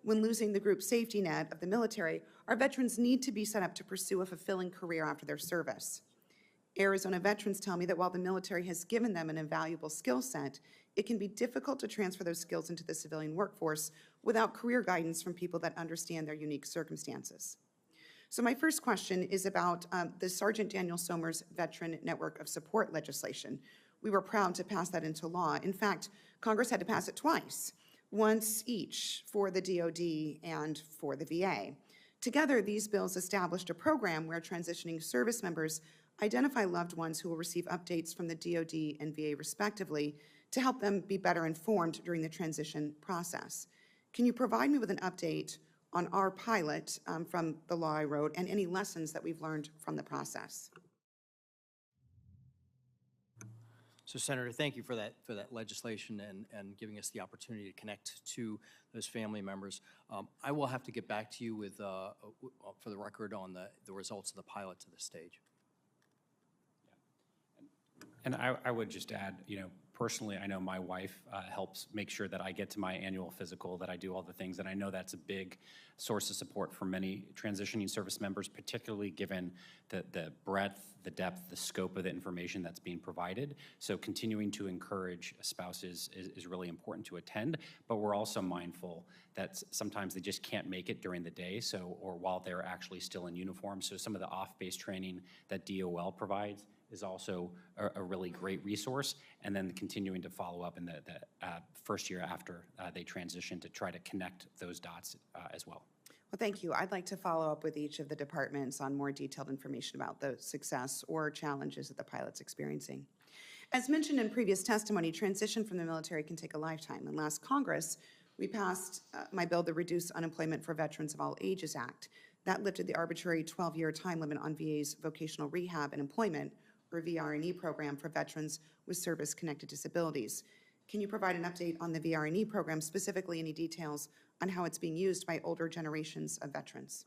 When losing the group safety net of the military, our veterans need to be set up to pursue a fulfilling career after their service. Arizona veterans tell me that while the military has given them an invaluable skill set, it can be difficult to transfer those skills into the civilian workforce without career guidance from people that understand their unique circumstances. So my first question is about the Sergeant Daniel Somers Veteran Network of Support legislation. We were proud to pass that into law. In fact, Congress had to pass it twice, once each for the DOD and for the VA. Together, these bills established a program where transitioning service members identify loved ones who will receive updates from the DOD and VA respectively to help them be better informed during the transition process. Can you provide me with an update on our pilot from the law I wrote and any lessons that we've learned from the process? So, Senator, thank you for that legislation and giving us the opportunity to connect to those family members. I will have to get back to you with, for the record, on the results of the pilot to this stage. And I would just add, personally, I know my wife helps make sure that I get to my annual physical, that I do all the things, and I know that's a big source of support for many transitioning service members, particularly given the breadth, the depth, the scope of the information that's being provided. So continuing to encourage spouses is really important to attend, but we're also mindful that sometimes they just can't make it during the day, or while they're actually still in uniform. So some of the off-base training that DOL provides is also a really great resource, and then continuing to follow up in the first year after they transition to try to connect those dots as well. Well, thank you. I'd like to follow up with each of the departments on more detailed information about the success or challenges that the pilot's experiencing. As mentioned in previous testimony, transition from the military can take a lifetime. In last Congress, we passed my bill, the Reduce Unemployment for Veterans of All Ages Act. That lifted the arbitrary 12-year time limit on VA's vocational rehab and employment, or VRE program, for veterans with service-connected disabilities. Can you provide an update on the VRE program, specifically any details on how it's being used by older generations of veterans?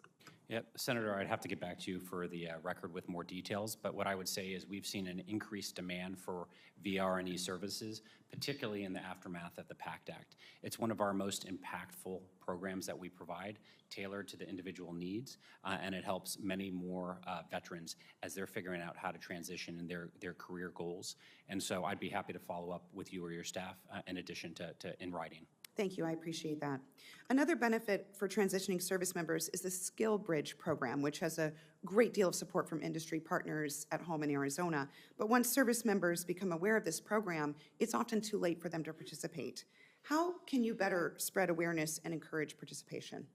Yep, Senator, I'd have to get back to you for the record with more details, but what I would say is we've seen an increased demand for VRE services, particularly in the aftermath of the PACT Act. It's one of our most impactful programs that we provide, tailored to the individual needs, and it helps many more veterans as they're figuring out how to transition in their career goals. And so I'd be happy to follow up with you or your staff in addition to in writing. Thank you, I appreciate that. Another benefit for transitioning service members is the Skill Bridge program, which has a great deal of support from industry partners at home in Arizona. But once service members become aware of this program, it's often too late for them to participate. How can you better spread awareness and encourage participation?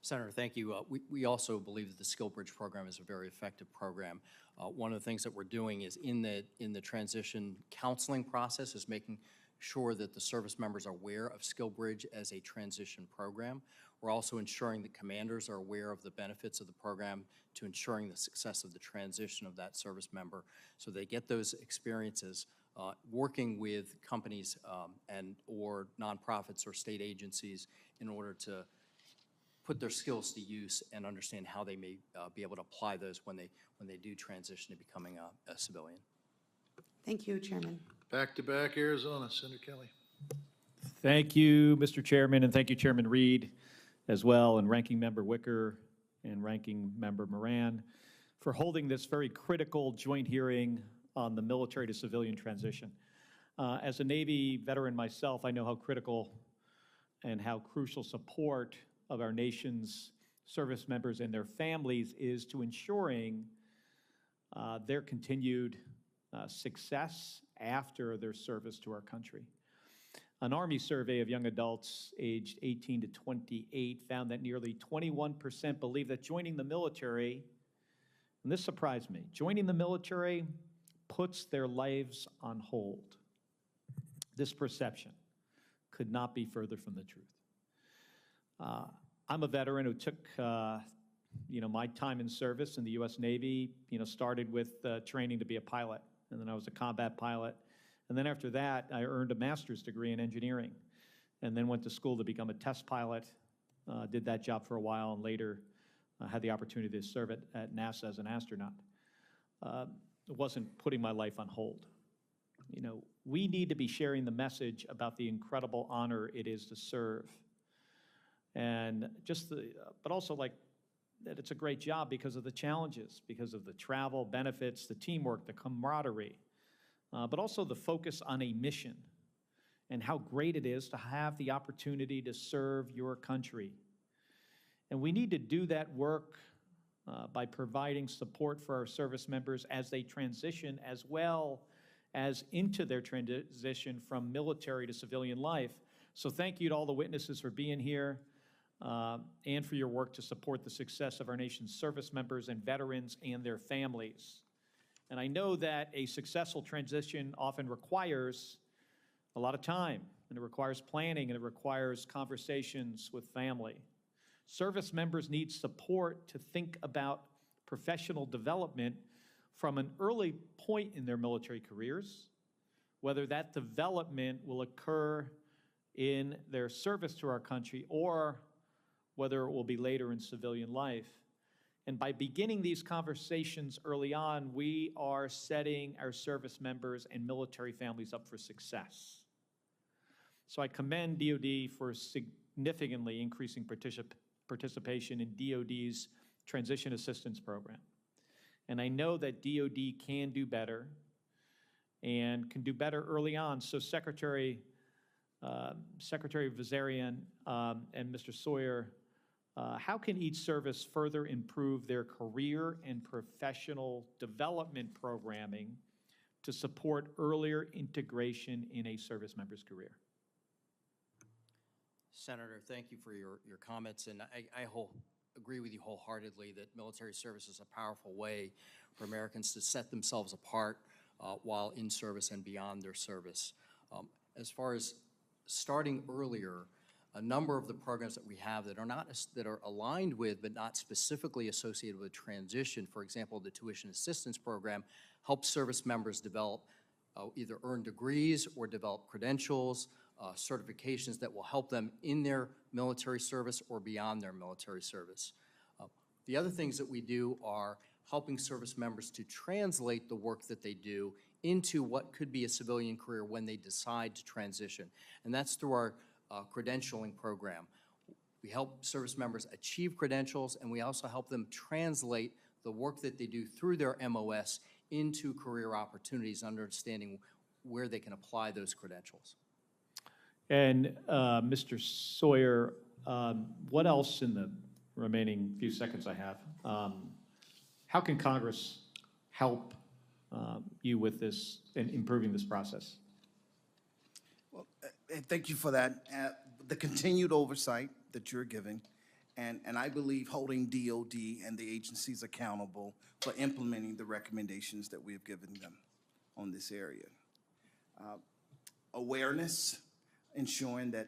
Senator, thank you. We also believe that the Skill Bridge program is a very effective program. One of the things that we're doing is in the transition counseling process is making sure that the service members are aware of Skill Bridge as a transition program. We're also ensuring that commanders are aware of the benefits of the program to ensuring the success of the transition of that service member, so they get those experiences working with companies or nonprofits or state agencies in order to put their skills to use and understand how they may be able to apply those when they do transition to becoming a civilian. Thank you, Chairman. Back to back, Arizona, Senator Kelly. Thank you, Mr. Chairman, and thank you, Chairman Reed, as well, and Ranking Member Wicker and Ranking Member Moran, for holding this very critical joint hearing on the military to civilian transition. As a Navy veteran myself, I know how critical and how crucial support of our nation's service members and their families is to ensuring their continued success after their service to our country. An Army survey of young adults aged 18 to 28 found that nearly 21% believe that joining the military, and this surprised me, joining the military puts their lives on hold. This perception could not be further from the truth. I'm a veteran who took my time in service in the U.S. Navy, started with training to be a pilot, and then I was a combat pilot. And then after that, I earned a master's degree in engineering, and then went to school to become a test pilot, did that job for a while, and later had the opportunity to serve at NASA as an astronaut. It wasn't putting my life on hold. We need to be sharing the message about the incredible honor it is to serve. And but also that it's a great job because of the challenges, because of the travel, benefits, the teamwork, the camaraderie, but also the focus on a mission and how great it is to have the opportunity to serve your country. And we need to do that work by providing support for our service members as they transition, as well as into their transition from military to civilian life. So thank you to all the witnesses for being here. And for your work to support the success of our nation's service members and veterans and their families. And I know that a successful transition often requires a lot of time, and it requires planning, and it requires conversations with family. Service members need support to think about professional development from an early point in their military careers, whether that development will occur in their service to our country or whether it will be later in civilian life. And by beginning these conversations early on, we are setting our service members and military families up for success. So I commend DOD for significantly increasing participation in DOD's Transition Assistance Program. And I know that DOD can do better and can do better early on. So Secretary Vazarian and Mr. Sawyer, how can each service further improve their career and professional development programming to support earlier integration in a service member's career? Senator, thank you for your comments, and I agree with you wholeheartedly that military service is a powerful way for Americans to set themselves apart while in service and beyond their service. As far as starting earlier, a number of the programs that we have that are aligned with but not specifically associated with transition, for example, the tuition assistance program, helps service members develop either earn degrees or develop credentials, certifications that will help them in their military service or beyond their military service. The other things that we do are helping service members to translate the work that they do into what could be a civilian career when they decide to transition. And that's through our credentialing program. We help service members achieve credentials, and we also help them translate the work that they do through their MOS into career opportunities, understanding where they can apply those credentials. And Mr. Sawyer, what else in the remaining few seconds I have? How can Congress help you with this and improving this process? Well, thank you for that. The continued oversight that you're giving, and I believe holding DOD and the agencies accountable for implementing the recommendations that we have given them on this area. Awareness, ensuring that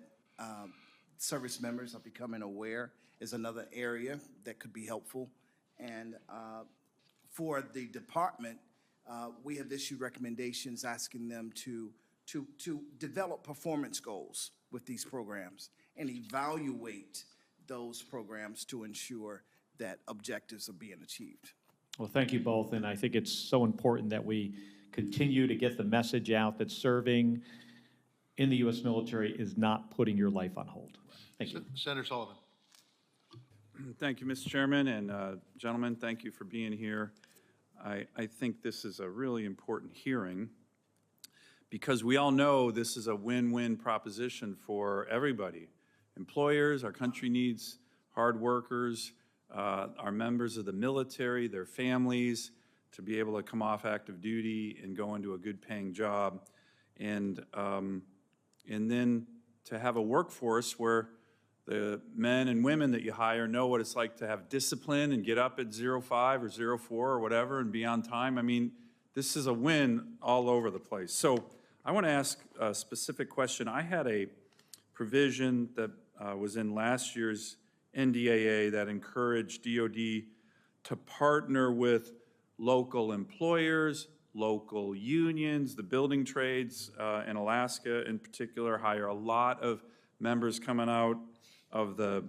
service members are becoming aware is another area that could be helpful. And for the department, we have issued recommendations asking them to develop performance goals with these programs and evaluate those programs to ensure that objectives are being achieved. Well, thank you both, and I think it's so important that we continue to get the message out that serving in the U.S. military is not putting your life on hold. Thank you. Senator Sullivan. Thank you, Mr. Chairman, and gentlemen, thank you for being here. I think this is a really important hearing because we all know this is a win-win proposition for everybody. Employers, our country needs hard workers, our members of the military, their families, to be able to come off active duty and go into a good-paying job, and then to have a workforce where the men and women that you hire know what it's like to have discipline and get up at 05 or 04 or whatever and be on time. I mean, this is a win all over the place. So I want to ask a specific question. I had a provision that was in last year's NDAA that encouraged DOD to partner with local employers, local unions, the building trades in Alaska in particular hire a lot of members coming out of the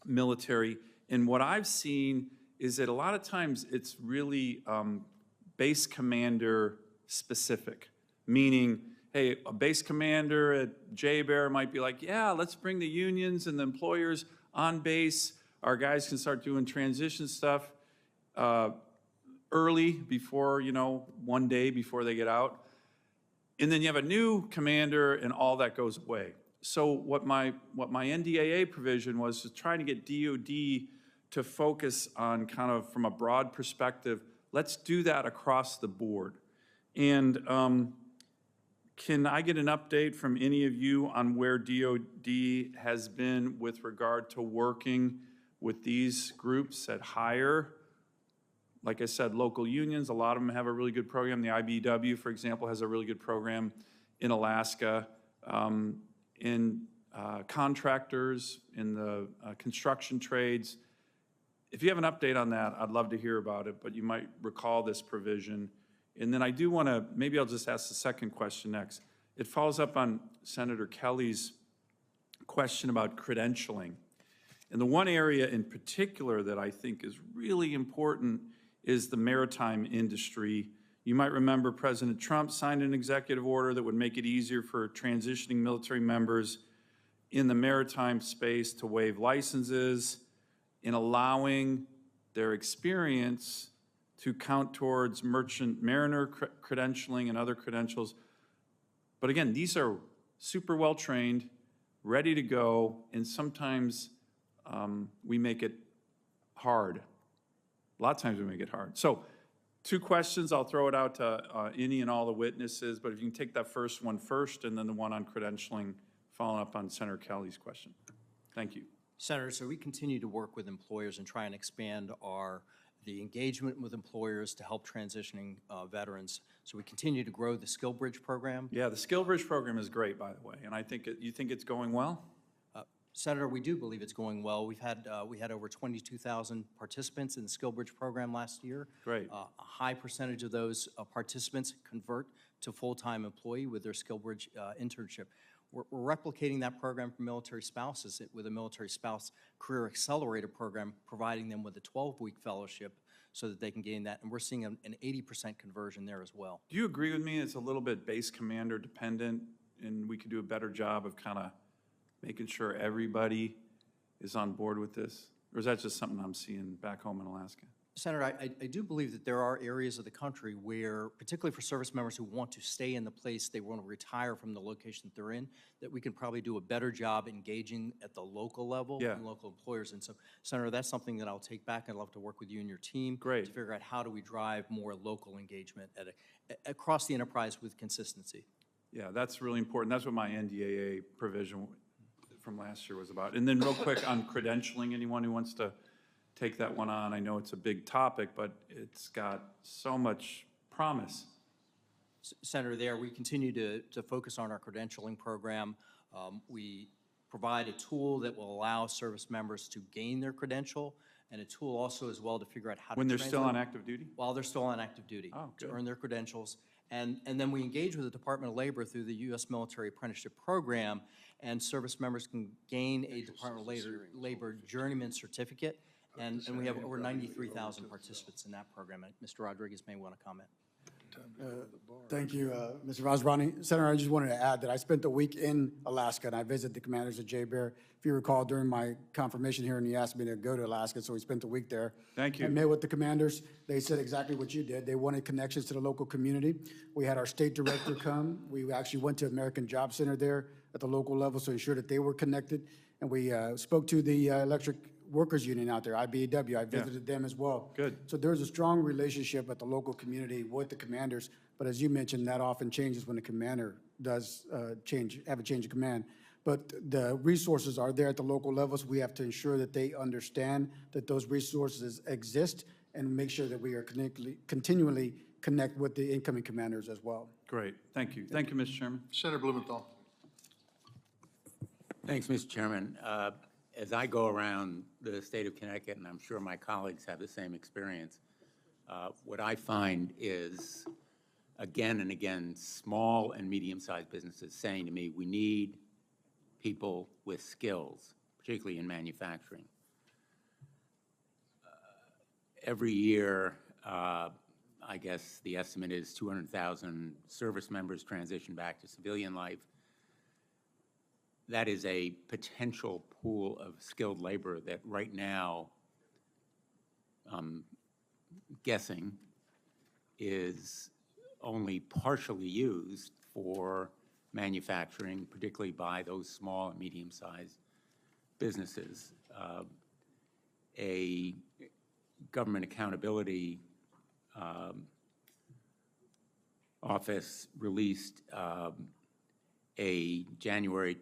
military. And what I've seen is that a lot of times it's really base commander specific, meaning, hey, a base commander at J-Bear might be like, yeah, let's bring the unions and the employers on base. Our guys can start doing transition stuff early before, one day before they get out. And then you have a new commander and all that goes away. So what my NDAA provision was to try to get DOD to focus on kind of from a broad perspective, let's do that across the board. And can I get an update from any of you on where DOD has been with regard to working with these groups that hire? Like I said, local unions, a lot of them have a really good program. The IBEW, for example, has a really good program in Alaska. In contractors, in the construction trades. If you have an update on that, I'd love to hear about it, but you might recall this provision. And then I do want to, maybe I'll just ask the second question next. It follows up on Senator Kelly's question about credentialing. And the one area in particular that I think is really important is the maritime industry. You might remember President Trump signed an executive order that would make it easier for transitioning military members in the maritime space to waive licenses, in allowing their experience to count towards merchant mariner credentialing and other credentials. But again, these are super well-trained, ready to go, and sometimes we make it hard. A lot of times we make it hard. So 2 questions, I'll throw it out to any and all the witnesses, but if you can take that first one first, and then the one on credentialing, following up on Senator Kelly's question. Thank you. Senator, so we continue to work with employers and try and expand the engagement with employers to help transitioning veterans. So we continue to grow the Skill Bridge program. Yeah, the Skill Bridge program is great, by the way, and I think you think it's going well? Senator, we do believe it's going well. We had over 22,000 participants in the Skill Bridge program last year. Great. A high percentage of those participants convert to full-time employee with their Skill Bridge internship. We're replicating that program for military spouses with a Military Spouse Career Accelerator program, providing them with a 12-week fellowship so that they can gain that. And we're seeing an 80% conversion there as well. Do you agree with me it's a little bit base commander dependent, and we could do a better job of kind of making sure everybody is on board with this? Or is that just something I'm seeing back home in Alaska? Senator, I do believe that there are areas of the country where, particularly for service members who want to stay in the place, they want to retire from the location that they're in, that we can probably do a better job engaging at the local level and local employers. And so, Senator, that's something that I'll take back. I'd love to work with you and your team to figure out how do we drive more local engagement across the enterprise with consistency. Yeah, that's really important. That's what my NDAA provision from last year was about. And then real quick on credentialing, anyone who wants to take that one on. I know it's a big topic, but it's got so much promise. Senator, there, we continue to focus on our credentialing program. We provide a tool that will allow service members to gain their credential, and a tool also as well to figure out how when to they're still on active duty? While they're still on active duty, to earn their credentials. And then we engage with the Department of Labor through the U.S. Military Apprenticeship Program, and service members can gain a Department of Labor Journeyman Certificate. And we have over 93,000 participants in that program. Mr. Rodriguez may want to comment. Thank you, Mr. Rosbrani. Senator, I just wanted to add that I spent a week in Alaska, and I visited the commanders at J-Bear. If you recall, during my confirmation hearing, he asked me to go to Alaska, so we spent a week there. Thank you. I met with the commanders. They said exactly what you did. They wanted connections to the local community. We had our state director come. We actually went to American Job Center there at the local level to ensure that they were connected. And we spoke to the electric workers union out there, IBEW. I visited them as well. Good. So there's a strong relationship at the local community with the commanders, but as you mentioned, that often changes when the commander does have a change of command. But the resources are there at the local levels. We have to ensure that they understand that those resources exist and make sure that we are continually connect with the incoming commanders as well. Great. Thank you. Thank you, Mr. Chairman. Senator Blumenthal. Thanks, Mr. Chairman. As I go around the state of Connecticut, and I'm sure my colleagues have the same experience, what I find is, again and again, small and medium-sized businesses saying to me, we need people with skills, particularly in manufacturing. Every year, I guess the estimate is 200,000 service members transition back to civilian life. That is a potential pool of skilled labor that right now, I'm guessing, is only partially used for manufacturing, particularly by those small and medium-sized businesses. A government accountability office released a January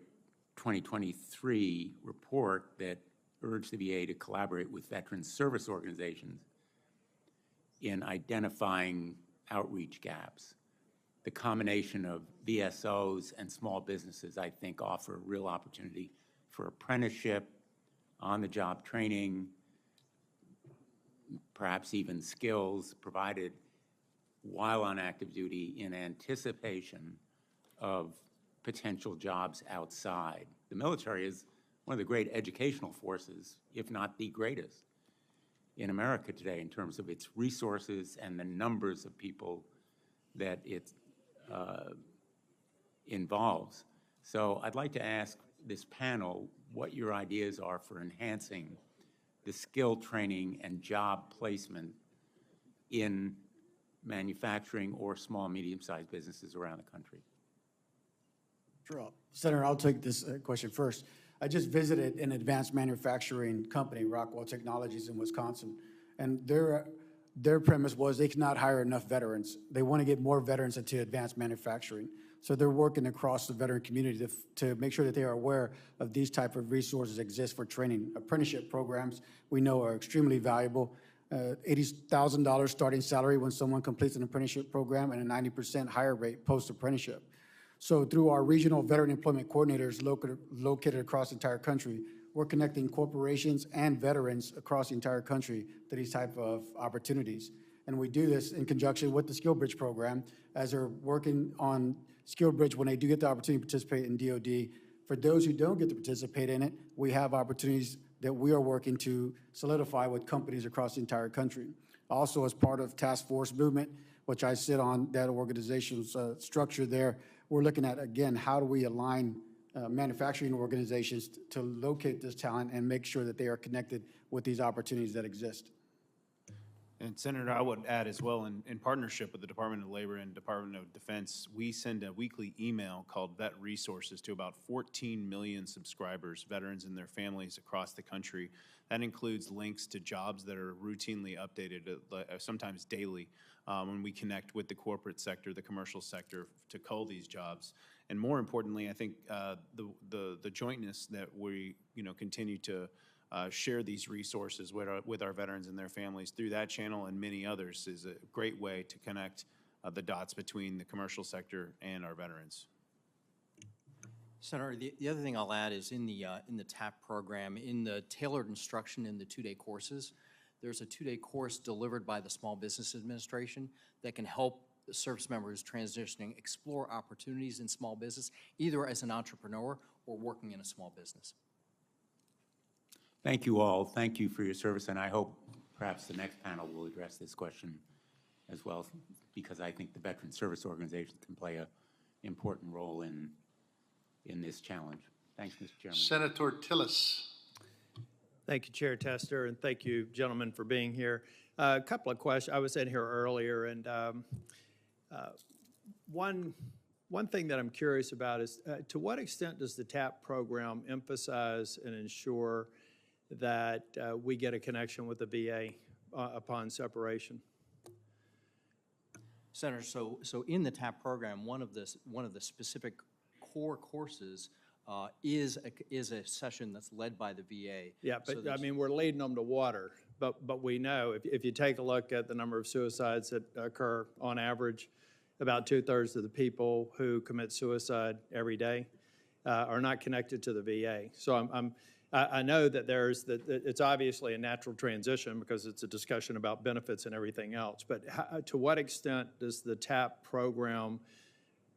2023 report that urged the VA to collaborate with veteran service organizations in identifying outreach gaps. The combination of VSOs and small businesses, I think, offer a real opportunity for apprenticeship, on-the-job training, perhaps even skills provided while on active duty in anticipation of potential jobs outside. The military is one of the great educational forces, if not the greatest, in America today in terms of its resources and the numbers of people that it involves. So I'd like to ask this panel what your ideas are for enhancing the skill training and job placement in manufacturing or small, medium-sized businesses around the country. Sure. Senator, I'll take this question first. I just visited an advanced manufacturing company, Rockwell Technologies in Wisconsin, and their premise was they cannot hire enough veterans. They want to get more veterans into advanced manufacturing. So they're working across the veteran community to make sure that they are aware of these type of resources exist for training. Apprenticeship programs we know are extremely valuable. $80,000 starting salary when someone completes an apprenticeship program and a 90% higher rate post-apprenticeship. So through our regional veteran employment coordinators located across the entire country, we're connecting corporations and veterans across the entire country to these type of opportunities. And we do this in conjunction with the SkillBridge program as they're working on SkillBridge when they do get the opportunity to participate in DOD. For those who don't get to participate in it, we have opportunities that we are working to solidify with companies across the entire country. Also, as part of Task Force Movement, which I sit on that organization's structure there, we're looking at, again, how do we align manufacturing organizations to locate this talent and make sure that they are connected with these opportunities that exist. And Senator, I would add as well, in partnership with the Department of Labor and Department of Defense, we send a weekly email called Vet Resources to about 14 million subscribers, veterans and their families across the country. That includes links to jobs that are routinely updated, sometimes daily, when we connect with the corporate sector, the commercial sector, to cull these jobs. And more importantly, I think the jointness that we continue to share these resources with our veterans and their families through that channel and many others is a great way to connect the dots between the commercial sector and our veterans. Senator, the other thing I'll add is in the TAP program, in the tailored instruction in the two-day courses, there's a two-day course delivered by the Small Business Administration that can help the service members transitioning explore opportunities in small business, either as an entrepreneur or working in a small business. Thank you all. Thank you for your service, and I hope perhaps the next panel will address this question as well, because I think the Veteran Service Organizations can play an important role in this challenge. Thanks, Mr. Chairman. Senator Tillis. Thank you, Chair Tester, and thank you, gentlemen, for being here. A couple of questions. I was in here earlier, and one thing that I'm curious about is to what extent does the TAP program emphasize and ensure that we get a connection with the VA upon separation? Senator, so in the TAP program, one of the specific core courses is a session that's led by the VA. Yeah, but I mean, we're leading them to water. But we know if you take a look at the number of suicides that occur on average, about 2/3 of the people who commit suicide every day are not connected to the VA. So I know that it's obviously a natural transition because it's a discussion about benefits and everything else. But to what extent does the TAP program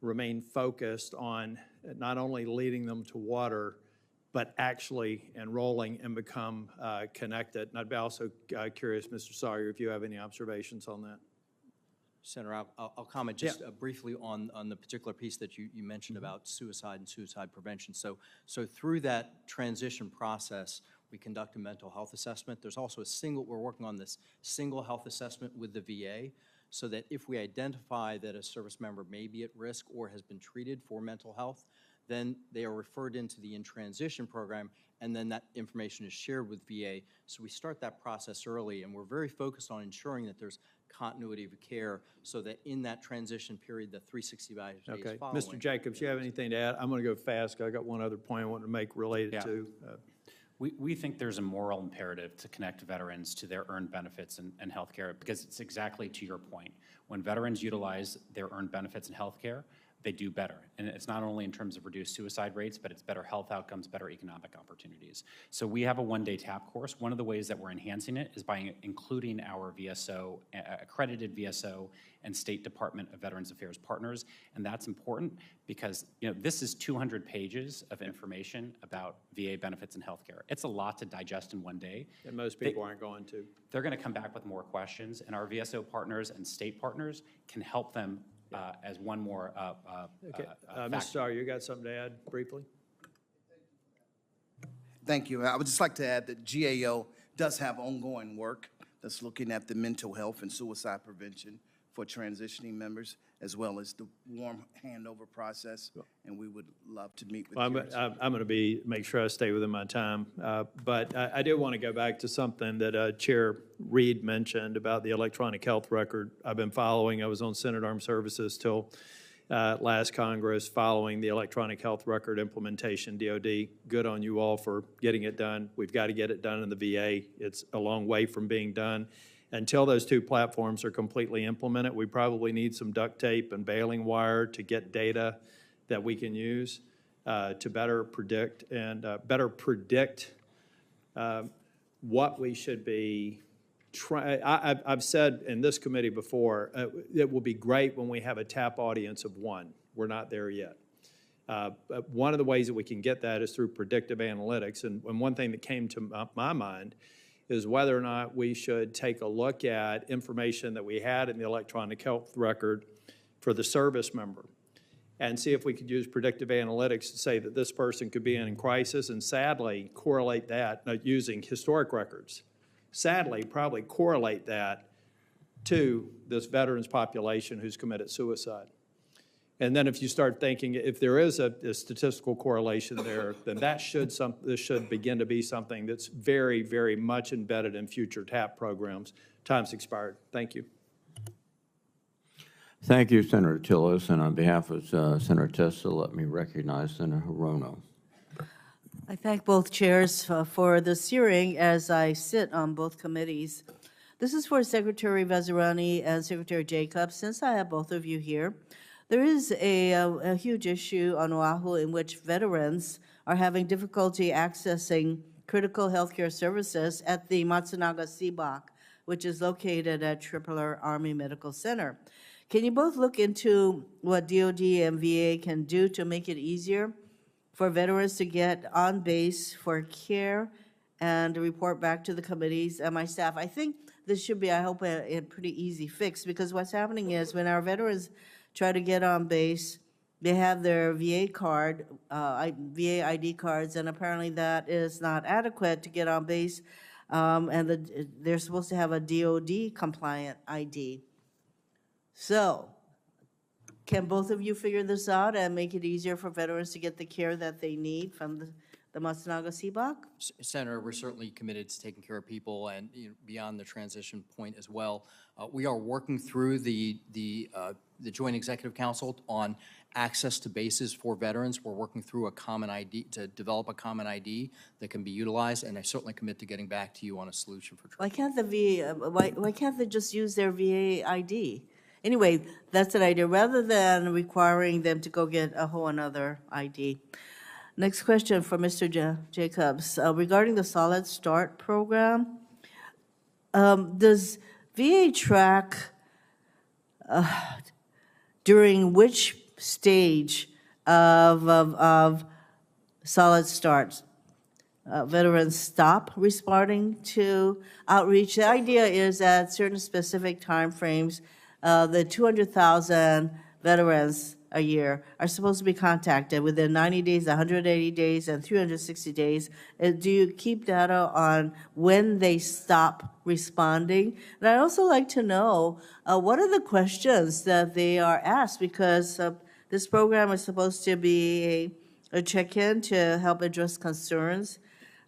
remain focused on not only leading them to water, but actually enrolling and become connected? And I'd be also curious, Mr. Sawyer, if you have any observations on that. Senator, I'll comment just briefly on the particular piece that you mentioned about suicide and suicide prevention. So through that transition process, we conduct a mental health assessment. There's also we're working on this single health assessment with the VA, so that if we identify that a service member may be at risk or has been treated for mental health, then they are referred into the in-transition program, and then that information is shared with VA. So we start that process early, and we're very focused on ensuring that there's continuity of care so that in that transition period, the 365 days Okay. following. Mr. Jacobs, you have anything to add? I'm going to go fast. I got one other point I want to make related to. We think there's a moral imperative to connect veterans to their earned benefits and health care, because it's exactly to your point. When veterans utilize their earned benefits and health care, they do better. And it's not only in terms of reduced suicide rates, but it's better health outcomes, better economic opportunities. So we have a one-day TAP course. One of the ways that we're enhancing it is by including our VSO, accredited VSO and State Department of Veterans Affairs partners. And that's important because, you know, this is 200 pages of information about VA benefits and healthcare. It's a lot to digest in one day. And most people aren't going to. They're going to come back with more questions, and our VSO partners and state partners can help them as one more Okay, factor. Mr. Starr, you got something to add briefly? Thank you. I would just like to add that GAO does have ongoing work that's looking at the mental health and suicide prevention for transitioning members, as well as the warm handover process, and we would love to meet with Well, you. I'm going to make sure I stay within my time, but I do want to go back to something that Chair Reed mentioned about the electronic health record. I've been following, I was on Senate Armed Services till last Congress, following the electronic health record implementation, DOD. Good on you all for getting it done. We've got to get it done in the VA. It's a long way from being done. Until those two platforms are completely implemented, we probably need some duct tape and baling wire to get data that we can use to better predict what we should be trying. I've said in this committee before, it will be great when we have a TAP audience of one. We're not there yet. But one of the ways that we can get that is through predictive analytics. And one thing that came to my mind is whether or not we should take a look at information that we had in the electronic health record for the service member and see if we could use predictive analytics to say that this person could be in crisis, and sadly correlate that, using historic records, sadly probably correlate that to this veterans population who's committed suicide. And then if you start thinking, if there is a statistical correlation there, then this should begin to be something that's very, very much embedded in future TAP programs. Time's expired. Thank you. Thank you, Senator Tillis. And on behalf of Senator Testa, let me recognize Senator Hirono. I thank both chairs for this hearing as I sit on both committees. This is for Secretary Vazirani and Secretary Jacobs. Since I have both of you here, there is a huge issue on Oahu in which veterans are having difficulty accessing critical healthcare services at the Matsunaga CBOC, which is located at Tripler Army Medical Center. Can you both look into what DOD and VA can do to make it easier for veterans to get on base for care and report back to the committees and my staff? I think this should be, I hope, a pretty easy fix, because what's happening is when our veterans try to get on base, they have their VA card, VA ID cards, and apparently that is not adequate to get on base, and they're supposed to have a DOD compliant ID. So, can both of you figure this out and make it easier for veterans to get the care that they need from the Matsunaga CBOC? Senator, we're certainly committed to taking care of people and beyond the transition point as well. We are working through the Joint Executive Council on access to bases for veterans. We're working through a common ID to develop a common ID that can be utilized, and I certainly commit to getting back to you on a solution for. Why can't the VA? Why can't they just use their VA ID? Anyway, that's an idea, rather than requiring them to go get a whole another ID. Next question for Mr. Jacobs. Regarding the Solid Start program, does VA track during which stage of Solid Start veterans stop responding to outreach? The idea is that certain specific timeframes, the 200,000 veterans a year are supposed to be contacted within 90 days, 180 days, and 360 days. Do you keep data on when they stop responding? And I'd also like to know what are the questions that they are asked, because this program is supposed to be a check-in to help address concerns,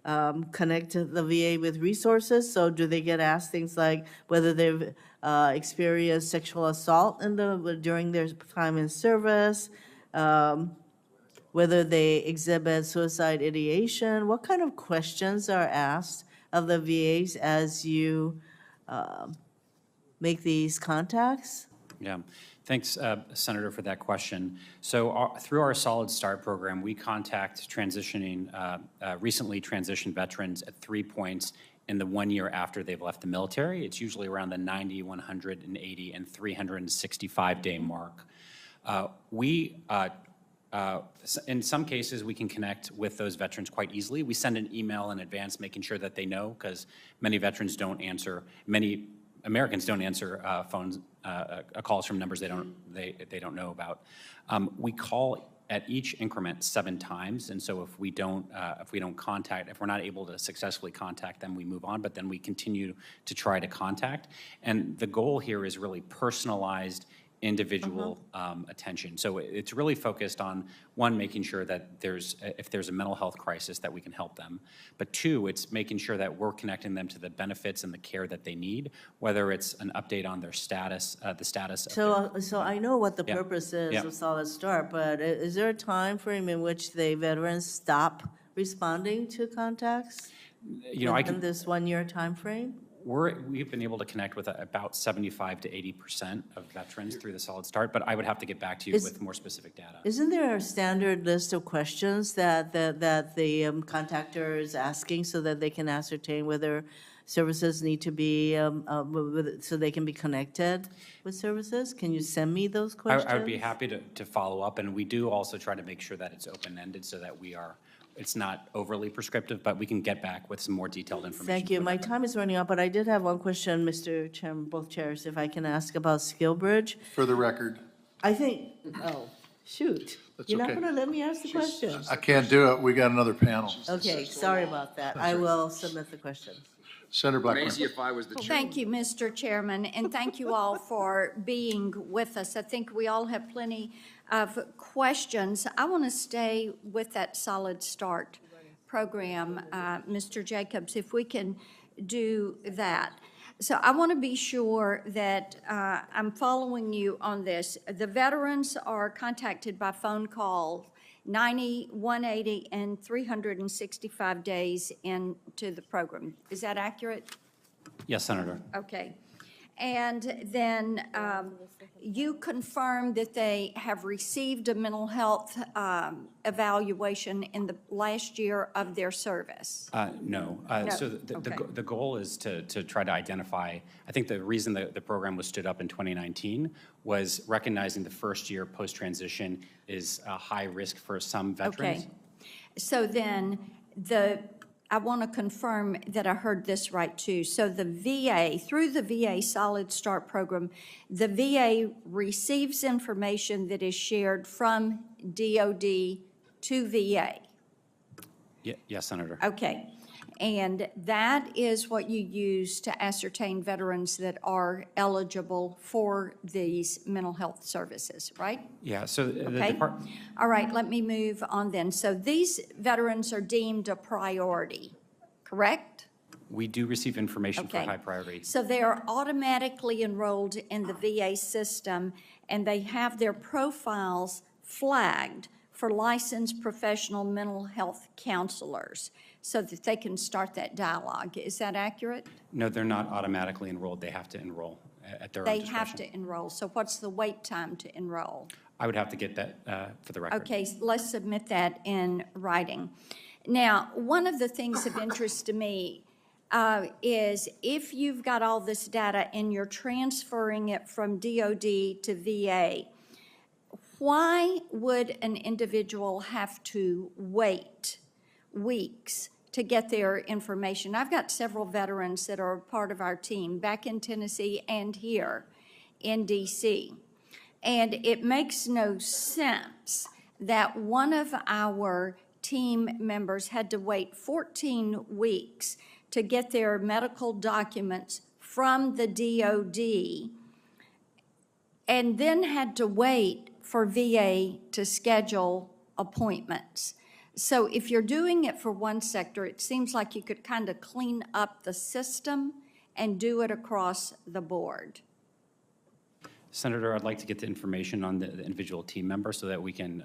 connect the VA with resources. So do they get asked things like whether they've experienced sexual assault during their time in service, whether they exhibit suicide ideation? What kind of questions are asked of the VAs as you make these contacts? Yeah. Thanks, Senator, for that question. So through our Solid Start program, we contact recently transitioned veterans at 3 points in the 1 year after they've left the military. It's usually around the 90, 180, and 365-day mark. In some cases, we can connect with those veterans quite easily. We send an email in advance making sure that they know, because many Americans don't answer calls from numbers they don't know about. We call at each increment 7 times, and so if we're not able to successfully contact them, we move on, but then we continue to try to contact. And the goal here is really personalized individual attention. So it's really focused on, one, making sure that if there's a mental health crisis, that we can help them. But 2, it's making sure that we're connecting them to the benefits and the care that they need, whether it's an update on their status, the status of So I know what the purpose is of Solid Start, but is there a time frame in which the veterans stop responding to contacts? Within this 1 year time frame? We've been able to connect with about 75 to 80% of veterans through the Solid Start, but I would have to get back to you with more specific data. Isn't there a standard list of questions that the contactor is asking so that they can ascertain whether services need to be, so they can be connected with services? Can you send me those questions? I would be happy to follow up, and we do also try to make sure that it's open-ended so that it's not overly prescriptive, but we can get back with some more detailed information. Thank you. My time is running out, but I did have one question, Mr. Chairman, both chairs, if I can ask about SkillBridge. For the record. I think, shoot. That's You're not okay. going to let me ask the question? I can't do it. We got another panel. Okay, sorry about that. I will submit the question. Senator Blackburn. Amazing if I was the chair. Thank you, Mr. Chairman, and thank you all for being with us. I think we all have plenty of questions. I want to stay with that Solid Start program, Mr. Jacobs, if we can do that. So I want to be sure that I'm following you on this. The veterans are contacted by phone call 90, 180, and 365 days into the program. Is that accurate? Yes, Senator. Okay. And then you confirmed that they have received a mental health evaluation in the last year of their service? No. No. So Okay. the goal is to try to identify, I think the reason that the program was stood up in 2019 was recognizing the first year post-transition is a high risk for some veterans. Okay. So then I want to confirm that I heard this right too. So the VA, through the VA Solid Start program, the VA receives information that is shared from DOD to VA. Yes, Senator. Okay. And that is what you use to ascertain veterans that are eligible for these mental health services, right? Yeah, so the Okay. department. All right, let me move on then. So these veterans are deemed a priority, correct? We do receive information for Okay. high priority. So they are automatically enrolled in the VA system, and they have their profiles flagged for licensed professional mental health counselors so that they can start that dialogue. Is that accurate? No, they're not automatically enrolled. They have to enroll at their own They discretion. have to enroll. So what's the wait time to enroll? I would have to get that for the record. Okay, let's submit that in writing. Now, one of the things of interest to me is if you've got all this data and you're transferring it from DOD to VA, why would an individual have to wait weeks to get their information? I've got several veterans that are part of our team back in Tennessee and here in DC. And it makes no sense that one of our team members had to wait 14 weeks to get their medical documents from the DOD and then had to wait for VA to schedule appointments. So if you're doing it for one sector, it seems like you could kind of clean up the system and do it across the board. Senator, I'd like to get the information on the individual team member so that we can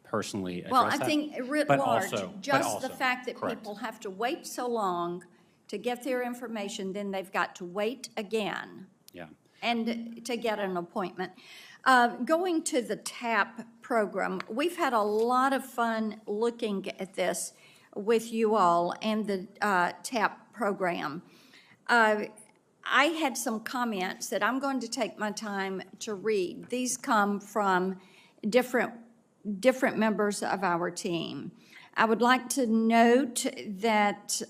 personally address Well, that. I think writ But large, also- just the fact that correct. people have to wait so long to get their information, then they've got to wait again Yeah. and to get an appointment. Going to the TAP program, we've had a lot of fun looking at this with you all and the TAP program. I had some comments that I'm going to take my time to read. These come from different members of our team. I would like to note that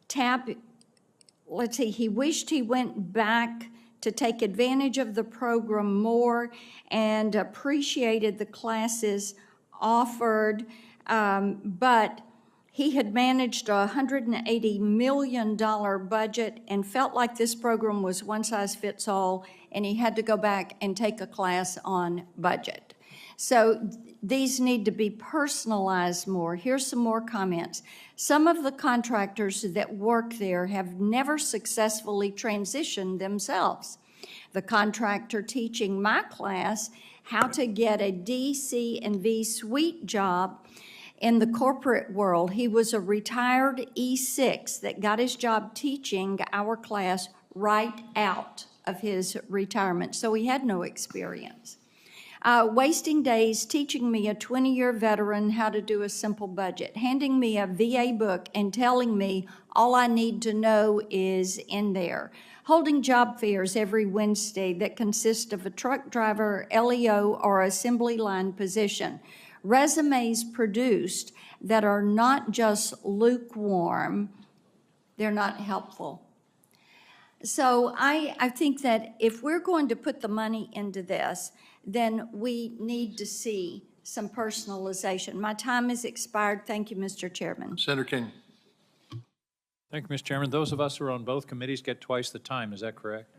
TAP, let's see, he wished he went back to take advantage of the program more and appreciated the classes offered, but he had managed a $180 million budget and felt like this program was one size fits all, and he had to go back and take a class on budget. So these need to be personalized more. Here's some more comments. Some of the contractors that work there have never successfully transitioned themselves. The contractor teaching my class how to get a D, C, and V suite job in the corporate world, he was a retired E6 that got his job teaching our class right out of his retirement, so he had no experience. Wasting days teaching me, a 20-year veteran, how to do a simple budget, handing me a VA book and telling me all I need to know is in there. Holding job fairs every Wednesday that consist of a truck driver, LEO, or assembly line position. Resumes produced that are not just lukewarm, they're not helpful. So I think that if we're going to put the money into this, then we need to see some personalization. My time has expired. Thank you, Mr. Chairman. Senator King. Thank you, Mr. Chairman. Those of us who are on both committees get twice the time. Is that correct?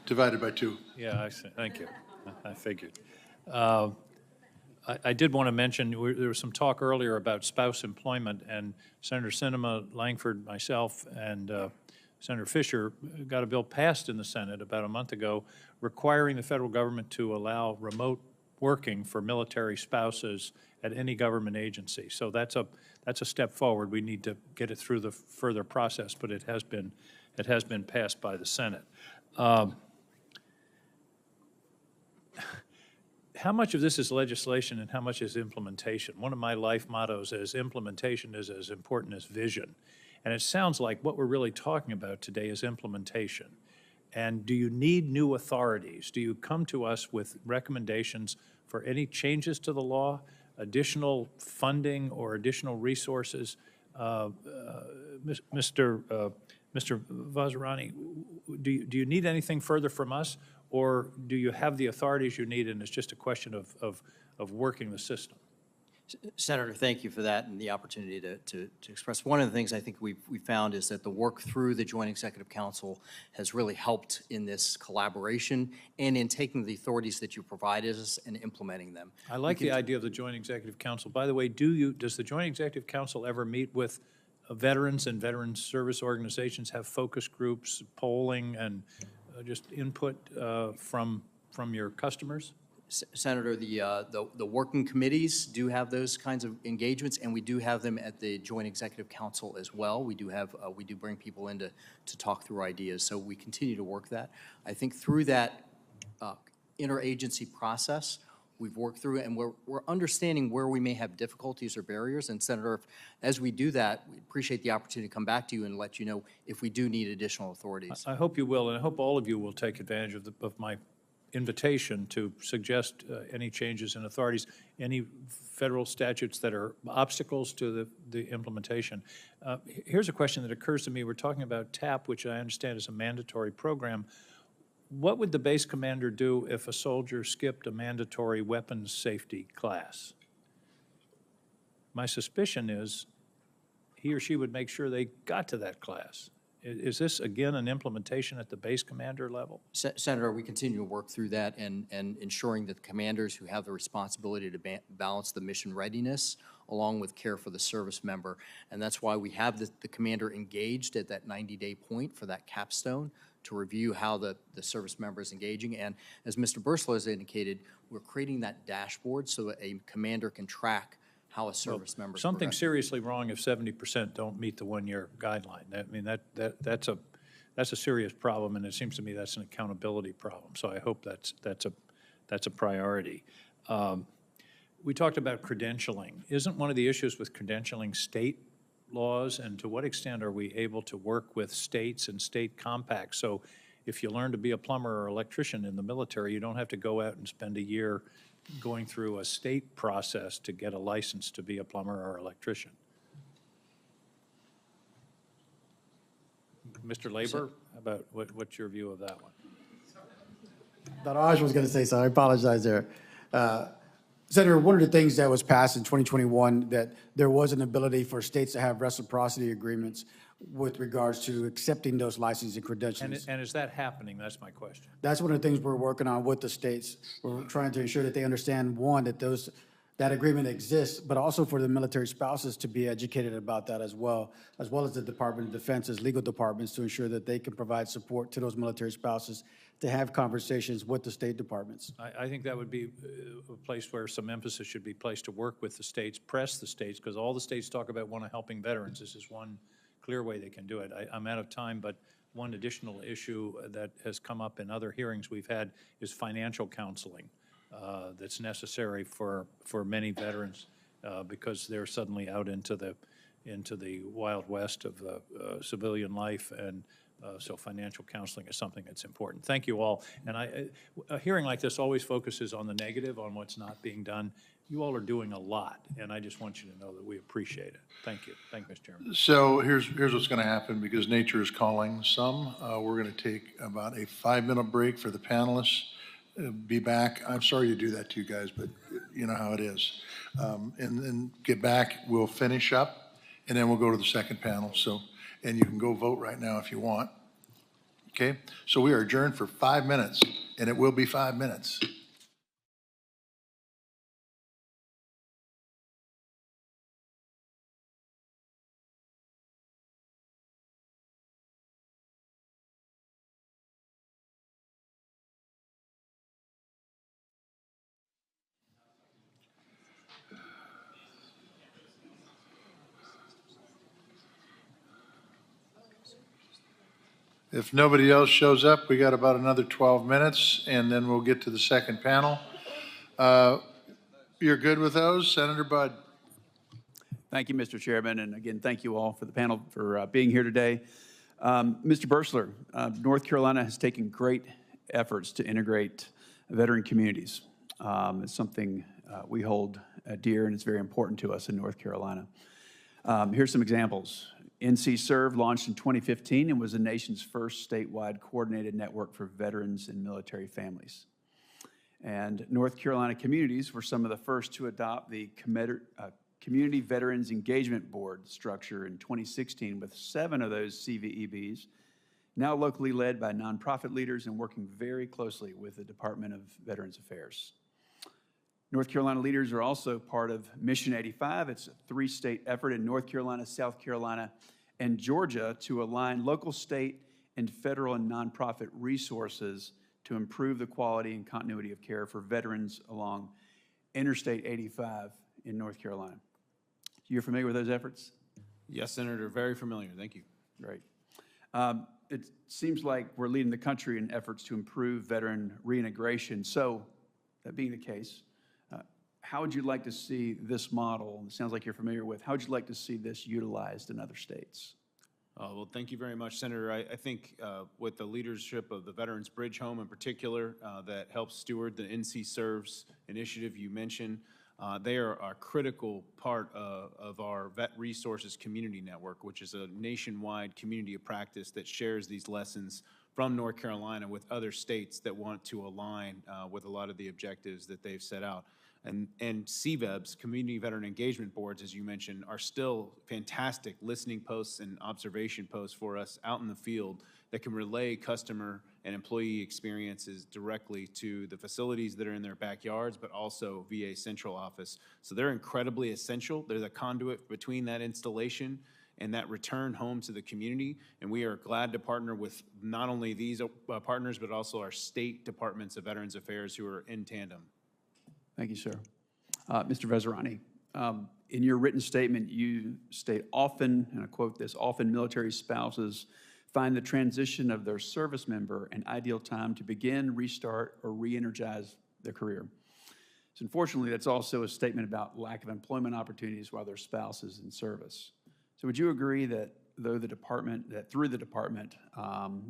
Divided by 2. Yeah, I see. Thank you. I figured. I did want to mention, there was some talk earlier about spouse employment, and Senator Sinema, Langford, myself, and Senator Fisher got a bill passed in the Senate about a month ago requiring the federal government to allow remote working for military spouses at any government agency. So that's a step forward. We need to get it through the further process, but it has been passed by the Senate. How much of this is legislation and how much is implementation? One of my life mottos is implementation is as important as vision. And it sounds like what we're really talking about today is implementation. And do you need new authorities? Do you come to us with recommendations for any changes to the law, additional funding or additional resources? Mr. Vazirani, do you need anything further from us, or do you have the authorities you need and it's just a question of working the system? Senator, thank you for that and the opportunity to express. One of the things I think we found is that the work through the Joint Executive Council has really helped in this collaboration and in taking the authorities that you provided us and implementing them. I like the idea of the Joint Executive Council. By the way, does the Joint Executive Council ever meet with veterans and veterans service organizations, have focus groups, polling, and just input from your customers? Senator, the working committees do have those kinds of engagements, and we do have them at the Joint Executive Council as well. We do bring people in to talk through ideas, so we continue to work that. I think through that interagency process, we've worked through it, and we're understanding where we may have difficulties or barriers. And Senator, as we do that, we appreciate the opportunity to come back to you and let you know if we do need additional authorities. I hope you will, and I hope all of you will take advantage of my invitation to suggest any changes in authorities, any federal statutes that are obstacles to the implementation. Here's a question that occurs to me. We're talking about TAP, which I understand is a mandatory program. What would the base commander do if a soldier skipped a mandatory weapons safety class? My suspicion is he or she would make sure they got to that class. Is this, again, an implementation at the base commander level? Senator, we continue to work through that and ensuring that the commanders who have the responsibility to balance the mission readiness along with care for the service member. And that's why we have the commander engaged at that 90-day point for that capstone to review how the service member is engaging. And as Mr. Bursla has indicated, we're creating that dashboard so that a commander can track how a service member. Something seriously wrong if 70% don't meet the one-year guideline. I mean, that's a serious problem, and it seems to me that's an accountability problem. So I hope that's a priority. We talked about credentialing. Isn't one of the issues with credentialing state laws, and to what extent are we able to work with states and state compacts? So if you learn to be a plumber or electrician in the military, you don't have to go out and spend a year going through a state process to get a license to be a plumber or electrician. Mr. Labor, about what's your view of that one? Dr. Osh was going to say so. I apologize there. Senator, one of the things that was passed in 2021, that there was an ability for states to have reciprocity agreements with regards to accepting those licenses and credentials. And is that happening? That's my question. That's one of the things we're working on with the states. We're trying to ensure that they understand, one, that that agreement exists, but also for the military spouses to be educated about that as well as the Department of Defense's legal departments, to ensure that they can provide support to those military spouses to have conversations with the state departments. I think that would be a place where some emphasis should be placed to work with the states, press the states, because all the states talk about helping veterans. This is one clear way they can do it. I'm out of time, but one additional issue that has come up in other hearings we've had is financial counseling that's necessary for many veterans because they're suddenly out into the Wild West of civilian life, and so financial counseling is something that's important. Thank you all. And a hearing like this always focuses on the negative, on what's not being done. You all are doing a lot, and I just want you to know that we appreciate it. Thank you. Thank you, Mr. Chairman. So here's what's going to happen, because nature is calling some. We're going to take about a 5-minute break for the panelists. Be back. I'm sorry to do that to you guys, but you know how it is. And then get back. We'll finish up, and then we'll go to the second panel. So, and you can go vote right now if you want. Okay? So we are adjourned for 5 minutes, and it will be 5 minutes. If nobody else shows up, we got about another 12 minutes, and then we'll get to the second panel. You're good with those, Senator Budd? Thank you, Mr. Chairman, and again, thank you all for the panel for being here today. Mr. Bursler, North Carolina has taken great efforts to integrate veteran communities. It's something we hold dear, and it's very important to us in North Carolina. Here's some examples. NC Serve launched in 2015 and was the nation's first statewide coordinated network for veterans and military families. And North Carolina communities were some of the first to adopt the Community Veterans Engagement Board structure in 2016, with 7 of those CVEBs now locally led by nonprofit leaders and working very closely with the Department of Veterans Affairs. North Carolina leaders are also part of Mission 85. It's a 3-state effort in North Carolina, South Carolina, and Georgia to align local, state, and federal and nonprofit resources to improve the quality and continuity of care for veterans along Interstate 85 in North Carolina. You're familiar with those efforts? Yes, Senator, very familiar. Thank you. Great. It seems like we're leading the country in efforts to improve veteran reintegration. So, that being the case, how would you like to see this model? It sounds like you're familiar with. How would you like to see this utilized in other states? Well, thank you very much, Senator. I think with the leadership of the Veterans Bridge Home in particular, that helps steward the NC Serves initiative you mentioned, they are a critical part of our Vet Resources Community Network, which is a nationwide community of practice that shares these lessons from North Carolina with other states that want to align with a lot of the objectives that they've set out. And CVEBs, Community Veteran Engagement Boards, as you mentioned, are still fantastic listening posts and observation posts for us out in the field that can relay customer and employee experiences directly to the facilities that are in their backyards, but also VA Central Office. So they're incredibly essential. They're the conduit between that installation and that return home to the community. And we are glad to partner with not only these partners, but also our state departments of Veterans Affairs who are in tandem. Thank you, sir. Mr. Veserani, in your written statement, you state often, and I quote this, often military spouses find the transition of their service member an ideal time to begin, restart, or re-energize their career. So unfortunately, that's also a statement about lack of employment opportunities while their spouse is in service. So would you agree that through the department,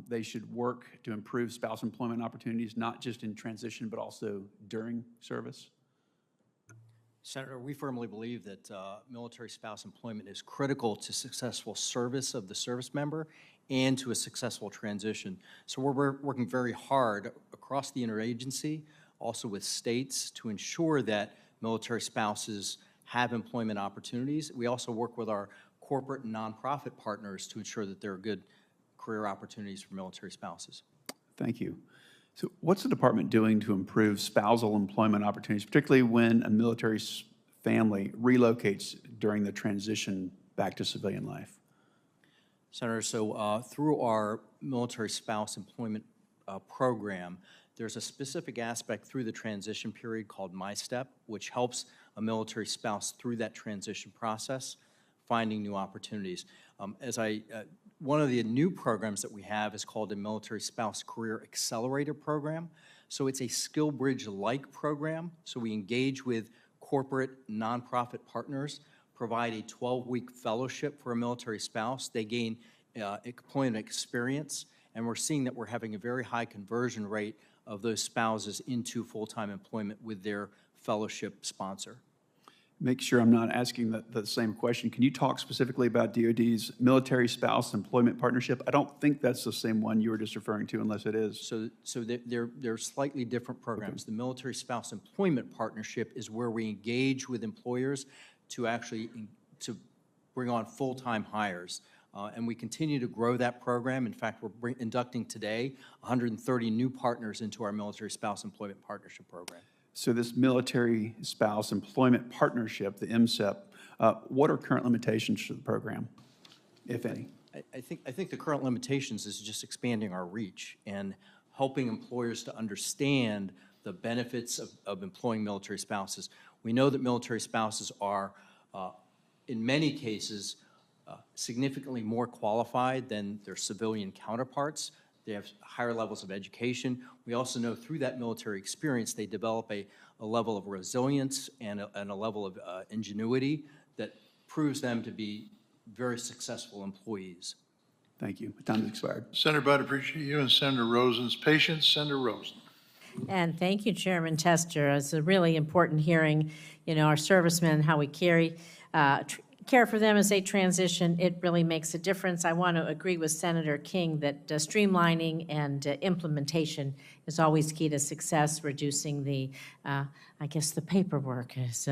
they should work to improve spouse employment opportunities, not just in transition, but also during service? Senator, we firmly believe that military spouse employment is critical to successful service of the service member and to a successful transition. So we're working very hard across the interagency, also with states, to ensure that military spouses have employment opportunities. We also work with our corporate and nonprofit partners to ensure that there are good career opportunities for military spouses. Thank you. So what's the department doing to improve spousal employment opportunities, particularly when a military family relocates during the transition back to civilian life? Senator, so through our military spouse employment program, there's a specific aspect through the transition period called MyStep, which helps a military spouse through that transition process, finding new opportunities. One of the new programs that we have is called the Military Spouse Career Accelerator Program. So it's a SkillBridge-like program. So we engage with corporate nonprofit partners, provide a 12-week fellowship for a military spouse. They gain employment experience, and we're seeing that we're having a very high conversion rate of those spouses into full-time employment with their fellowship sponsor. Make sure I'm not asking the same question. Can you talk specifically about DOD's Military Spouse Employment Partnership? I don't think that's the same one you were just referring to, unless it is. So they're slightly different programs. Okay. The Military Spouse Employment Partnership is where we engage with employers to actually to bring on full-time hires. And we continue to grow that program. In fact, we're inducting today 130 new partners into our Military Spouse Employment Partnership program. So this Military Spouse Employment Partnership, the MSEP, what are current limitations to the program, if any? I think the current limitations is just expanding our reach and helping employers to understand the benefits of employing military spouses. We know that military spouses are, in many cases, significantly more qualified than their civilian counterparts. They have higher levels of education. We also know through that military experience, they develop a level of resilience and a level of ingenuity that proves them to be very successful employees. Thank you. Time has expired. Senator Budd, appreciate you and Senator Rosen's patience. Senator Rosen. And thank you, Chairman Tester. It's a really important hearing. You know, our servicemen, how we care for them as they transition, it really makes a difference. I want to agree with Senator King that streamlining and implementation is always key to success. Reducing the, the paperwork is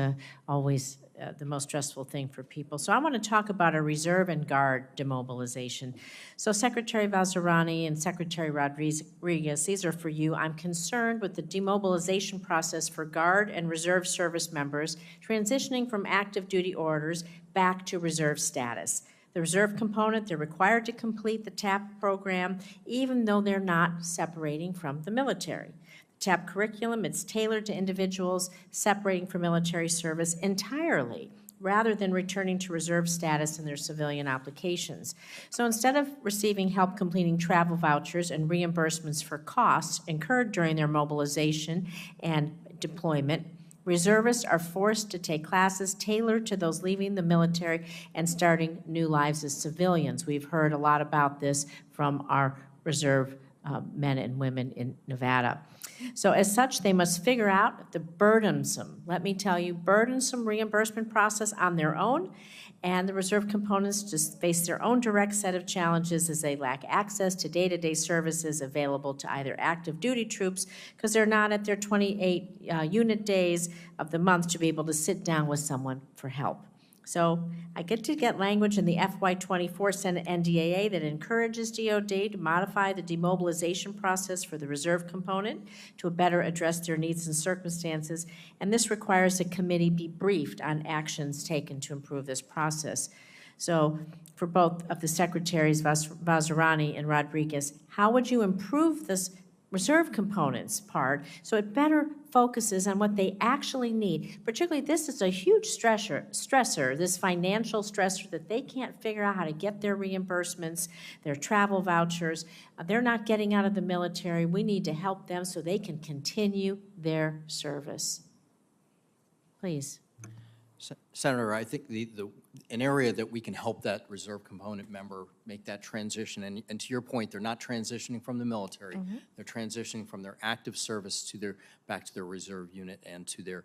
always the most stressful thing for people. So I want to talk about a reserve and guard demobilization. So Secretary Vazirani and Secretary Rodriguez, these are for you. I'm concerned with the demobilization process for guard and reserve service members transitioning from active duty orders back to reserve status. The reserve component, they're required to complete the TAP program even though they're not separating from the military. TAP curriculum, it's tailored to individuals separating from military service entirely rather than returning to reserve status in their civilian applications. So instead of receiving help completing travel vouchers and reimbursements for costs incurred during their mobilization and deployment, reservists are forced to take classes tailored to those leaving the military and starting new lives as civilians. We've heard a lot about this from our reserve men and women in Nevada. So as such, they must figure out the burdensome, let me tell you, burdensome reimbursement process on their own, and the reserve components just face their own direct set of challenges as they lack access to day-to-day services available to either active duty troops because they're not at their 28 unit days of the month to be able to sit down with someone for help. So I get language in the FY24 Senate NDAA that encourages DOD to modify the demobilization process for the reserve component to better address their needs and circumstances, and this requires a committee be briefed on actions taken to improve this process. So for both of the secretaries, Vazirani and Rodriguez, how would you improve this reserve components part, so it better focuses on what they actually need. Particularly, this is a huge stressor, this financial stressor that they can't figure out how to get their reimbursements, their travel vouchers. They're not getting out of the military. We need to help them so they can continue their service. Please. Senator, I think an area that we can help that reserve component member make that transition, and to your point, they're not transitioning from the military. They're transitioning from their active service to back to their reserve unit and to their,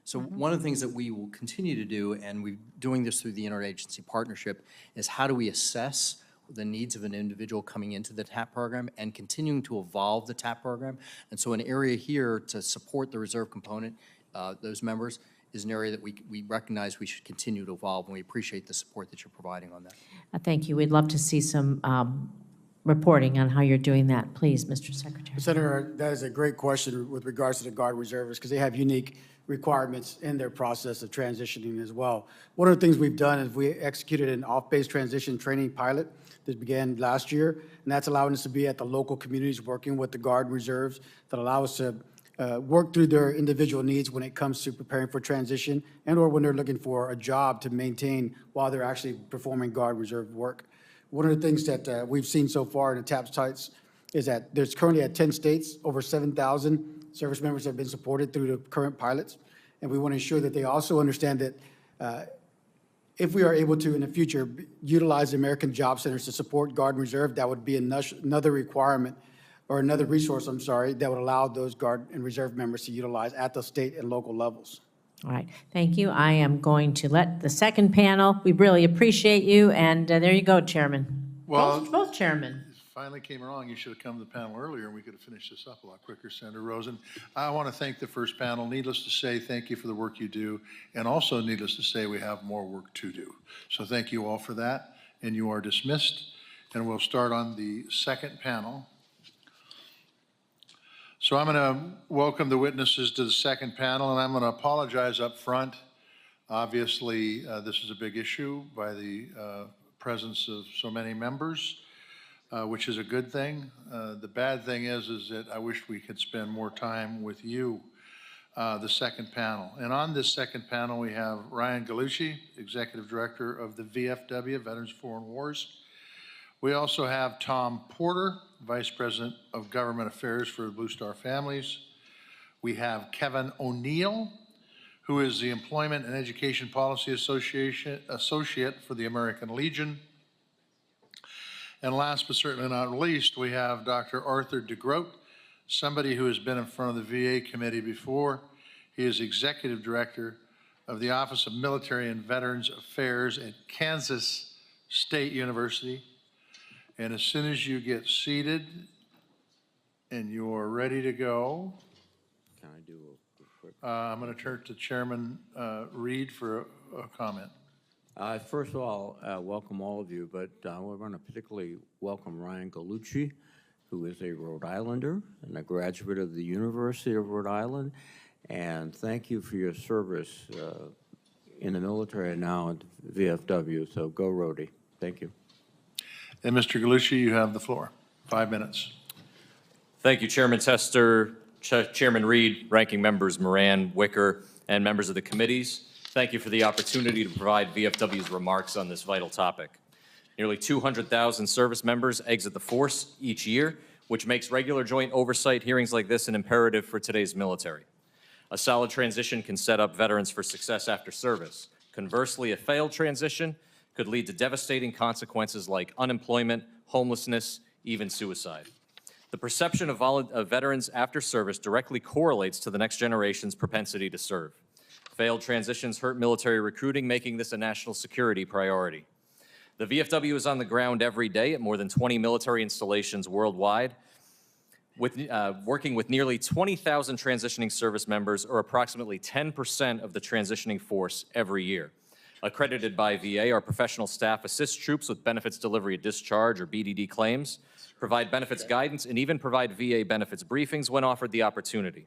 so one of the things that we will continue to do, and we're doing this through the interagency partnership, is how do we assess the needs of an individual coming into the TAP program and continuing to evolve the TAP program. And so an area here to support the reserve component, those members, is an area that we recognize we should continue to evolve, and we appreciate the support that you're providing on that. Thank you. We'd love to see some reporting on how you're doing that. Please, Mr. Secretary. Senator, that is a great question with regards to the Guard reservists, because they have unique requirements in their process of transitioning as well. One of the things we've done is we executed an off-base transition training pilot that began last year, and that's allowing us to be at the local communities working with the Guard reserves that allow us to work through their individual needs when it comes to preparing for transition and or when they're looking for a job to maintain while they're actually performing Guard reserve work. One of the things that we've seen so far in the TAP sites is that there's currently at 10 states, over 7,000 service members have been supported through the current pilots. And we want to ensure that they also understand that if we are able to in the future utilize the American Job Centers to support Guard and Reserve, that would be another requirement or another resource, I'm sorry, that would allow those Guard and Reserve members to utilize at the state and local levels. All right, thank you. I am going to let the second panel, we really appreciate you, and there you go, Chairman. Well, both chairmen. Finally came along. You should have come to the panel earlier, and we could have finished this up a lot quicker, Senator Rosen. I want to thank the first panel. Needless to say, thank you for the work you do, and also needless to say, we have more work to do. So thank you all for that, and you are dismissed. And we'll start on the second panel. So I'm going to welcome the witnesses to the second panel, and I'm going to apologize up front. Obviously, this is a big issue by the presence of so many members, which is a good thing. The bad thing is that I wish we could spend more time with you, the second panel. And on this second panel, we have Ryan Gallucci, Executive Director of the VFW, Veterans of Foreign Wars. We also have Tom Porter, Vice President of Government Affairs for Blue Star Families. We have Kevin O'Neill, who is the Employment and Education Policy Associate for the American Legion. And last but certainly not least, we have Dr. Arthur DeGroat, somebody who has been in front of the VA committee before. He is Executive Director of the Office of Military and Veterans Affairs at Kansas State University. And as soon as you get seated and you're ready to go, Can I do a quick? I'm going to turn to Chairman Reed for a comment. First of all, welcome all of you, but we're going to particularly welcome Ryan Gallucci, who is a Rhode Islander and a graduate of the University of Rhode Island. And thank you for your service in the military and now at VFW. So go Rhodey. Thank you. And Mr. Gallucci, you have the floor. 5 minutes. Thank you, Chairman Tester, Chairman Reed, Ranking Members Moran, Wicker, and members of the committees. Thank you for the opportunity to provide VFW's remarks on this vital topic. Nearly 200,000 service members exit the force each year, which makes regular joint oversight hearings like this an imperative for today's military. A solid transition can set up veterans for success after service. Conversely, a failed transition could lead to devastating consequences like unemployment, homelessness, even suicide. The perception of veterans after service directly correlates to the next generation's propensity to serve. Failed transitions hurt military recruiting, making this a national security priority. The VFW is on the ground every day at more than 20 military installations worldwide, working with nearly 20,000 transitioning service members, or approximately 10% of the transitioning force every year. Accredited by VA, our professional staff assist troops with benefits delivery at discharge, or BDD claims, provide benefits guidance, and even provide VA benefits briefings when offered the opportunity.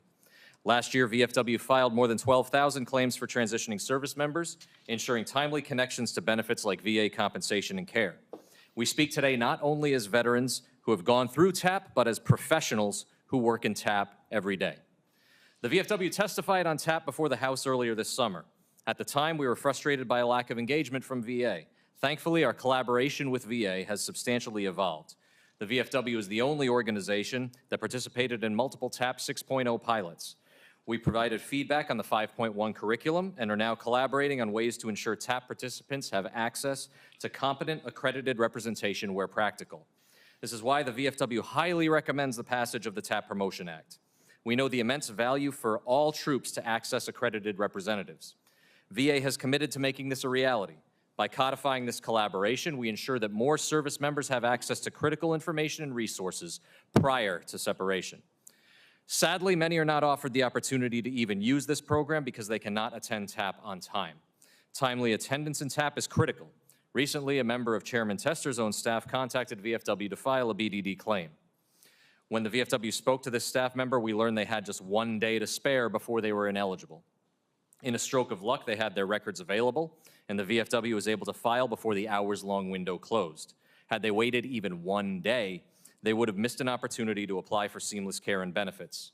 Last year, VFW filed more than 12,000 claims for transitioning service members, ensuring timely connections to benefits like VA compensation and care. We speak today not only as veterans who have gone through TAP, but as professionals who work in TAP every day. The VFW testified on TAP before the House earlier this summer. At the time, we were frustrated by a lack of engagement from VA. Thankfully, our collaboration with VA has substantially evolved. The VFW is the only organization that participated in multiple TAP 6.0 pilots. We provided feedback on the 5.1 curriculum and are now collaborating on ways to ensure TAP participants have access to competent, accredited representation where practical. This is why the VFW highly recommends the passage of the TAP Promotion Act. We know the immense value for all troops to access accredited representatives. VA has committed to making this a reality. By codifying this collaboration, we ensure that more service members have access to critical information and resources prior to separation. Sadly, many are not offered the opportunity to even use this program because they cannot attend TAP on time. Timely attendance in TAP is critical. Recently, a member of Chairman Tester's own staff contacted VFW to file a BDD claim. When the VFW spoke to this staff member, we learned they had just 1 day to spare before they were ineligible. In a stroke of luck, they had their records available, and the VFW was able to file before the hours-long window closed. Had they waited even 1 day, they would have missed an opportunity to apply for seamless care and benefits.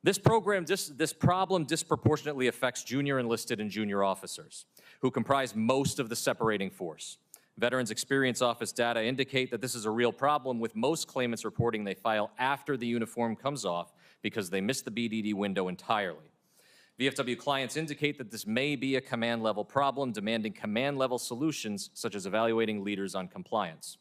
This problem disproportionately affects junior enlisted and junior officers, who comprise most of the separating force. Veterans Experience Office data indicate that this is a real problem, with most claimants reporting they file after the uniform comes off because they missed the BDD window entirely. VFW clients indicate that this may be a command-level problem, demanding command-level solutions, such as evaluating leaders on compliance.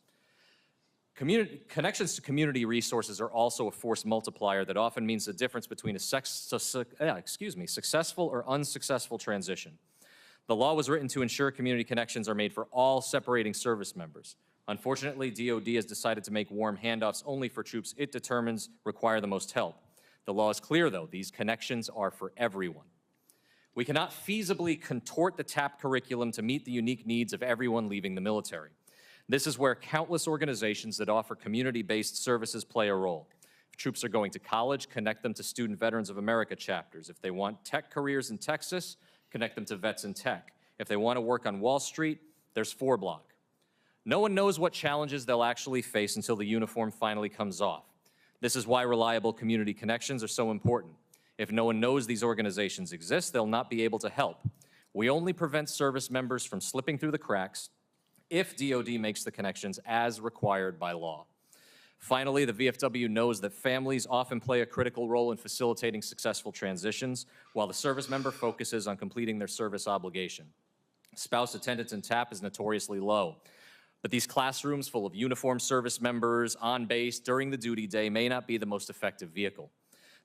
Connections to community resources are also a force multiplier that often means the difference between a successful or unsuccessful transition. The law was written to ensure community connections are made for all separating service members. Unfortunately, DOD has decided to make warm handoffs only for troops it determines require the most help. The law is clear, though. These connections are for everyone. We cannot feasibly contort the TAP curriculum to meet the unique needs of everyone leaving the military. This is where countless organizations that offer community-based services play a role. If troops are going to college, connect them to Student Veterans of America chapters. If they want tech careers in Texas, connect them to Vets in Tech. If they want to work on Wall Street, there's 4 Block. No one knows what challenges they'll actually face until the uniform finally comes off. This is why reliable community connections are so important. If no one knows these organizations exist, they'll not be able to help. We only prevent service members from slipping through the cracks if DOD makes the connections as required by law. Finally, the VFW knows that families often play a critical role in facilitating successful transitions, while the service member focuses on completing their service obligation. Spouse attendance in TAP is notoriously low, but these classrooms full of uniformed service members on base during the duty day may not be the most effective vehicle.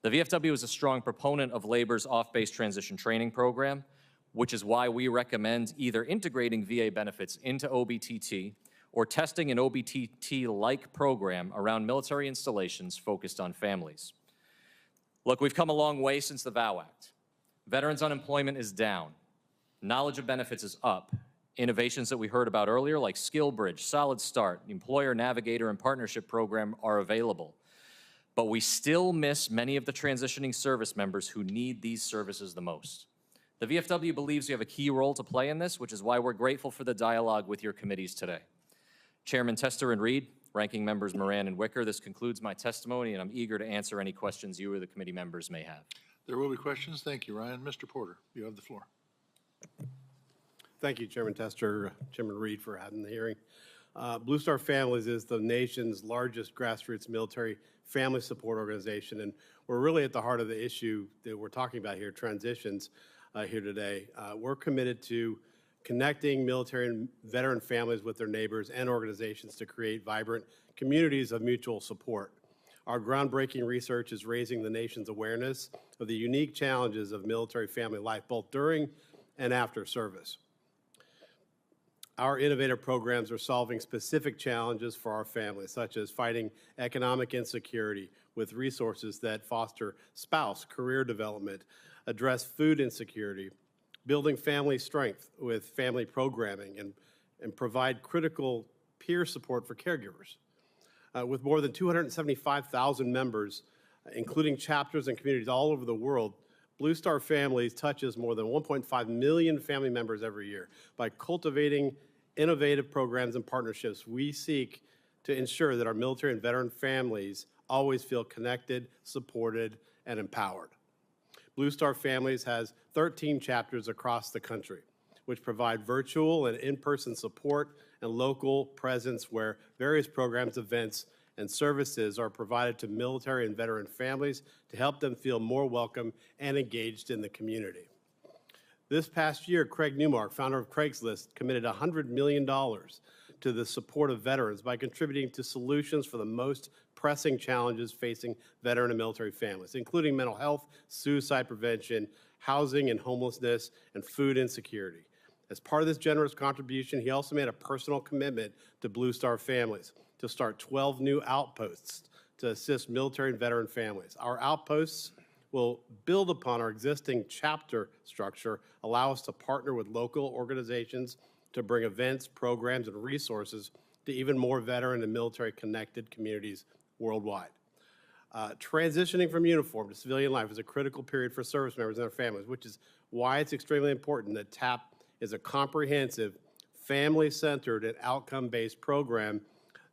The VFW is a strong proponent of Labor's off-base transition training program, which is why we recommend either integrating VA benefits into OBTT or testing an OBTT-like program around military installations focused on families. Look, we've come a long way since the VOW Act. Veterans unemployment is down. Knowledge of benefits is up. Innovations that we heard about earlier, like SkillBridge, Solid Start, Employer Navigator, and Partnership Program are available. But we still miss many of the transitioning service members who need these services the most. The VFW believes we have a key role to play in this, which is why we're grateful for the dialogue with your committees today. Chairman Tester and Reed, Ranking Members Moran and Wicker, this concludes my testimony, and I'm eager to answer any questions you or the committee members may have. There will be questions. Thank you, Ryan. Mr. Porter, you have the floor. Thank you, Chairman Tester, Chairman Reed, for having the hearing. Blue Star Families is the nation's largest grassroots military family support organization, and we're really at the heart of the issue that we're talking about here, transitions, here today. We're committed to connecting military and veteran families with their neighbors and organizations to create vibrant communities of mutual support. Our groundbreaking research is raising the nation's awareness of the unique challenges of military family life, both during and after service. Our innovative programs are solving specific challenges for our families, such as fighting economic insecurity with resources that foster spouse career development, address food insecurity, building family strength with family programming, and provide critical peer support for caregivers. With more than 275,000 members, including chapters and communities all over the world, Blue Star Families touches more than 1.5 million family members every year by cultivating innovative programs and partnerships, we seek to ensure that our military and veteran families always feel connected, supported, and empowered. Blue Star Families has 13 chapters across the country, which provide virtual and in-person support and local presence where various programs, events, and services are provided to military and veteran families to help them feel more welcome and engaged in the community. This past year, Craig Newmark, founder of Craigslist, committed $100 million to the support of veterans by contributing to solutions for the most pressing challenges facing veteran and military families, including mental health, suicide prevention, housing and homelessness, and food insecurity. As part of this generous contribution, he also made a personal commitment to Blue Star Families to start 12 new outposts to assist military and veteran families. Our outposts will build upon our existing chapter structure, allow us to partner with local organizations to bring events, programs, and resources to even more veteran and military connected communities worldwide. Transitioning from uniform to civilian life is a critical period for service members and their families, which is why it's extremely important that TAP is a comprehensive, family-centered, and outcome-based program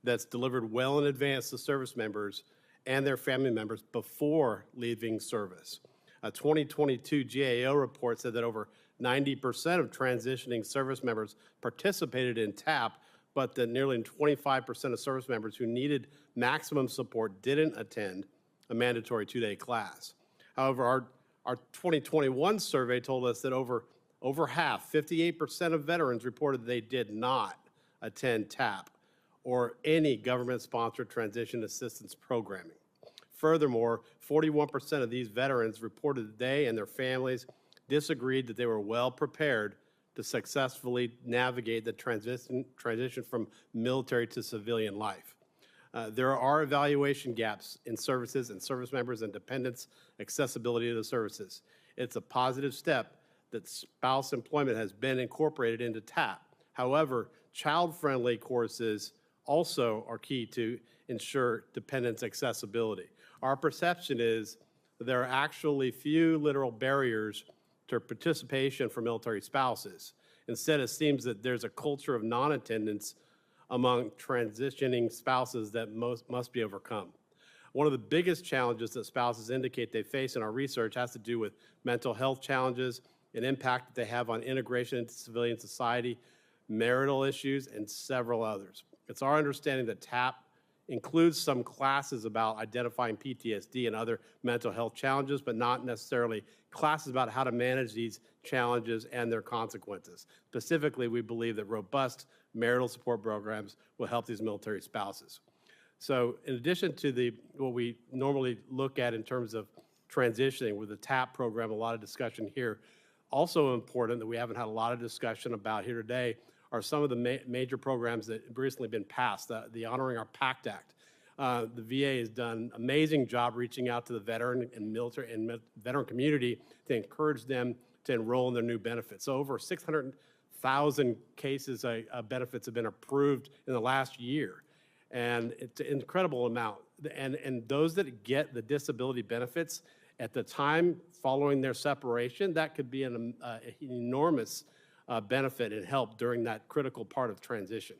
that's delivered well in advance to service members and their family members before leaving service. A 2022 GAO report said that over 90% of transitioning service members participated in TAP, but that nearly 25% of service members who needed maximum support didn't attend a mandatory two-day class. However, our 2021 survey told us that over half, 58% of veterans reported they did not attend TAP or any government-sponsored transition assistance programming. Furthermore, 41% of these veterans reported that they and their families disagreed that they were well prepared to successfully navigate the transition from military to civilian life. There are evaluation gaps in services and service members and dependents' accessibility to the services. It's a positive step that spouse employment has been incorporated into TAP. However, child-friendly courses also are key to ensure dependents' accessibility. Our perception is that there are actually few literal barriers to participation for military spouses. Instead, it seems that there's a culture of non-attendance among transitioning spouses that must be overcome. One of the biggest challenges that spouses indicate they face in our research has to do with mental health challenges, an impact that they have on integration into civilian society, marital issues, and several others. It's our understanding that TAP includes some classes about identifying PTSD and other mental health challenges, but not necessarily classes about how to manage these challenges and their consequences. Specifically, we believe that robust marital support programs will help these military spouses. So in addition to what we normally look at in terms of transitioning with the TAP program, a lot of discussion here, also important that we haven't had a lot of discussion about here today are some of the major programs that have recently been passed, the Honoring Our Pact Act. The VA has done an amazing job reaching out to the veteran and military and veteran community to encourage them to enroll in their new benefits. So over 600,000 cases of benefits have been approved in the last year. And it's an incredible amount. And those that get the disability benefits at the time following their separation, that could be an enormous benefit and help during that critical part of transition.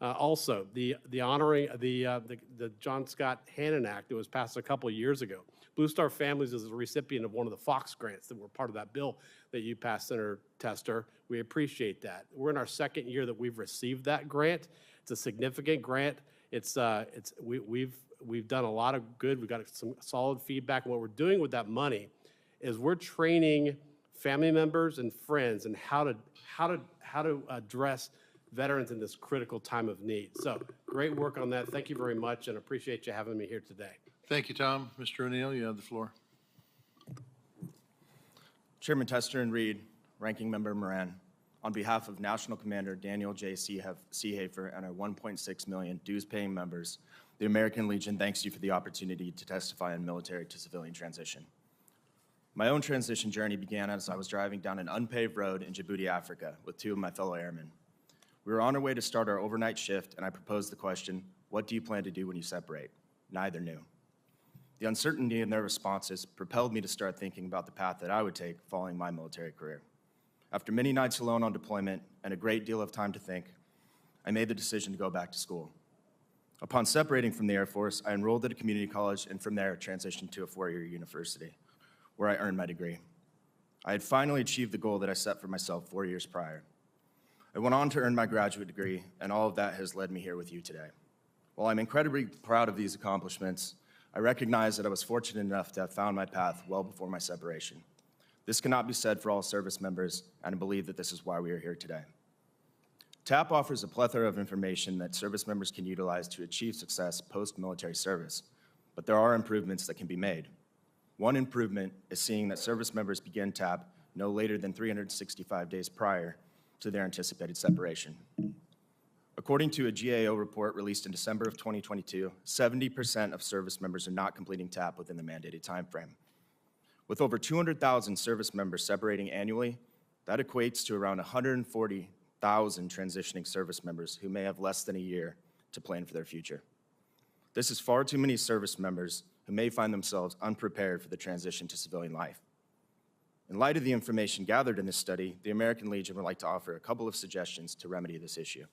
Also, the honoring the John Scott Hannon Act that was passed a couple of years ago. Blue Star Families is a recipient of one of the Fox grants that were part of that bill that you passed, Senator Tester. We appreciate that. We're in our second year that we've received that grant. It's a significant grant. We've done a lot of good. We've got some solid feedback. And what we're doing with that money is we're training family members and friends and how to address veterans in this critical time of need. So great work on that. Thank you very much, and appreciate you having me here today. Thank you, Tom. Mr. O'Neill, you have the floor. Chairman Tester and Reed, Ranking Member Moran, on behalf of National Commander Daniel J. Seehafer and our 1.6 million dues-paying members, the American Legion thanks you for the opportunity to testify on military to civilian transition. My own transition journey began as I was driving down an unpaved road in Djibouti, Africa, with two of my fellow airmen. We were on our way to start our overnight shift, and I proposed the question, what do you plan to do when you separate? Neither knew. The uncertainty in their responses propelled me to start thinking about the path that I would take following my military career. After many nights alone on deployment and a great deal of time to think, I made the decision to go back to school. Upon separating from the Air Force, I enrolled at a community college and from there transitioned to a four-year university, where I earned my degree. I had finally achieved the goal that I set for myself 4 years prior. I went on to earn my graduate degree, and all of that has led me here with you today. While I'm incredibly proud of these accomplishments, I recognize that I was fortunate enough to have found my path well before my separation. This cannot be said for all service members, and I believe that this is why we are here today. TAP offers a plethora of information that service members can utilize to achieve success post-military service, but there are improvements that can be made. One improvement is seeing that service members begin TAP no later than 365 days prior to their anticipated separation. According to a GAO report released in December of 2022, 70% of service members are not completing TAP within the mandated timeframe. With over 200,000 service members separating annually, that equates to around 140,000 transitioning service members who may have less than a year to plan for their future. This is far too many service members who may find themselves unprepared for the transition to civilian life. In light of the information gathered in this study, the American Legion would like to offer a couple of suggestions to remedy this issue.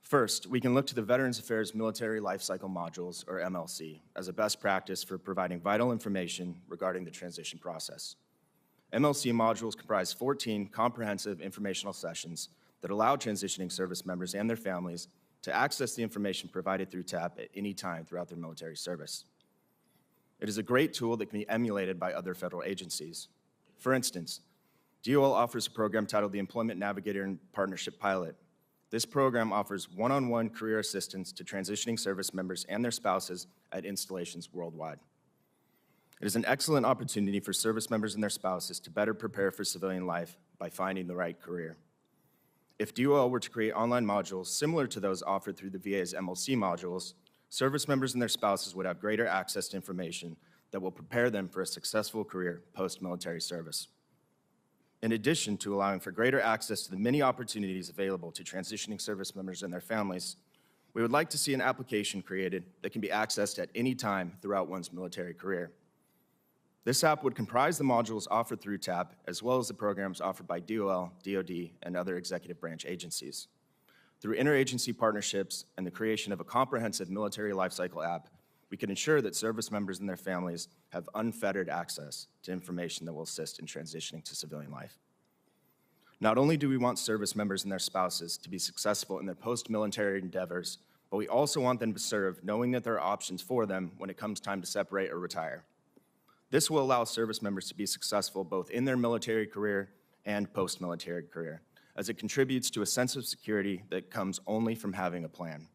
First, we can look to the Veterans Affairs Military Life Cycle Modules, or MLC, as a best practice for providing vital information regarding the transition process. MLC modules comprise 14 comprehensive informational sessions that allow transitioning service members and their families to access the information provided through TAP at any time throughout their military service. It is a great tool that can be emulated by other federal agencies. For instance, DOL offers a program titled the Employment Navigator and Partnership Pilot. This program offers one-on-one career assistance to transitioning service members and their spouses at installations worldwide. It is an excellent opportunity for service members and their spouses to better prepare for civilian life by finding the right career. If DOL were to create online modules similar to those offered through the VA's MLC modules, service members and their spouses would have greater access to information that will prepare them for a successful career post-military service. In addition to allowing for greater access to the many opportunities available to transitioning service members and their families, we would like to see an application created that can be accessed at any time throughout one's military career. This app would comprise the modules offered through TAP, as well as the programs offered by DOL, DOD, and other executive branch agencies. Through interagency partnerships and the creation of a comprehensive military lifecycle app, we can ensure that service members and their families have unfettered access to information that will assist in transitioning to civilian life. Not only do we want service members and their spouses to be successful in their post-military endeavors, but we also want them to serve knowing that there are options for them when it comes time to separate or retire. This will allow service members to be successful both in their military career and post-military career, as it contributes to a sense of security that comes only from having a plan.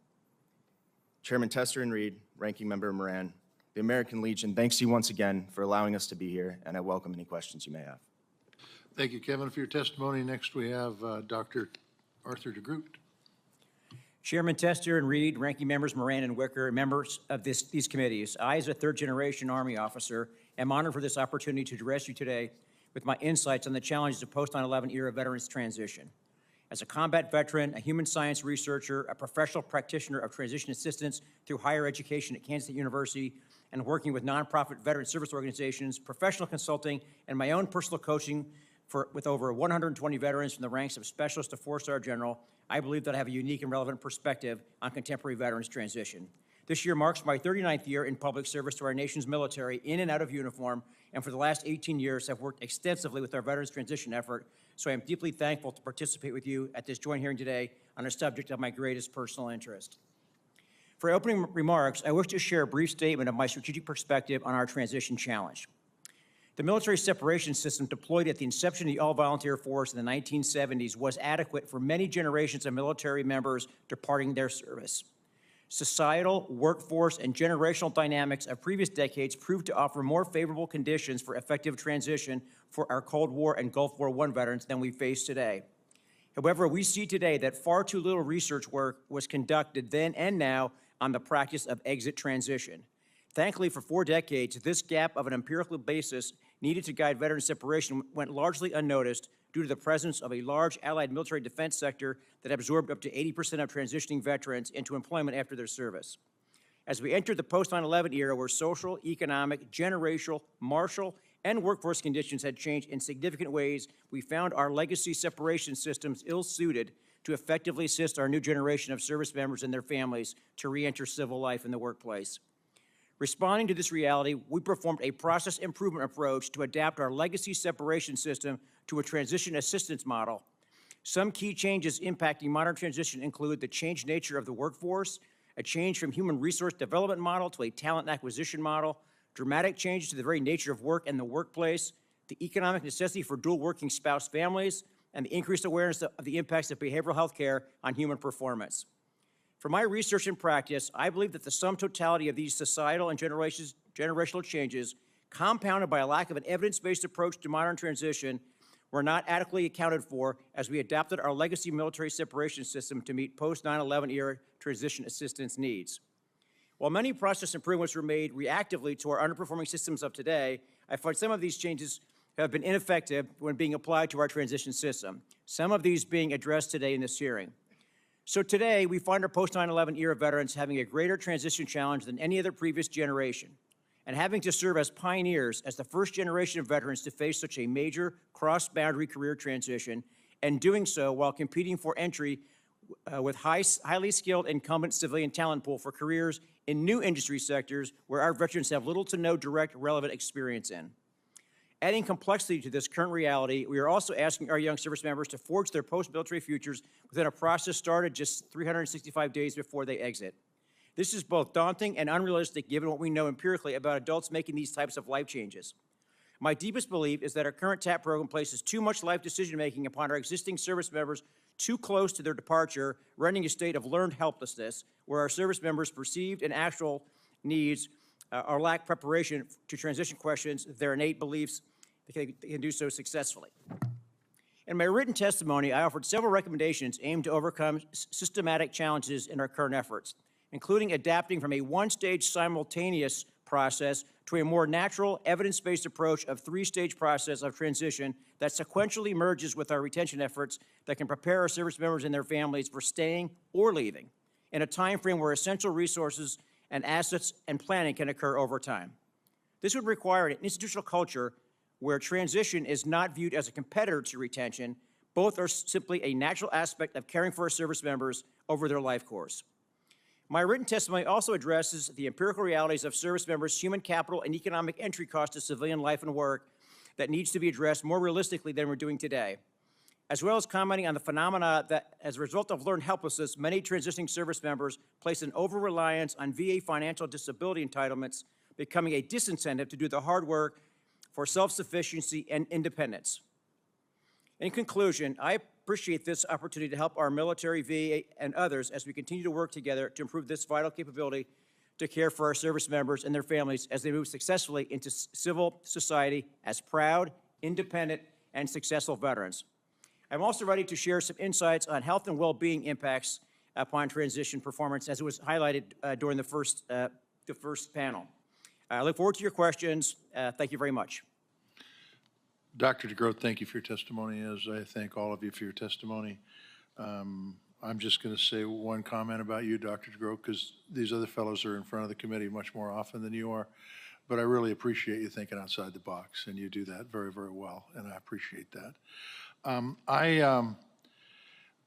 Chairman Tester and Reed, Ranking Member Moran, the American Legion thanks you once again for allowing us to be here, and I welcome any questions you may have. Thank you, Kevin, for your testimony. Next, we have Dr. Arthur DeGroot. Chairman Tester and Reed, Ranking Members Moran and Wicker, and members of these committees, I, as a third-generation Army officer, am honored for this opportunity to address you today with my insights on the challenges of post-9/11 era veterans transition. As a combat veteran, a human science researcher, a professional practitioner of transition assistance through higher education at Kansas State University, and working with nonprofit veteran service organizations, professional consulting, and my own personal coaching with over 120 veterans from the ranks of specialist to four-star general, I believe that I have a unique and relevant perspective on contemporary veterans transition. This year marks my 39th year in public service to our nation's military, in and out of uniform, and for the last 18 years have worked extensively with our veterans transition effort, so I am deeply thankful to participate with you at this joint hearing today on a subject of my greatest personal interest. For opening remarks, I wish to share a brief statement of my strategic perspective on our transition challenge. The military separation system deployed at the inception of the all-volunteer force in the 1970s was adequate for many generations of military members departing their service. Societal, workforce, and generational dynamics of previous decades proved to offer more favorable conditions for effective transition for our Cold War and Gulf War I veterans than we face today. However, we see today that far too little research work was conducted then and now on the practice of exit transition. Thankfully, for 4 decades, this gap of an empirical basis needed to guide veteran separation went largely unnoticed due to the presence of a large allied military defense sector that absorbed up to 80% of transitioning veterans into employment after their service. As we entered the post-9/11 era where social, economic, generational, martial, and workforce conditions had changed in significant ways, we found our legacy separation systems ill-suited to effectively assist our new generation of service members and their families to reenter civil life in the workplace. Responding to this reality, we performed a process improvement approach to adapt our legacy separation system to a transition assistance model. Some key changes impacting modern transition include the changed nature of the workforce, a change from human resource development model to a talent acquisition model, dramatic changes to the very nature of work and the workplace, the economic necessity for dual working spouse families, and the increased awareness of the impacts of behavioral health care on human performance. From my research and practice, I believe that the sum totality of these societal and generational changes, compounded by a lack of an evidence-based approach to modern transition, were not adequately accounted for as we adapted our legacy military separation system to meet post-9/11 era transition assistance needs. While many process improvements were made reactively to our underperforming systems of today, I find some of these changes have been ineffective when being applied to our transition system, some of these being addressed today in this hearing. So today, we find our post-9/11 era veterans having a greater transition challenge than any other previous generation, and having to serve as pioneers as the first generation of veterans to face such a major cross-boundary career transition, and doing so while competing for entry with highly skilled incumbent civilian talent pool for careers in new industry sectors where our veterans have little to no direct relevant experience in. Adding complexity to this current reality, we are also asking our young service members to forge their post-military futures within a process started just 365 days before they exit. This is both daunting and unrealistic given what we know empirically about adults making these types of life changes. My deepest belief is that our current TAP program places too much life decision-making upon our existing service members too close to their departure, rendering a state of learned helplessness, where our service members' perceived and actual needs or lack preparation to transition questions their innate beliefs they can do so successfully. In my written testimony, I offered several recommendations aimed to overcome systematic challenges in our current efforts, including adapting from a one-stage simultaneous process to a more natural, evidence-based approach of three-stage process of transition that sequentially merges with our retention efforts that can prepare our service members and their families for staying or leaving in a time frame where essential resources and assets and planning can occur over time. This would require an institutional culture where transition is not viewed as a competitor to retention. Both are simply a natural aspect of caring for our service members over their life course. My written testimony also addresses the empirical realities of service members' human capital and economic entry cost to civilian life and work that needs to be addressed more realistically than we're doing today, as well as commenting on the phenomena that, as a result of learned helplessness, many transitioning service members place an over-reliance on VA financial disability entitlements, becoming a disincentive to do the hard work for self-sufficiency and independence. In conclusion, I appreciate this opportunity to help our military, VA, and others as we continue to work together to improve this vital capability to care for our service members and their families as they move successfully into civil society as proud, independent, and successful veterans. I'm also ready to share some insights on health and well-being impacts upon transition performance, as it was highlighted during the first panel. I look forward to your questions. Thank you very much. Dr. DeGroat, thank you for your testimony, as I thank all of you for your testimony. I'm just going to say one comment about you, Dr. DeGroat, because these other fellows are in front of the committee much more often than you are, but I really appreciate you thinking outside the box, and you do that very, very well, and I appreciate that. I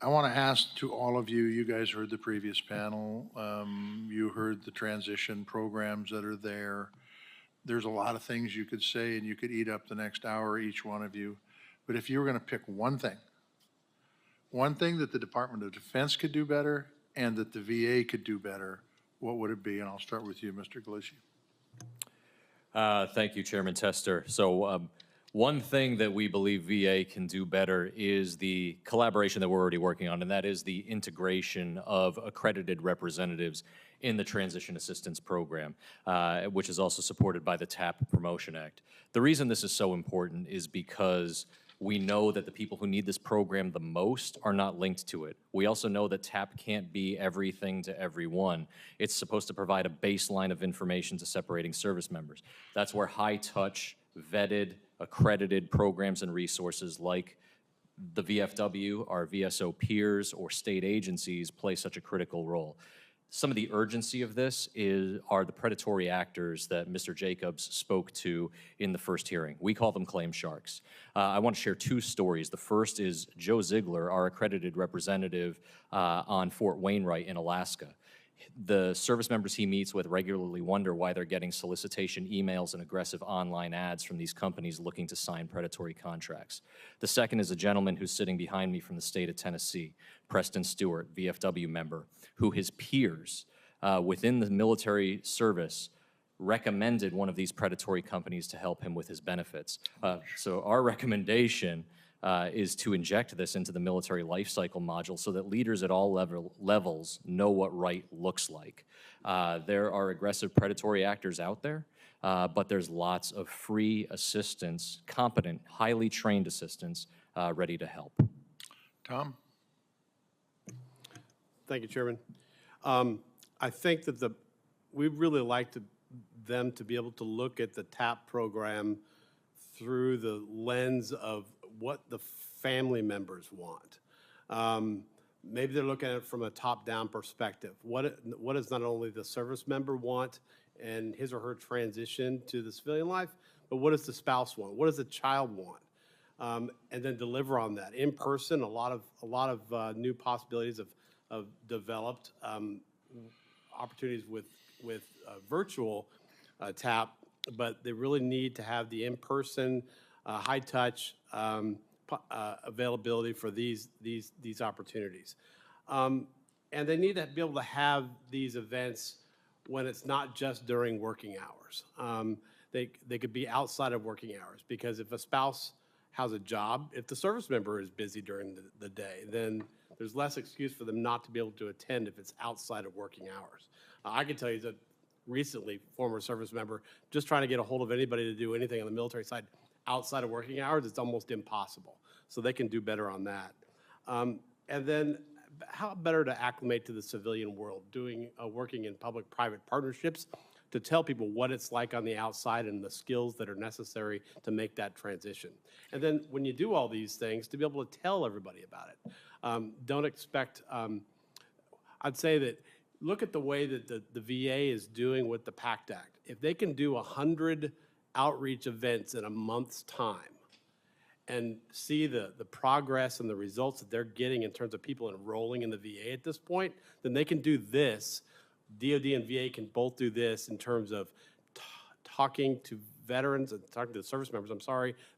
want to ask to all of you, you guys heard the previous panel, you heard the transition programs that are there. There's a lot of things you could say, and you could eat up the next hour, each one of you. But if you were going to pick one thing that the Department of Defense could do better and that the VA could do better, what would it be? And I'll start with you, Mr. Galucci. Thank you, Chairman Tester. So one thing that we believe VA can do better is the collaboration that we're already working on, and that is the integration of accredited representatives in the Transition Assistance Program, which is also supported by the TAP Promotion Act. The reason this is so important is because we know that the people who need this program the most are not linked to it. We also know that TAP can't be everything to everyone. It's supposed to provide a baseline of information to separating service members. That's where high-touch, vetted, accredited programs and resources like the VFW, our VSO peers, or state agencies play such a critical role. Some of the urgency of this are the predatory actors that Mr. Jacobs spoke to in the first hearing. We call them claim sharks. I want to share two stories. The first is Joe Ziegler, our accredited representative on Fort Wainwright in Alaska. The service members he meets with regularly wonder why they're getting solicitation emails and aggressive online ads from these companies looking to sign predatory contracts. The second is a gentleman who's sitting behind me from the state of Tennessee, Preston Stewart, VFW member, who his peers within the military service recommended one of these predatory companies to help him with his benefits. So our recommendation is to inject this into the military life cycle module so that leaders at all levels know what right looks like. There are aggressive predatory actors out there, but there's lots of free assistance, competent, highly trained assistance ready to help. Tom? Thank you, Chairman. I think that we'd really like them to be able to look at the TAP program through the lens of what the family members want. Maybe they're looking at it from a top-down perspective. What does not only the service member want in his or her transition to the civilian life, but what does the spouse want? What does the child want? And then deliver on that. In person, a lot of new possibilities have developed, opportunities with virtual TAP, but they really need to have the in-person, high-touch availability for these opportunities. And they need to be able to have these events when it's not just during working hours. They could be outside of working hours, because if a spouse has a job, if the service member is busy during the day, then there's less excuse for them not to be able to attend if it's outside of working hours. I can tell you that recently, former service member, just trying to get a hold of anybody to do anything on the military side outside of working hours, it's almost impossible. So they can do better on that. And then how better to acclimate to the civilian world, working in public-private partnerships to tell people what it's like on the outside and the skills that are necessary to make that transition. And then when you do all these things, to be able to tell everybody about it. Don't expect, I'd say that look at the way that the VA is doing with the PACT Act. If they can do 100 outreach events in a month's time and see the progress and the results that they're getting in terms of people enrolling in the VA at this point, then they can do this. DOD and VA can both do this in terms of talking to veterans and talking to the service members,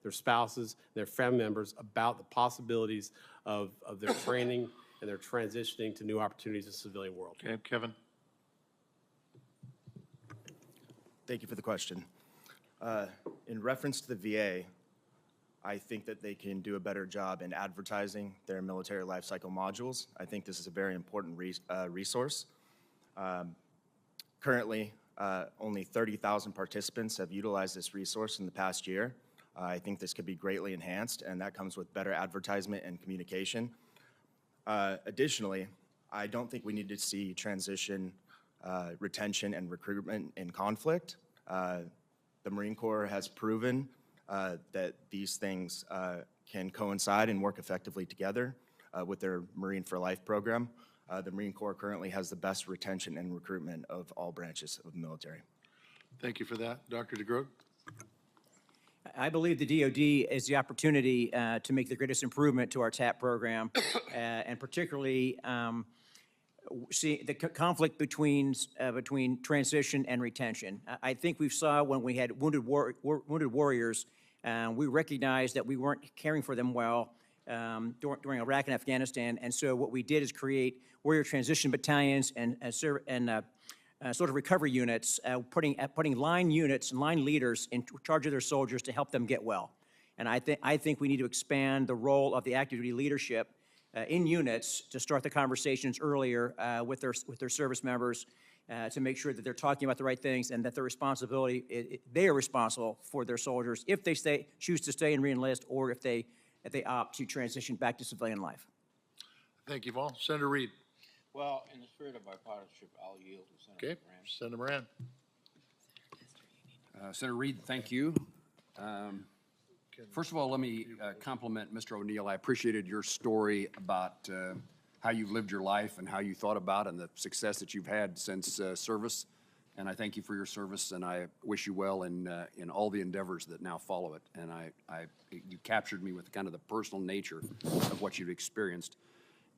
their spouses, their family members about the possibilities of their training and their transitioning to new opportunities in the civilian world. Okay, Kevin? Thank you for the question. In reference to the VA, I think that they can do a better job in advertising their military life cycle modules. I think this is a very important resource. Currently, only 30,000 participants have utilized this resource in the past year. I think this could be greatly enhanced, and that comes with better advertisement and communication. Additionally, I don't think we need to see transition, retention, and recruitment in conflict. The Marine Corps has proven that these things can coincide and work effectively together with their Marine for Life program. The Marine Corps currently has the best retention and recruitment of all branches of the military. Thank you for that. Dr. DeGroot? I believe the DOD is the opportunity to make the greatest improvement to our TAP program, and particularly see the conflict between transition and retention. I think we saw when we had wounded warriors, we recognized that we weren't caring for them well during Iraq and Afghanistan, and so what we did is create warrior transition battalions and sort of recovery units, putting line units and line leaders in charge of their soldiers to help them get well. And I think we need to expand the role of the active duty leadership in units to start the conversations earlier with their service members to make sure that they're talking about the right things and that their responsibility, they are responsible for their soldiers if they choose to stay and re-enlist, or if they opt to transition back to civilian life. Thank you, Paul. Senator Reed? Well, in the spirit of bipartisanship, I'll yield to Senator Moran. Senator Moran. Senator Reed, thank you. First of all, let me compliment Mr. O'Neill. I appreciated your story about how you've lived your life and how you thought about and the success that you've had since service. And I thank you for your service, and I wish you well in all the endeavors that now follow it. And you captured me with kind of the personal nature of what you've experienced.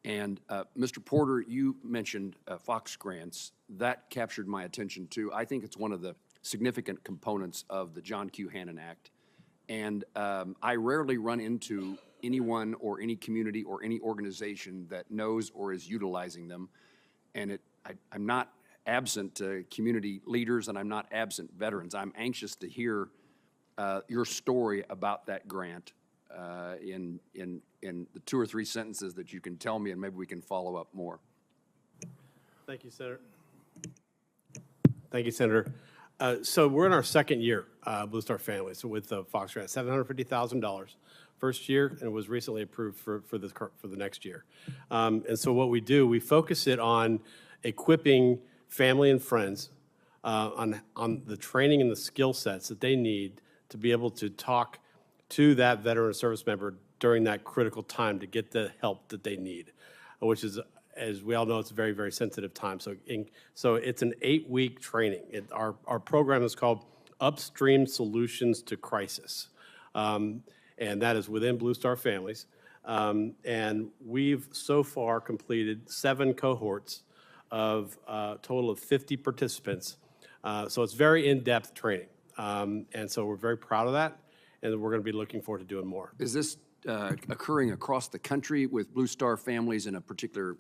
And Mr. Porter, you mentioned Fox grants. That captured my attention too. I think it's one of the significant components of the John Q. Hannon Act. And I rarely run into anyone or any community or any organization that knows or is utilizing them. And I'm not absent community leaders, and I'm not absent veterans. I'm anxious to hear your story about that grant in the 2 or 3 sentences that you can tell me, and maybe we can follow up more. Thank you, Senator. Thank you, Senator. So we're in our second year, Blue Star Families, with the Fox grant, $750,000 first year, and it was recently approved for the next year. And so what we do, we focus it on equipping family and friends on the training and the skill sets that they need to be able to talk to that veteran or service member during that critical time to get the help that they need, which is, as we all know, it's a very, very sensitive time. So it's an 8-week training. Our program is called Upstream Solutions to Crisis, and that is within Blue Star Families. And we've so far completed 7 cohorts of a total of 50 participants. So it's very in-depth training. And so we're very proud of that, and we're going to be looking forward to doing more. Is this occurring across the country with Blue Star Families in a particular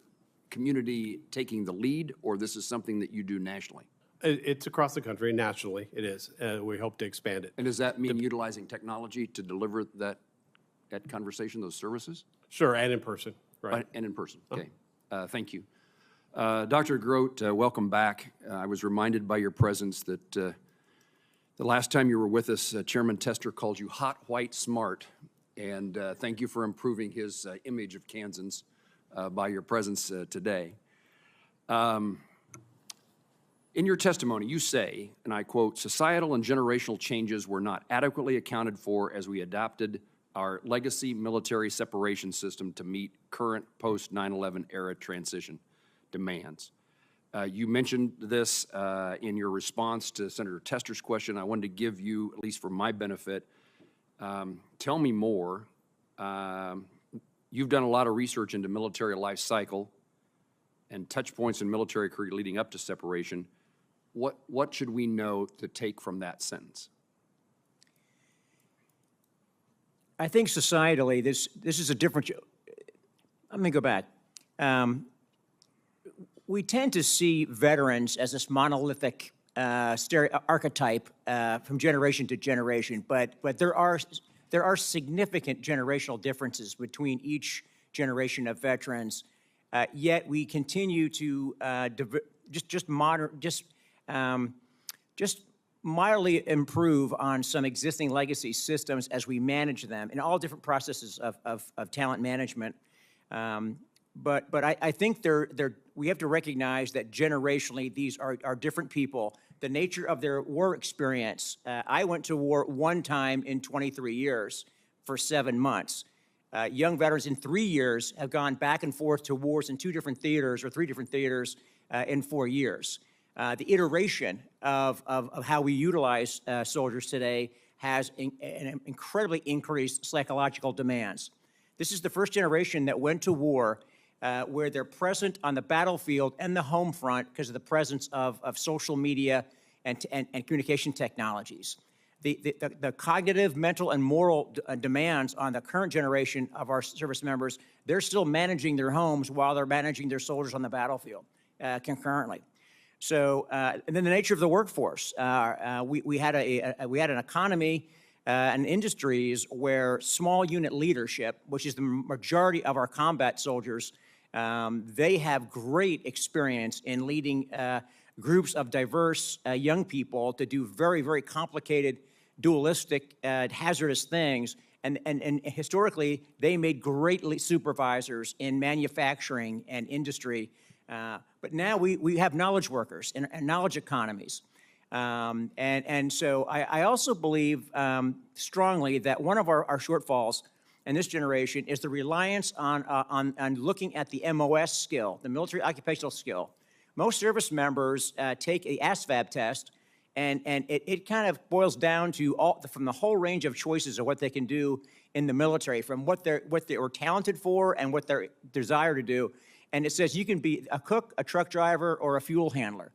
community taking the lead, or this is something that you do nationally? It's across the country, nationally it is. We hope to expand it. And does that mean utilizing technology to deliver that conversation, those services? Sure, and in person, right. And in person, okay. Thank you. Dr. Grote, welcome back. I was reminded by your presence that the last time you were with us, Chairman Tester called you hot, white, smart, and thank you for improving his image of Kansans by your presence today. In your testimony, you say, and I quote, "Societal and generational changes were not adequately accounted for as we adopted our legacy military separation system to meet current post-9/11 era transition demands." You mentioned this in your response to Senator Tester's question. I wanted to give you, at least for my benefit, tell me more. You've done a lot of research into military life cycle and touch points in military career leading up to separation. What should we know to take from that sentence? I think societally, this is a different. Let me go back. We tend to see veterans as this monolithic archetype from generation to generation, but there are significant generational differences between each generation of veterans. Yet we continue to just mildly improve on some existing legacy systems as we manage them in all different processes of talent management. But I think we have to recognize that generationally these are different people. The nature of their war experience. I went to war one time in 23 years for 7 months. Young veterans in 3 years have gone back and forth to wars in 2 different theaters or 3 different theaters in 4 years. The iteration of how we utilize soldiers today has an incredibly increased psychological demands. This is the first generation that went to war where they're present on the battlefield and the home front because of the presence of social media and communication technologies. The cognitive, mental, and moral demands on the current generation of our service members, they're still managing their homes while they're managing their soldiers on the battlefield concurrently. So, and then the nature of the workforce. We had an economy and industries where small unit leadership, which is the majority of our combat soldiers, they have great experience in leading groups of diverse young people to do very, very complicated, dualistic, hazardous things. And historically, they made great supervisors in manufacturing and industry. But now we have knowledge workers and knowledge economies. And so I also believe strongly that one of our shortfalls and this generation is the reliance on looking at the MOS skill, the military occupational skill. Most service members take a ASVAB test, and it kind of boils down to from the whole range of choices of what they can do in the military, from what they were talented for and what their desire to do. And it says you can be a cook, a truck driver, or a fuel handler.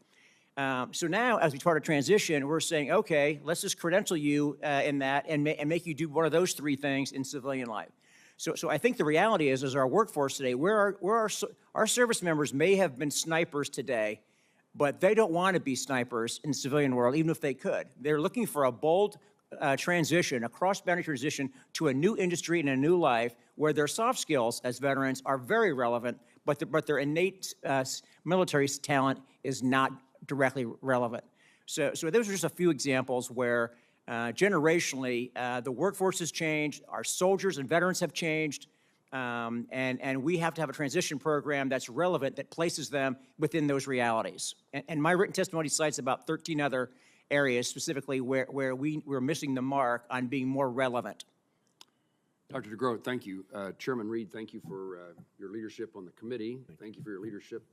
So now, as we start a transition, we're saying, okay, let's just credential you in that and make you do one of those three things in civilian life. So I think the reality is our workforce today, our service members may have been snipers today, but they don't want to be snipers in the civilian world, even if they could. They're looking for a bold transition, a cross-boundary transition to a new industry and a new life where their soft skills as veterans are very relevant, but their innate military talent is not directly relevant. So those are just a few examples where generationally the workforce has changed, our soldiers and veterans have changed, and we have to have a transition program that's relevant, that places them within those realities. And my written testimony cites about 13 other areas specifically where we're missing the mark on being more relevant. Dr. DeGroat, thank you. Chairman Reed, thank you for your leadership on the committee. Thank you for your leadership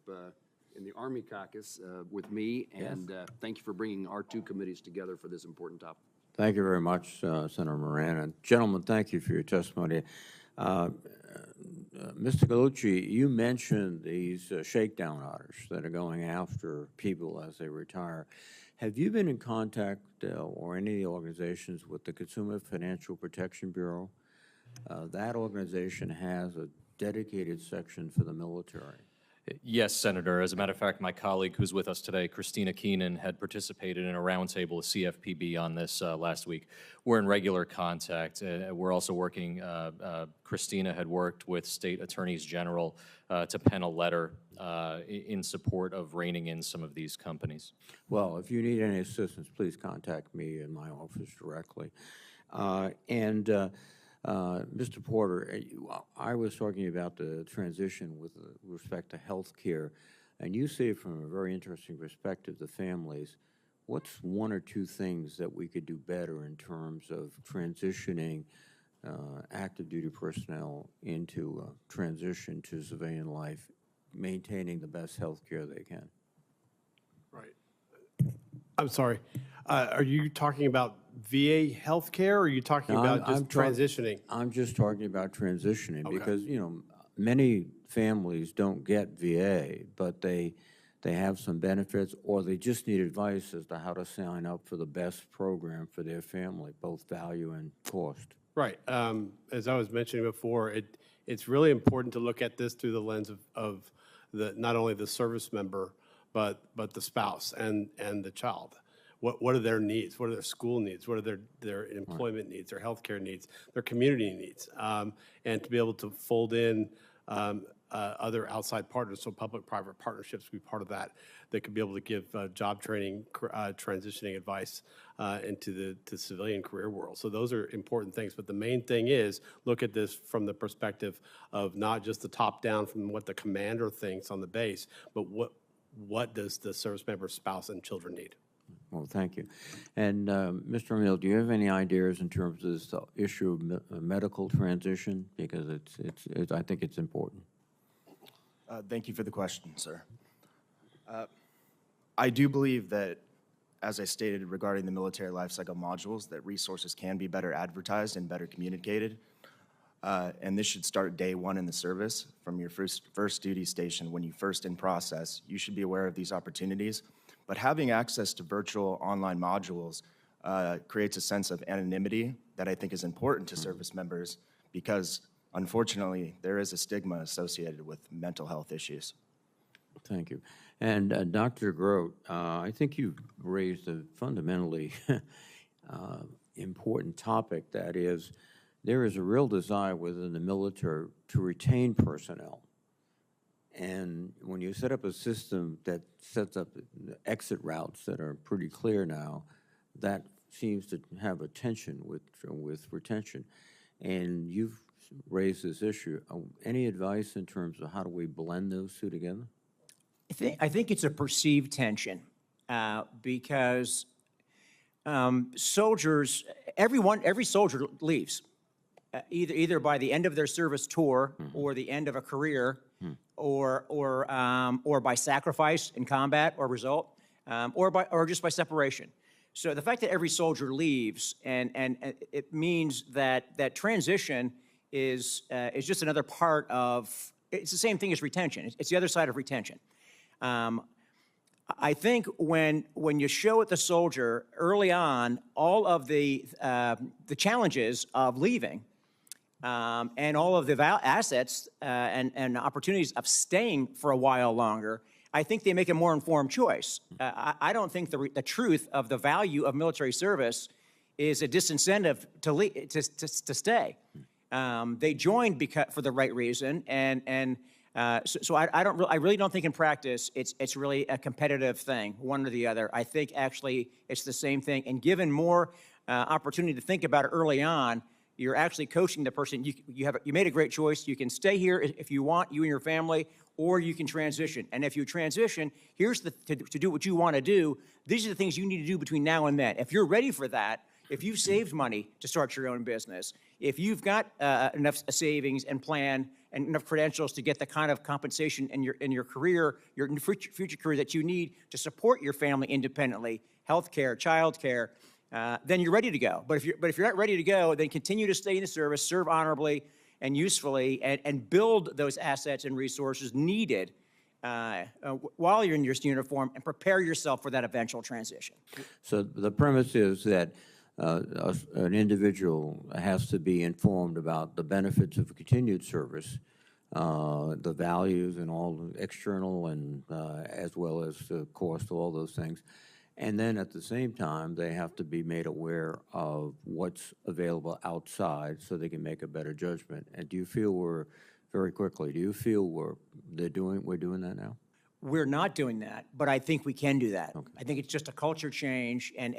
in the Army caucus with me, and thank you for bringing our two committees together for this important topic. Thank you very much, Senator Moran. And gentlemen, thank you for your testimony. Mr. Gallucci, you mentioned these shakedown orders that are going after people as they retire. Have you been in contact or any of the organizations with the Consumer Financial Protection Bureau? That organization has a dedicated section for the military. Yes, Senator. As a matter of fact, my colleague who's with us today, Christina Keenan, had participated in a roundtable with CFPB on this last week. We're in regular contact. We're also working, Christina had worked with state attorneys general to pen a letter in support of reining in some of these companies. Well, if you need any assistance, please contact me in my office directly. Mr. Porter, I was talking about the transition with respect to health care, and you see it from a very interesting perspective, the families. What's one or two things that we could do better in terms of transitioning active duty personnel into transition to civilian life, maintaining the best health care they can? Right. I'm sorry. Are you talking about VA healthcare, or are you talking about just transitioning? I'm just talking about transitioning because, you know, many families don't get VA, but they have some benefits, or they just need advice as to how to sign up for the best program for their family, both value and cost. Right. As I was mentioning before, it's really important to look at this through the lens of not only the service member, but the spouse and the child. What are their needs? What are their school needs? What are their employment needs, their healthcare needs, their community needs? And to be able to fold in other outside partners, so public-private partnerships would be part of that could be able to give job training, transitioning advice into the civilian career world. So those are important things. But the main thing is look at this from the perspective of not just the top down from what the commander thinks on the base, but what does the service member, spouse, and children need? Well, thank you. And Mr. O'Neill, do you have any ideas in terms of this issue of medical transition? Because I think it's important. Thank you for the question, sir. I do believe that, as I stated regarding the military life cycle modules, that resources can be better advertised and better communicated. And this should start day one in the service. From your first duty station, when you first in process, you should be aware of these opportunities. But having access to virtual online modules creates a sense of anonymity that I think is important to service members because, unfortunately, there is a stigma associated with mental health issues. Thank you. And Dr. Grote, I think you've raised a fundamentally important topic, that is, there is a real desire within the military to retain personnel. And when you set up a system that sets up exit routes that are pretty clear now, that seems to have a tension with retention. And you've raised this issue. Any advice in terms of how do we blend those two together? I think it's a perceived tension because soldiers, every soldier leaves. either by the end of their service tour or the end of a career or by sacrifice in combat or result or just by separation. So the fact that every soldier leaves and it means that transition is just another part of, it's the same thing as retention. It's the other side of retention. I think when you show it the soldier early on all of the challenges of leaving and all of the assets and opportunities of staying for a while longer, I think they make a more informed choice. I don't think the truth of the value of military service is a disincentive to stay. They joined for the right reason, and so I really don't think in practice it's really a competitive thing, one or the other. I think actually it's the same thing, and given more opportunity to think about it early on, you're actually coaching the person. You made a great choice. You can stay here if you want, you and your family, or you can transition. And if you transition, here's to do what you want to do. These are the things you need to do between now and then. If you're ready for that, if you've saved money to start your own business, if you've got enough savings and plan and enough credentials to get the kind of compensation in your career, your future career that you need to support your family independently, health care, child care, then you're ready to go. But if you're not ready to go, then continue to stay in the service, serve honorably and usefully, and build those assets and resources needed while you're in your uniform, and prepare yourself for that eventual transition. So the premise is that an individual has to be informed about the benefits of continued service, the values and all the external and as well as the cost, all those things. And then at the same time, they have to be made aware of what's available outside so they can make a better judgment. And do you feel very quickly, do you feel we're doing that now? We're not doing that, but I think we can do that. Okay. I think it's just a culture change, and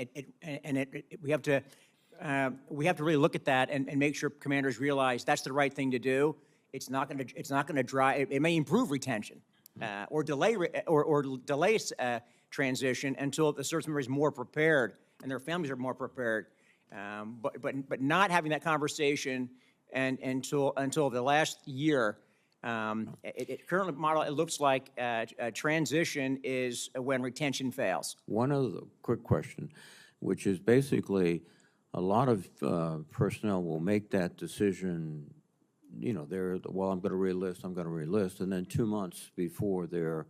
we have to really look at that and make sure commanders realize that's the right thing to do. It's not going to drive. It may improve retention, or delay transition until the service member is more prepared and their families are more prepared. But not having that conversation until the last year. Current model, it looks like transition is when retention fails. One other quick question, which is basically a lot of personnel will make that decision, I'm going to re-enlist, and then 2 months before their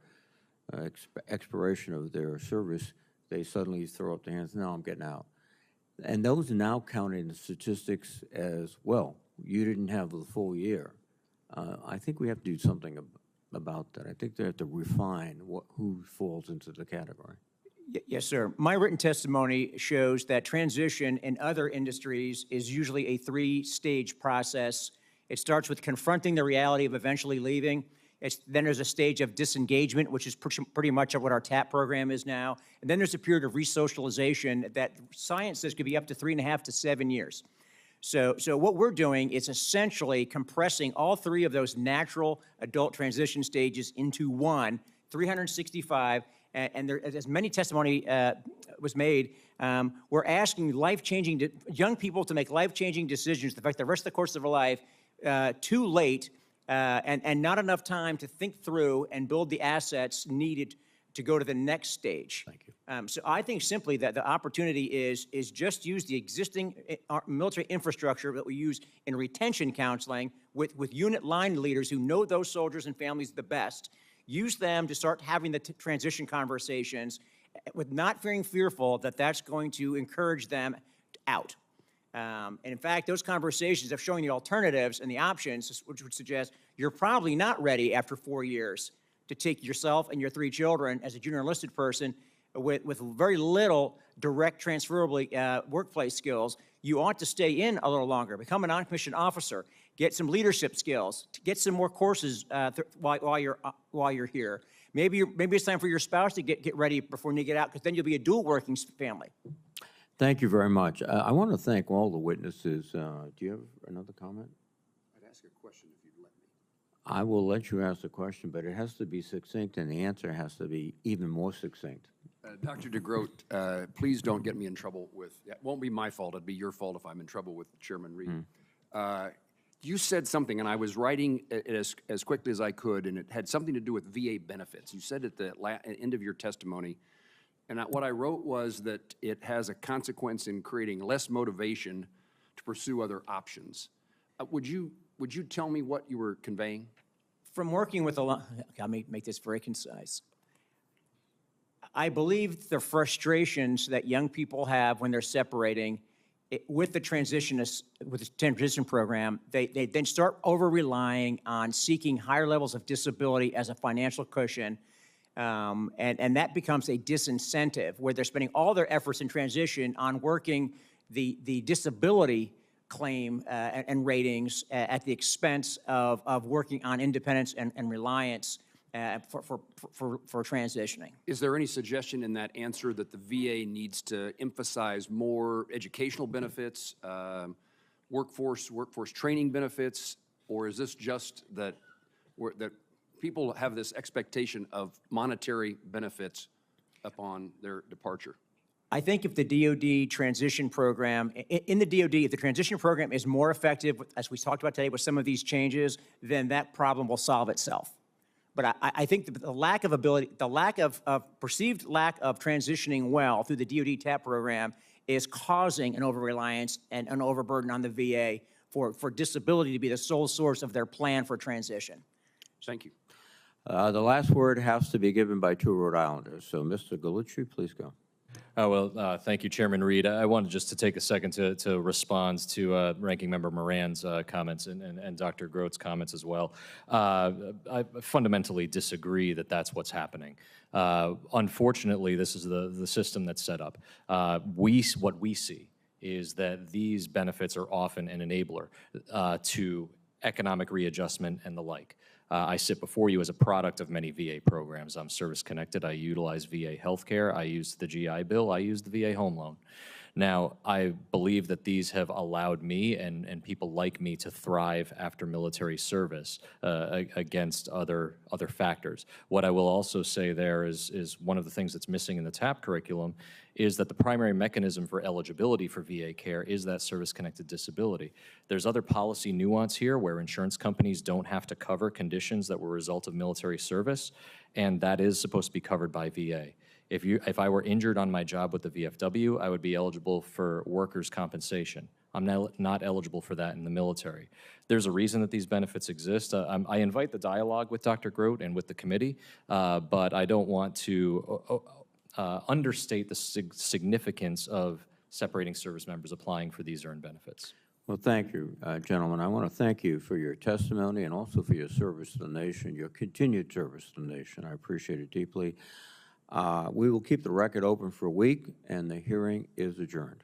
expiration of their service, they suddenly throw up their hands, no, I'm getting out. And those are now counted in the statistics as, well, you didn't have the full year. I think we have to do something about that. I think they have to refine who falls into the category. Yes, sir. My written testimony shows that transition in other industries is usually a 3-stage process. It starts with confronting the reality of eventually leaving. Then there's a stage of disengagement, which is pretty much what our TAP program is now. And then there's a period of resocialization that science says could be up to 3.5 to 7 years. So what we're doing is essentially compressing all 3 of those natural adult transition stages into one, 365, and there, as many testimony was made, we're asking young people to make life-changing decisions that affect the rest of the course of their life too late, and not enough time to think through and build the assets needed to go to the next stage. Thank you. So I think simply that the opportunity is just use the existing military infrastructure that we use in retention counseling with unit line leaders who know those soldiers and families the best. Use them to start having the transition conversations with not feeling fearful that that's going to encourage them out. And in fact, those conversations of showing the alternatives and the options, which would suggest you're probably not ready after 4 years to take yourself and your 3 children as a junior enlisted person with very little direct transferable workplace skills. You ought to stay in a little longer, become a non-commissioned officer, get some leadership skills, get some more courses while you're here. Maybe it's time for your spouse to get ready before you get out, because then you'll be a dual working family. Thank you very much. I want to thank all the witnesses. Do you have another comment? I'd ask a question if you'd let me. I will let you ask the question, but it has to be succinct, and the answer has to be even more succinct. Dr. DeGroat, please don't get me in trouble with, it won't be my fault, it'd be your fault if I'm in trouble with Chairman Reed. You said something, and I was writing it as quickly as I could, and it had something to do with VA benefits. You said at the end of your testimony, and what I wrote was that it has a consequence in creating less motivation to pursue other options. Would you tell me what you were conveying? From working with a lot, I'll make this very concise. I believe the frustrations that young people have when they're separating with the transition program, they then start over-relying on seeking higher levels of disability as a financial cushion, and that becomes a disincentive where they're spending all their efforts in transition on working the disability claim and ratings at the expense of working on independence and reliance for transitioning. Is there any suggestion in that answer that the VA needs to emphasize more educational benefits, workforce training benefits, or is this just that people have this expectation of monetary benefits upon their departure? I think if the DOD transition program, in the DOD, if the transition program is more effective, as we talked about today with some of these changes, then that problem will solve itself. But I think the lack of ability, the perceived lack of transitioning well through the DOD TAP program is causing an over-reliance and an overburden on the VA for disability to be the sole source of their plan for transition. Thank you. The last word has to be given by two Rhode Islanders. So, Mr. Gallucci, please go. Thank you, Chairman Reed. I wanted just to take a second to respond to Ranking Member Moran's comments and Dr. Grote's comments as well. I fundamentally disagree that that's what's happening. Unfortunately, this is the system that's set up. What we see is that these benefits are often an enabler to economic readjustment and the like. I sit before you as a product of many VA programs. I'm service-connected. I utilize VA healthcare. I use the GI Bill. I use the VA home loan. Now, I believe that these have allowed me and people like me to thrive after military service against other factors. What I will also say there is one of the things that's missing in the TAP curriculum is that the primary mechanism for eligibility for VA care is that service-connected disability. There's other policy nuance here where insurance companies don't have to cover conditions that were a result of military service, and that is supposed to be covered by VA. If I were injured on my job with the VFW, I would be eligible for workers' compensation. I'm not eligible for that in the military. There's a reason that these benefits exist. I invite the dialogue with Dr. Grote and with the committee, but I don't want to understate the significance of separating service members applying for these earned benefits. Well, thank you, gentlemen. I want to thank you for your testimony and also for your service to the nation, your continued service to the nation. I appreciate it deeply. We will keep the record open for a week, and the hearing is adjourned.